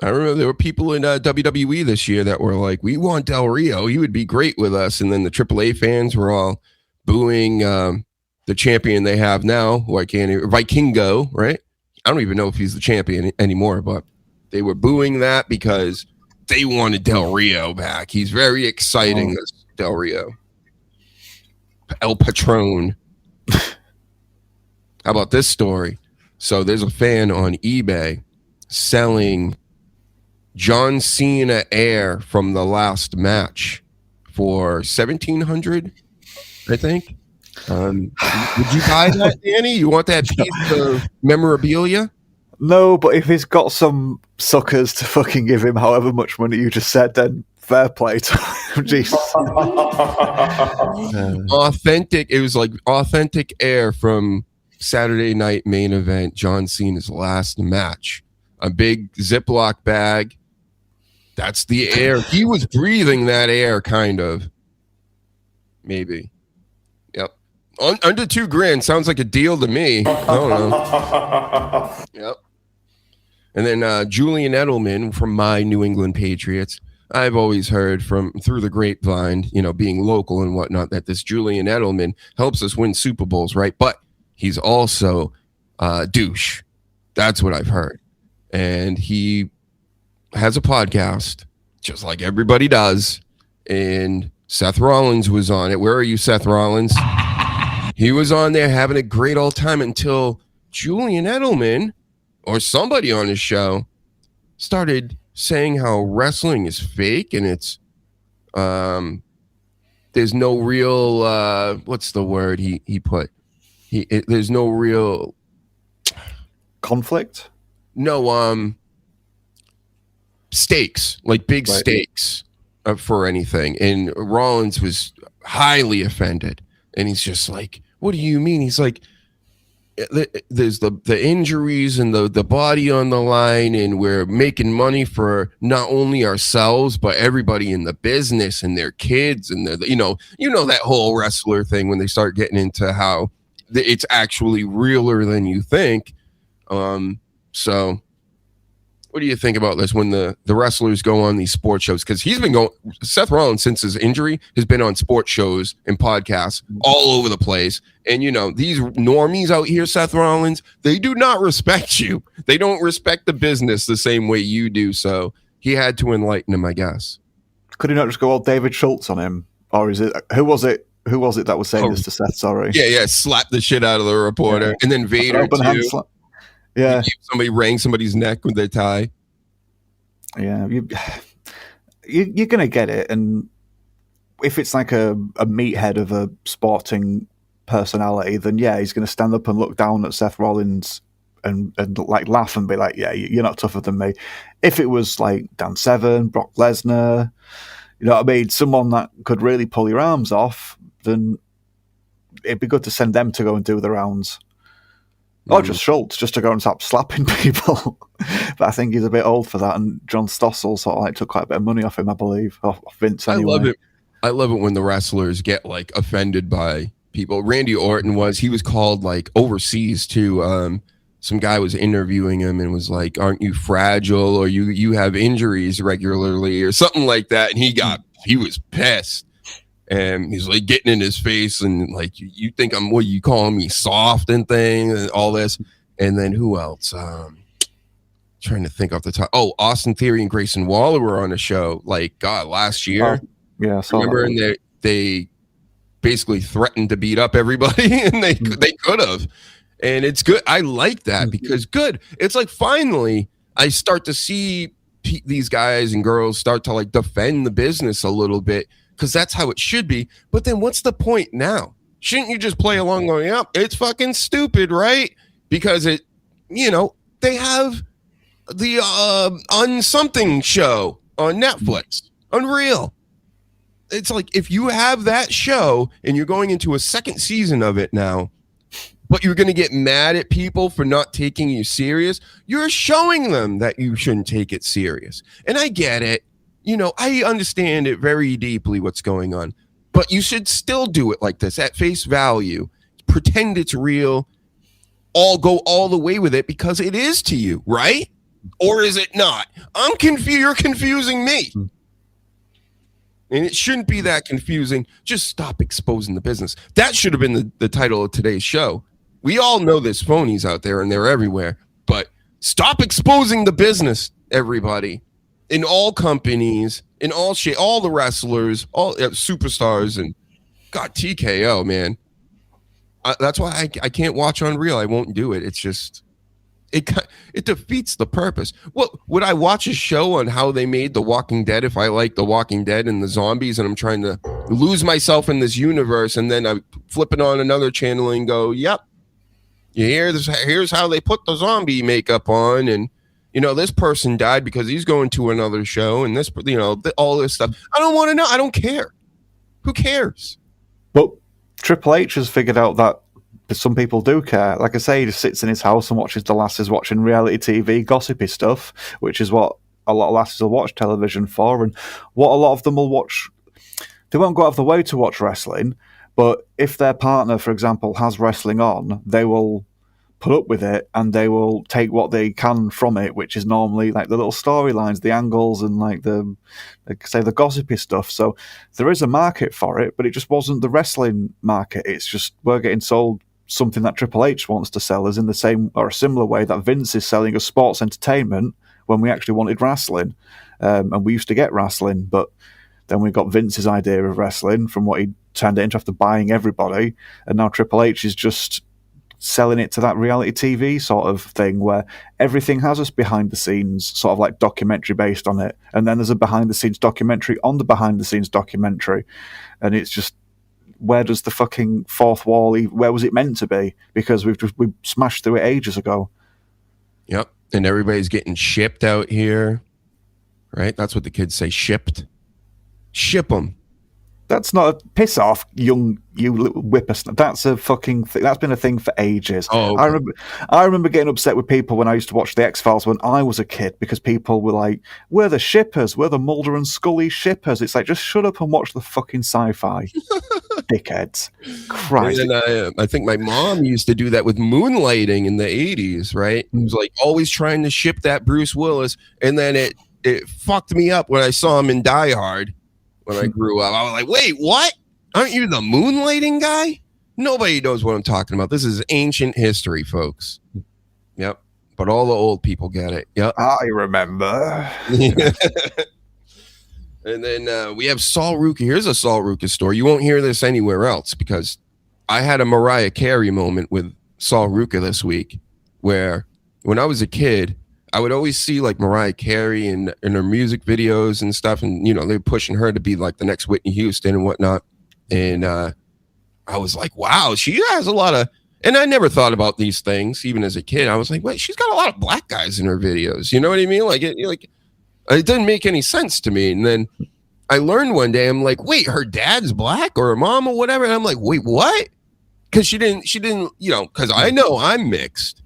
S4: I remember there were people in WWE this year that were like, we want Del Rio. He would be great with us. And then the AAA fans were all booing the champion they have now, who I can't even, Vikingo, right? I don't even know if he's the champion anymore, but they were booing that because they wanted Del Rio back. He's very exciting, this Del Rio. El Patron. How about this story? So there's a fan on eBay selling John Cena Air from the last match for $1,700, I think. Would you buy that, Danny? You want that piece of memorabilia?
S5: No, but if he's got some suckers to fucking give him however much money you just said, then fair play to him. Jesus.
S4: Authentic. It was like authentic air from Saturday Night Main Event, John Cena's last match. A big Ziploc bag. That's the air. He was breathing that air, kind of. Maybe. Yep. Under $2,000 sounds like a deal to me. I don't know. Yep. And then Julian Edelman from my New England Patriots. I've always heard through the grapevine, being local and whatnot, that this Julian Edelman helps us win Super Bowls, right? But he's also a douche. That's what I've heard. And he has a podcast, just like everybody does. And Seth Rollins was on it. Where are you, Seth Rollins? He was on there having a great old time until Julian Edelman or somebody on his show started saying how wrestling is fake and it's there's no real what's the word he put? There's no real
S5: conflict.
S4: No stakes, like big stakes for anything. And Rollins was highly offended, and he's just like, "What do you mean?" He's like, "There's the injuries and the body on the line, and we're making money for not only ourselves but everybody in the business and their kids and you know that whole wrestler thing when they start getting into how it's actually realer than you think." So what do you think about this when the wrestlers go on these sports shows? Because Seth Rollins, since his injury, has been on sports shows and podcasts all over the place. And, these normies out here, Seth Rollins, they do not respect you. They don't respect the business the same way you do. So he had to enlighten him, I guess.
S5: Could he not just go all David Schultz on him? Or is it, who was it that was saying this to Seth? Sorry.
S4: Yeah. Slap the shit out of the reporter. Yeah. And then Vader, too.
S5: Yeah,
S4: somebody rang somebody's neck with their tie.
S5: Yeah, you're gonna get it, and if it's like a meathead of a sporting personality, then yeah, he's gonna stand up and look down at Seth Rollins and like laugh and be like, "Yeah, you're not tougher than me." If it was like Dan Severn, Brock Lesnar, you know what I mean, someone that could really pull your arms off, then it'd be good to send them to go and do the rounds. Or just Schultz, just to go and start slapping people. But I think he's a bit old for that. And John Stossel sort of like took quite a bit of money off him, I believe. Off Vince, anyway.
S4: I love it when the wrestlers get like offended by people. Randy Orton he was called like overseas too. Some guy was interviewing him and was like, "Aren't you fragile, or you have injuries regularly or something like that?" And he was pissed. and he's like getting in his face and like you think I'm what you calling me soft and thing and all this. And then who else? Trying to think off the top. Oh, Austin Theory and Grayson Waller were on a show like last year.
S5: Yeah,
S4: remember, and they basically threatened to beat up everybody, and they could have. And it's good. I like that because good. It's like finally I start to see these guys and girls start to like defend the business a little bit because that's how it should be. But then what's the point now? Shouldn't you just play along going, yep, it's fucking stupid, right? Because it, they have the Unsomething show on Netflix, Unreal. It's like if you have that show and you're going into a second season of it now, but you're going to get mad at people for not taking you serious, you're showing them that you shouldn't take it serious. And I get it. I understand it very deeply what's going on, but you should still do it like this at face value. Pretend it's real. Go all the way with it because it is to you, right? Or is it not? I'm confused. You're confusing me. And it shouldn't be that confusing. Just stop exposing the business. That should have been the title of today's show. We all know there's phonies out there and they're everywhere, but stop exposing the business, everybody. In all companies, in all shit, all the wrestlers, all superstars, and God, TKO, man. That's why I can't watch Unreal. I won't do it. It's just it defeats the purpose. What would I watch a show on how they made The Walking Dead if I like The Walking Dead and the zombies and I'm trying to lose myself in this universe and then I flip it on another channel and go, yep, here's how they put the zombie makeup on and this person died because he's going to another show and this all this stuff. I don't want to know. I don't care. Who cares?
S5: But Triple H has figured out that some people do care. Like I say, he just sits in his house and watches the lasses watching reality TV, gossipy stuff, which is what a lot of lasses will watch television for, and what a lot of them will watch. They won't go out of the way to watch wrestling, but if their partner, for example, has wrestling on, they will put up with it and they will take what they can from it, which is normally like the little storylines, the angles, and like the gossipy stuff. So there is a market for it, but it just wasn't the wrestling market. It's just we're getting sold something that Triple H wants to sell us in the same or a similar way that Vince is selling us sports entertainment when we actually wanted wrestling. And we used to get wrestling, but then we got Vince's idea of wrestling from what he turned it into after buying everybody. And now Triple H is just selling it to that reality TV sort of thing where everything has us behind the scenes, sort of like documentary based on it. And then there's a behind the scenes documentary on the behind the scenes documentary. And it's just, where does the fucking fourth wall, where was it meant to be? Because we smashed through it ages ago.
S4: Yep. And everybody's getting shipped out here, right? That's what the kids say, shipped. Ship them.
S5: That's not a piss off, you little whippersnapper. That's a fucking thing. That's been a thing for ages.
S4: Oh, okay.
S5: I remember getting upset with people when I used to watch the X-Files when I was a kid because people were like, "We're the shippers. We're the Mulder and Scully shippers." It's like, just shut up and watch the fucking sci-fi, dickheads. Christ.
S4: And then I think my mom used to do that with Moonlighting in the 80s, right? It was like always trying to ship that Bruce Willis, and then it fucked me up when I saw him in Die Hard. When I grew up, I was like, wait, what? Aren't you the Moonlighting guy? Nobody knows what I'm talking about. This is ancient history, folks. Yep. But all the old people get it. Yep.
S5: I remember.
S4: And then we have Saul Ruka. Here's a Saul Ruka story. You won't hear this anywhere else because I had a Mariah Carey moment with Saul Ruka this week where when I was a kid, I would always see like Mariah Carey in her music videos and stuff. And, they're pushing her to be like the next Whitney Houston and whatnot. And I was like, wow, she has a lot of, and I never thought about these things even as a kid. I was like, wait, she's got a lot of black guys in her videos. You know what I mean? Like it didn't make any sense to me. And then I learned one day, I'm like, wait, her dad's black or her mom or whatever. And I'm like, wait, what? Cause she didn't, cause I know I'm mixed,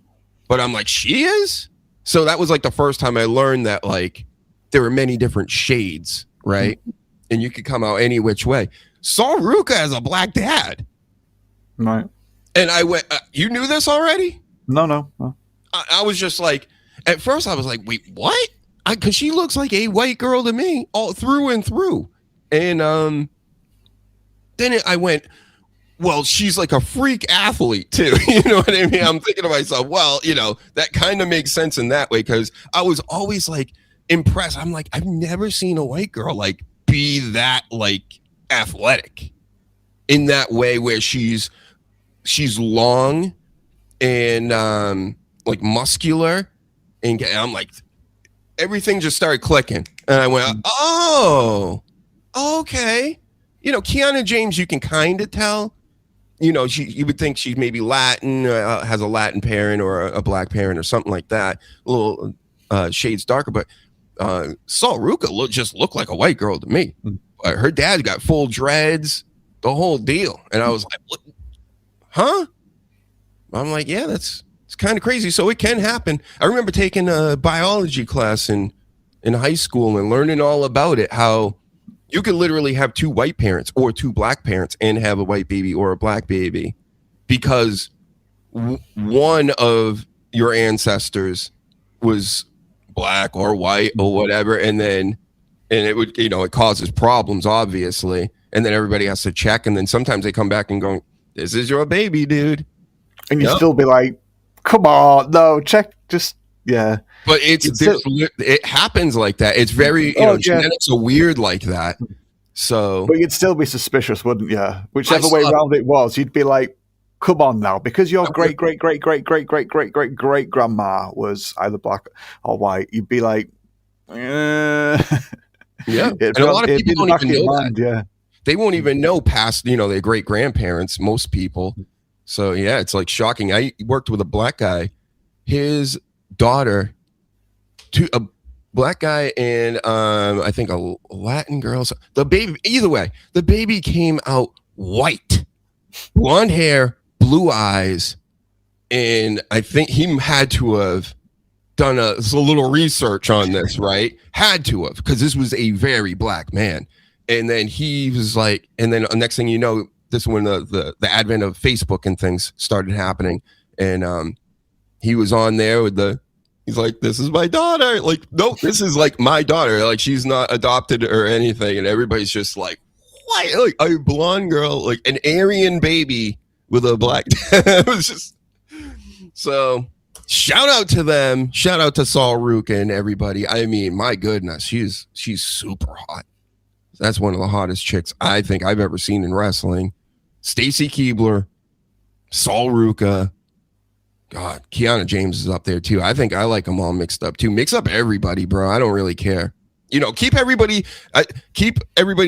S4: but I'm like, she is? So that was like the first time I learned that like there were many different shades, right? And you could come out any which way. Saul Ruka has a black dad.
S5: Right.
S4: And I went, you knew this already?
S5: No.
S4: I was just like, at first I was like, wait, what? Because she looks like a white girl to me all through and through. And then I went, well, she's like a freak athlete too. You know what I mean? I'm thinking to myself, well, that kind of makes sense in that way, because I was always like impressed. I'm like, I've never seen a white girl like be that like athletic in that way, where she's long and like muscular, and I'm like, everything just started clicking, and I went, oh, okay. Kiana James, you can kind of tell. You would think she's maybe Latin, has a Latin parent or a black parent or something like that, a little shades darker. But Sol Ruca just looked like a white girl to me. Her dad got full dreads, the whole deal. And I was like, what? Huh? I'm like, yeah, it's kind of crazy. So it can happen. I remember taking a biology class in high school and learning all about it, how you could literally have two white parents or two black parents and have a white baby or a black baby, because one of your ancestors was black or white or whatever, and it would, it causes problems, obviously, and then everybody has to check, and then sometimes they come back and go, this is your baby, dude.
S5: And you still be like, come on, no, check, just, yeah.
S4: But it happens like that. It's very, genetics are weird like that. So,
S5: but you'd still be suspicious, wouldn't you? Whichever way around it was, you'd be like, come on now, because your great grandma was either black or white. You'd be like,
S4: yeah. And a lot of people don't even know that.
S5: Yeah,
S4: they won't even know past, their great grandparents. Most people. So yeah, it's like shocking. I worked with a black guy. His daughter, to a black guy and I think a Latin girl. So the baby, either way, the baby came out white, blonde hair, blue eyes, and I think he had to have done a little research on this, right? Had to have, because this was a very black man. And then he was like, and then the next thing you know, this is when the advent of Facebook and things started happening, and he was on there with he's like, this is my daughter. Like, no, this is like my daughter. Like, she's not adopted or anything. And everybody's just like, what? Like, a blonde girl, like an Aryan baby with a black. It was just, so shout out to them. Shout out to Sol Ruca and everybody. I mean, my goodness, she's super hot. That's one of the hottest chicks I think I've ever seen in wrestling. Stacy Keibler, Sol Ruca. God, Kiana James is up there too. I think I like them all mixed up too. Mix up everybody, bro. I don't really care. Keep everybody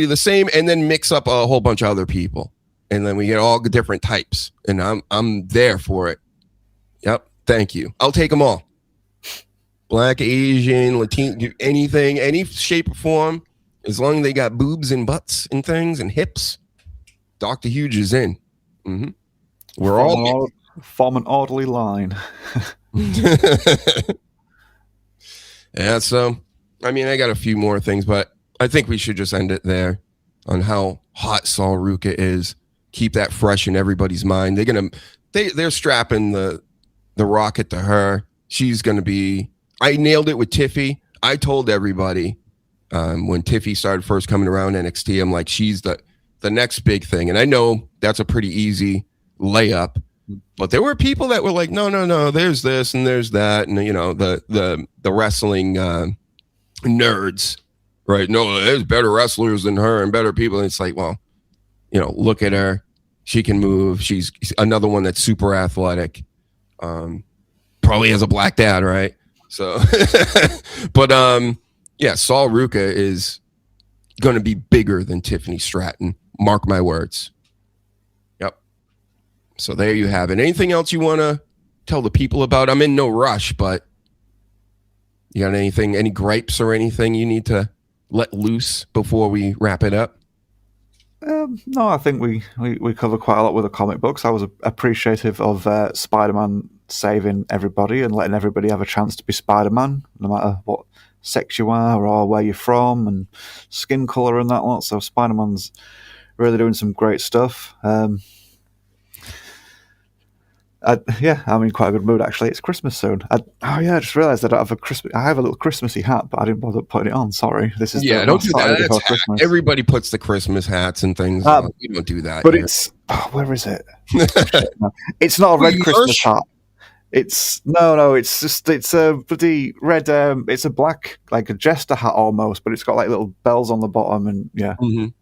S4: the same, and then mix up a whole bunch of other people, and then we get all the different types. And I'm there for it. Yep. Thank you. I'll take them all. Black, Asian, Latino, anything, any shape or form, as long as they got boobs and butts and things and hips. Dr. Huge is in. Mm-hmm. We're all.
S5: Form an orderly line.
S4: Yeah, so I mean, I got a few more things, but I think we should just end it there on how hot Sol Ruca is. Keep that fresh in everybody's mind. They're strapping the rocket to her. She's gonna be. I nailed it with Tiffy. I told everybody when Tiffy started first coming around NXT, I'm like, she's the next big thing, and I know that's a pretty easy layup. But there were people that were like, no, there's this and there's that. And, the wrestling nerds, right? No, there's better wrestlers than her and better people. And it's like, well, look at her. She can move. She's another one that's super athletic. Probably has a black dad, right? So, but yeah, Sol Ruca is going to be bigger than Tiffany Stratton. Mark my words. So there you have it. Anything else you want to tell the people about? I'm in no rush, but you got anything, any gripes or anything you need to let loose before we wrap it up?
S5: No, I think we cover quite a lot with the comic books. I was appreciative of Spider-Man saving everybody and letting everybody have a chance to be Spider-Man, no matter what sex you are or where you're from and skin color and that lot. So Spider-Man's really doing some great stuff. Yeah, I'm in quite a good mood actually. It's Christmas soon. I just realised that I have a little Christmassy hat, but I didn't bother putting it on. Sorry, this is
S4: Yeah,
S5: the
S4: don't
S5: last
S4: do that.
S5: Saturday
S4: That's
S5: before Christmas.
S4: everybody puts the Christmas hats and things on. You don't do that.
S5: But
S4: here.
S5: where is it? Shit, no. It's not a red Christmas hat. It's it's a bloody red. It's a black, like a jester hat almost, but it's got like little bells on the bottom, and yeah,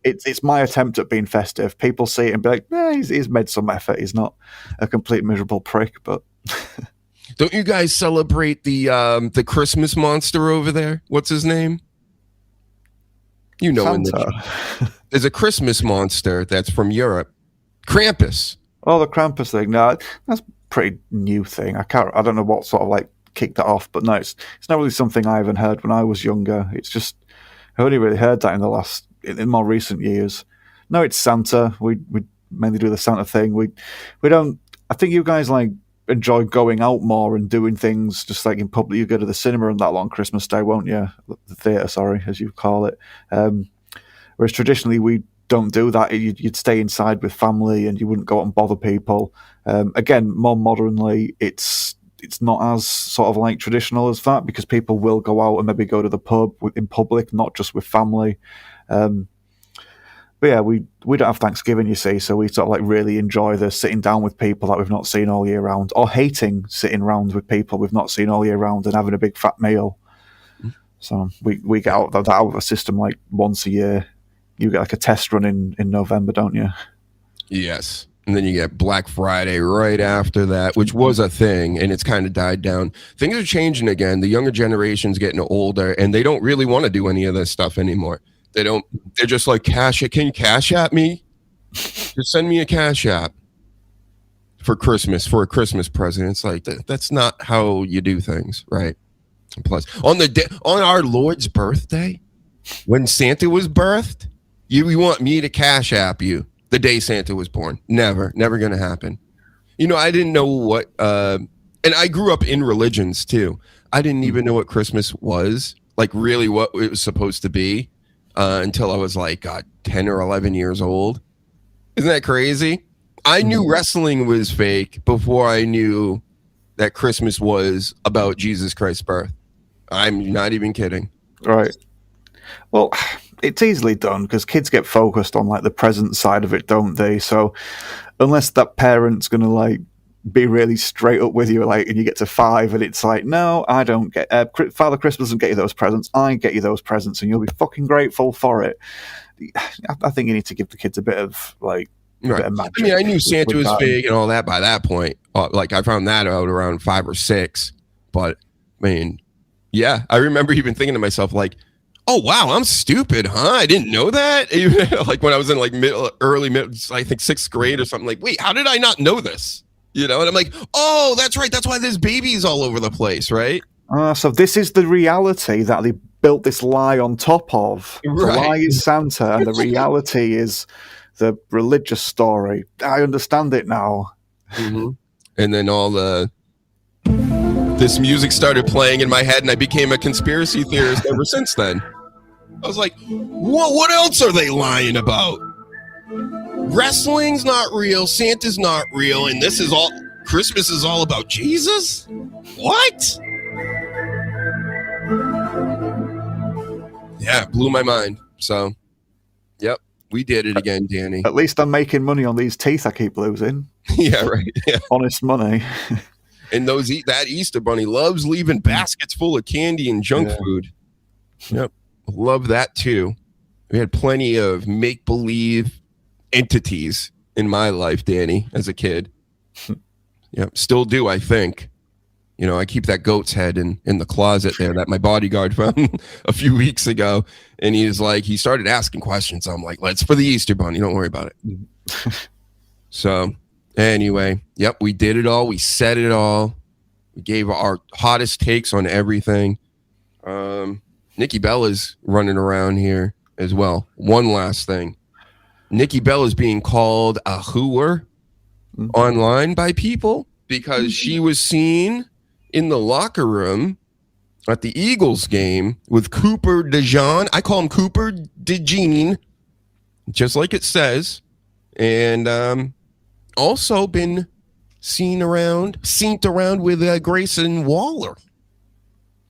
S5: it's my attempt at being festive. People see it and be like, he's made some effort. He's not a complete miserable prick. But
S4: don't you guys celebrate the Christmas monster over there? What's his name? You know, there's a Christmas monster that's from Europe, Krampus.
S5: Oh, the Krampus thing. No, that's pretty new thing. I don't know what sort of like kicked that off, but no, it's not really something I even heard when I was younger. It's just I only really heard that in more recent years. No, it's Santa. We mainly do the Santa thing. We don't. I think you guys like enjoy going out more and doing things just like in public. You go to the cinema on that long Christmas Day, won't you? The theatre, sorry, as you call it. Whereas traditionally we don't do that. You'd stay inside with family and you wouldn't go out and bother people. Again, more modernly, it's not as sort of like traditional as that because people will go out and maybe go to the pub in public, not just with family. But yeah, we don't have Thanksgiving, you see, so we sort of like really enjoy the sitting down with people that we've not seen all year round, or hating sitting around with people we've not seen all year round and having a big fat meal. So we get out of the system like once a year. You get like a test run in November, don't you?
S4: Yes. And then you get Black Friday right after that, which was a thing, and it's kind of died down. Things are changing again. The younger generation's getting older, and they don't really want to do any of this stuff anymore. They're just like, can you cash at me? Just send me a cash app for Christmas, for a Christmas present. It's like, that's not how you do things, right? And plus, on our Lord's birthday, when Santa was birthed, you want me to cash app you the day Santa was born. Never going to happen. You know, I didn't know what, and I grew up in religions too. I didn't even know what Christmas was, like really what it was supposed to be, until I was like 10 or 11 years old. Isn't that crazy? I knew wrestling was fake before I knew that Christmas was about Jesus Christ's birth. I'm not even kidding.
S5: Right. Well, it's easily done because kids get focused on like the present side of it, don't they? So unless that parent's going to like be really straight up with you, like, and you get to 5 and it's like, no, I don't get, Father Christmas doesn't get you those presents. I get you those presents and you'll be fucking grateful for it. I think you need to give the kids a bit of like,
S4: right. I mean, I knew Santa was fake and all that by that point. Like I found that out around 5 or 6, but I mean, yeah, I remember even thinking to myself like, oh wow, I'm stupid, huh? I didn't know that. Like when I was in like early, I think 6th grade or something. Like, wait, how did I not know this? You know, and I'm like, oh, that's right. That's why there's babies all over the place, right?
S5: So this is the reality that they built this lie on top of. Right. The lie is Santa, and the reality is the religious story. I understand it now.
S4: Mm-hmm. And then this music started playing in my head, and I became a conspiracy theorist ever since then. I was like, what else are they lying about? Wrestling's not real, Santa's not real, and Christmas is all about Jesus? What? Yeah, blew my mind. So, yep, we did it again, Danny.
S5: At least I'm making money on these teeth I keep losing.
S4: Yeah, right. Yeah.
S5: Honest money.
S4: And that Easter bunny loves leaving baskets full of candy and junk food. Yep, love that too. We had plenty of make-believe entities in my life, Danny, as a kid. Yep, still do, I think. You know, I keep that goat's head in the closet there that my bodyguard found a few weeks ago. And he started asking questions. I'm like, let's for the Easter bunny. Don't worry about it. So anyway, yep, we did it all. We said it all. We gave our hottest takes on everything. Nikki Bella's running around here as well. One last thing. Nikki Bella's being called a hooer online by people because she was seen in the locker room at the Eagles game with Cooper DeJean. I call him Cooper DeJean, just like it says. And also been seen around with Grayson Waller.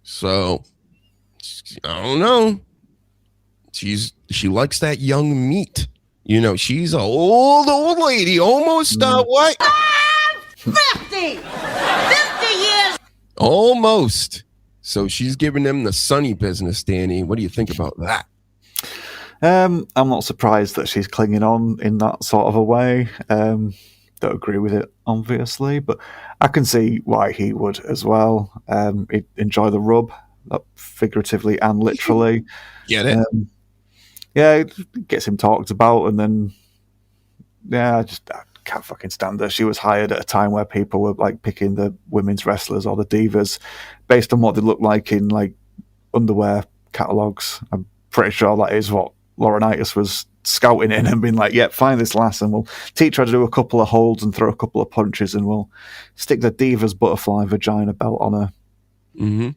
S4: So I don't know. She likes that young meat. You know, she's an old lady, almost what?
S6: 50 years.
S4: Almost. So she's giving them the Sunny business, Danny. What do you think about that?
S5: I'm not surprised that she's clinging on in that sort of a way. Don't agree with it, obviously, but I can see why he would as well. He'd enjoy the rub, figuratively and literally.
S4: Get it?
S5: Yeah, it gets him talked about, and then I can't fucking stand her. She was hired at a time where people were like picking the women's wrestlers or the divas based on what they look like in like underwear catalogs. I'm pretty sure that is what Laurinaitis was scouting in and being like, "Yep, find this lass, and we'll teach her to do a couple of holds and throw a couple of punches, and we'll stick the Divas butterfly vagina belt on her."
S4: Mm-hmm.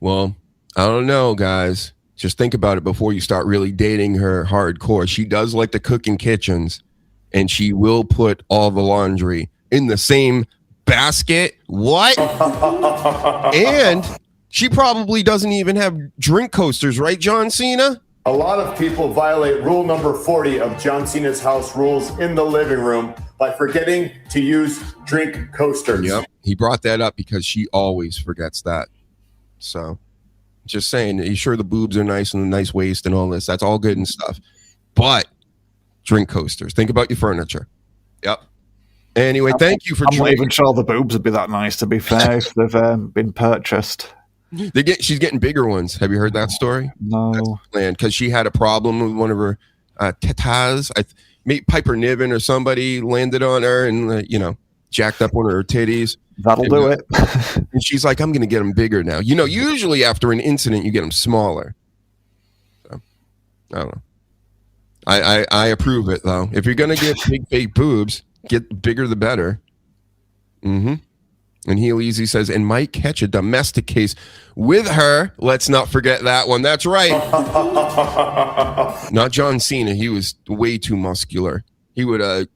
S4: Well, I don't know, guys. Just think about it before you start really dating her hardcore. She does like to cook in kitchens, and she will put all the laundry in the same basket. What? And she probably doesn't even have drink coasters, right, John Cena?
S12: A lot of people violate rule number 40 of John Cena's house rules in the living room by forgetting to use drink coasters.
S4: Yep. He brought that up because she always forgets that. So just saying, you sure the boobs are nice and the nice waist and all this? That's all good and stuff. But drink coasters. Think about your furniture. Yep. Anyway, thank you for
S5: I'm not even sure the boobs would be that nice, to be fair, if they've been purchased.
S4: She's getting bigger ones. Have you heard that story?
S5: No.
S4: Because she had a problem with one of her tetas. Piper Niven or somebody landed on her and, jacked up one of her titties.
S5: That'll do it.
S4: And she's like, I'm going to get them bigger now. Usually after an incident, you get them smaller. So, I don't know. I approve it, though. If you're going to get big fake boobs, get bigger the better. Mm-hmm. And Heel Easy says, and might catch a domestic case with her. Let's not forget that one. That's right. Not John Cena. He was way too muscular. He would have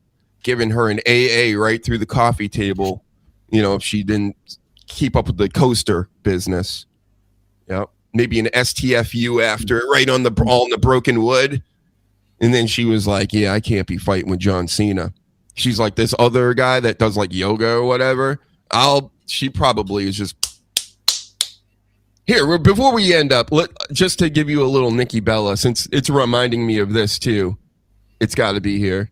S4: given her an AA right through the coffee table, if she didn't keep up with the coaster business. Yep. Maybe an STFU after it, right on the broken wood. And then she was like, yeah, I can't be fighting with John Cena. She's like this other guy that does like yoga or whatever. She probably is just here. Before we end up, just to give you a little Nikki Bella, since it's reminding me of this too. It's got to be here.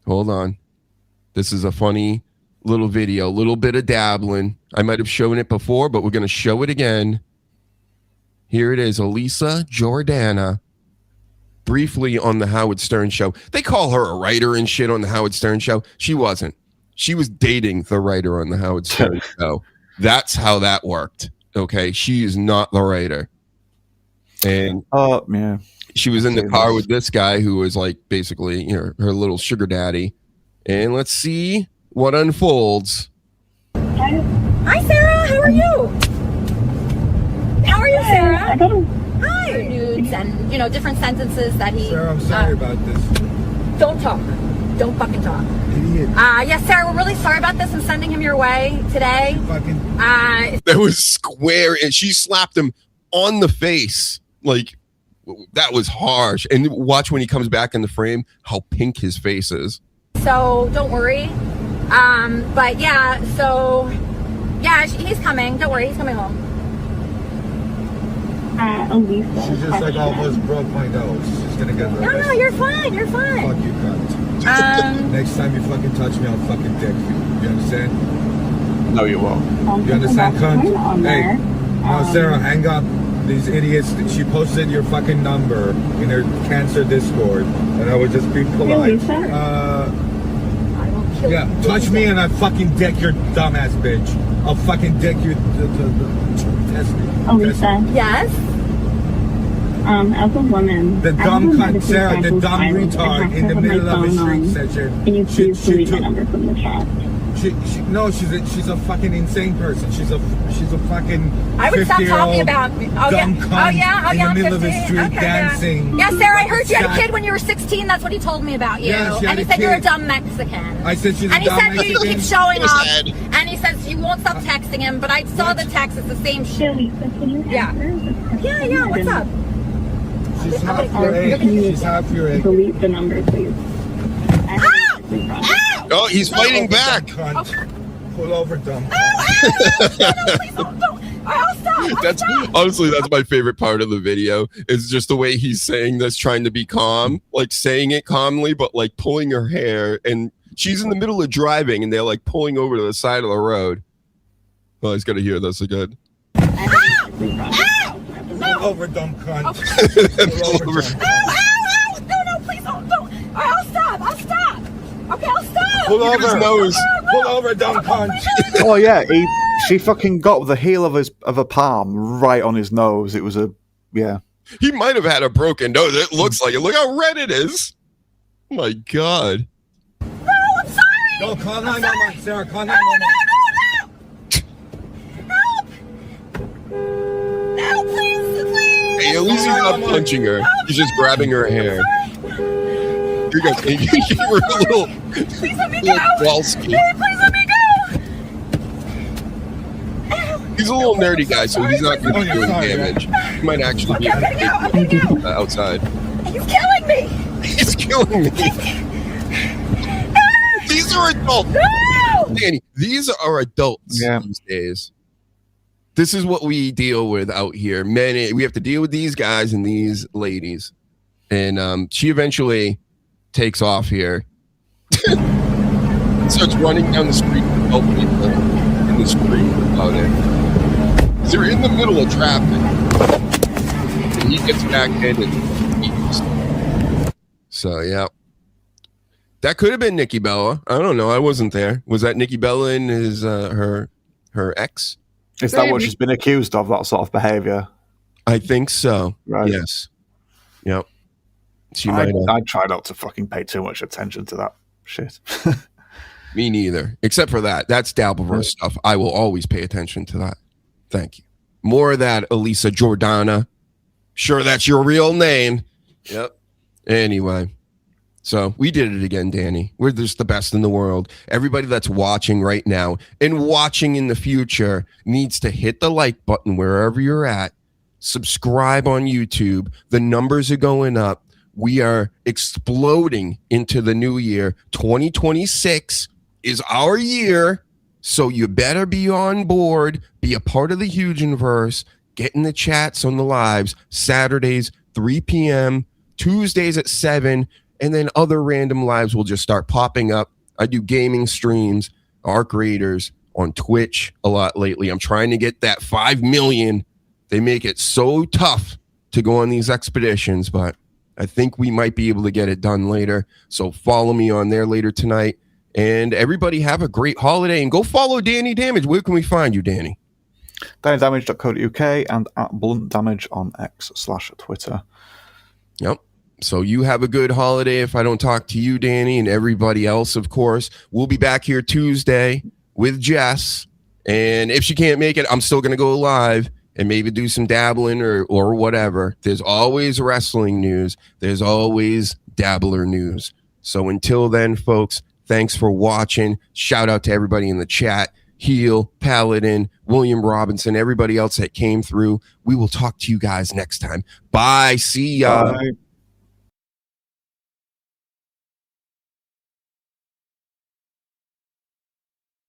S4: Hold on. This is a funny little video, a little bit of dabbling. I might have shown it before, but we're going to show it again. Here it is, Elisa Jordana. Briefly on the Howard Stern show. They call her a writer and shit on the Howard Stern show. She wasn't. She was dating the writer on the Howard Stern show. That's how that worked. Okay. She is not the writer. And she was in the car with this guy who was like basically, her little sugar daddy. And let's see what unfolds.
S13: Hi, Sarah. How are you? How are you, Sarah? Hi. Nudes and, different sentences that he...
S14: Sarah, I'm sorry about this.
S13: Don't talk. Don't fucking talk.
S14: Idiot.
S13: Yes, Sarah, we're really sorry about this. I'm sending him your way today.
S4: That was square, and she slapped him on the face. Like, that was harsh. And watch when he comes back in the frame, how pink his face is.
S13: So, don't worry. He's coming. Don't worry, he's coming home.
S14: Elisa. She just almost broke my nose. She's gonna get nervous.
S13: No, you're fine. You're fine.
S14: Fuck you, cunt. Next time you fucking touch me, I'll fucking dick you. You understand?
S5: No, you won't.
S14: You understand, cunt? Hey, no, Sarah, hang up. These idiots. She posted your fucking number in her cancer Discord, and I would just be polite. Touch me and I fucking dick your dumbass bitch. I'll fucking dick you.
S15: Elisa.
S13: Yes?
S15: As a woman,
S14: the dumb cunt, Sarah, the dumb retard in the middle of a street session.
S15: Can you please delete my number from the chat?
S14: She's a fucking insane person. She's a fucking.
S13: I would stop
S14: 50-year-old
S13: talking about me. Oh
S14: dumb cunt
S13: yeah.
S14: in the middle of the
S13: 15.
S14: street dancing.
S13: Yeah, Sarah, I heard you had a kid when you were 16. That's what he told me about you.
S14: Yeah, she had
S13: and he
S14: a
S13: said you're a
S14: kid.
S13: dumb Mexican.
S14: I said she's a
S13: and he
S14: dumb
S13: said
S14: Mexican.
S13: you keep showing up.
S4: Sad.
S13: And he says you won't stop texting him. But I saw the text. It's the same shit. Yeah. Yeah. What's up?
S14: She's half your age. She's half your age.
S15: Delete the number, please.
S4: Oh, he's fighting back.
S14: Pull over, dumb.
S13: Please don't. I'll stop.
S4: That's honestly, that's my favorite part of the video. Is just the way he's saying this, trying to be calm, like saying it calmly, but like pulling her hair, and she's in the middle of driving, and they're like pulling over to the side of the road. Oh, he's gonna hear this again.
S14: Pull over, dumb cunt.
S4: Pull over.
S13: No, please don't. I'll stop. Okay, I'll stop.
S14: Pull
S4: Look at his
S14: over.
S4: nose.
S14: Pull over, dumb cunt.
S5: Oh yeah, she fucking got the heel of a palm right on his nose. It was yeah.
S4: He might have had a broken nose. It looks like it. Look how red it is. Oh my God.
S13: No, I'm sorry.
S14: No, call 911, Sarah. Call 911.
S13: No, please.
S4: Hey, at least he's not punching her. He's just grabbing her hair. Here you go. You were a little.
S13: Please let me go.
S4: Walski.
S13: Please let me go.
S4: He's a little nerdy guy, so he's not going to be doing damage. He might actually be outside.
S13: He's killing me.
S4: He's killing me. These are adults.
S13: No.
S4: Danny, these are adults these days. This is what we deal with out here. Men, we have to deal with these guys and these ladies. And she eventually takes off here. Starts running down the street to help people in the street about it. They're in the middle of traffic. And he gets back in and eats. So, yeah. That could have been Nikki Bella. I don't know. I wasn't there. Was that Nikki Bella and his her ex?
S5: Is that what she's been accused of, that sort of behaviour?
S4: I think so.
S5: Right.
S4: Yes. Yep. She might have.
S5: I try not to fucking pay too much attention to that shit.
S4: Me neither. Except for that. That's Dabbleverse stuff. I will always pay attention to that. Thank you. More of that, Elisa Jordana. Sure, that's your real name. Yep. Anyway. So we did it again, Danny. We're just the best in the world. Everybody that's watching right now and watching in the future needs to hit the like button wherever you're at. Subscribe on YouTube. The numbers are going up. We are exploding into the new year. 2026 is our year. So you better be on board, be a part of the huge universe, get in the chats on the lives, Saturdays, 3 p.m., Tuesdays at 7, and then other random lives will just start popping up. I do gaming streams, Arc Raiders on Twitch a lot lately. I'm trying to get that 5 million. They make it so tough to go on these expeditions, but I think we might be able to get it done later. So follow me on there later tonight. And everybody have a great holiday. And go follow Danny Damage. Where can we find you, Danny?
S5: DannyDamage.co.uk and at Blunt Damage on X/Twitter.
S4: Yep. So you have a good holiday if I don't talk to you, Danny, and everybody else, of course. We'll be back here Tuesday with Jess. And if she can't make it, I'm still going to go live and maybe do some dabbling or whatever. There's always wrestling news. There's always dabbler news. So until then, folks, thanks for watching. Shout out to everybody in the chat. Heel, Paladin, William Robinson, everybody else that came through. We will talk to you guys next time. Bye. See ya.
S5: Bye.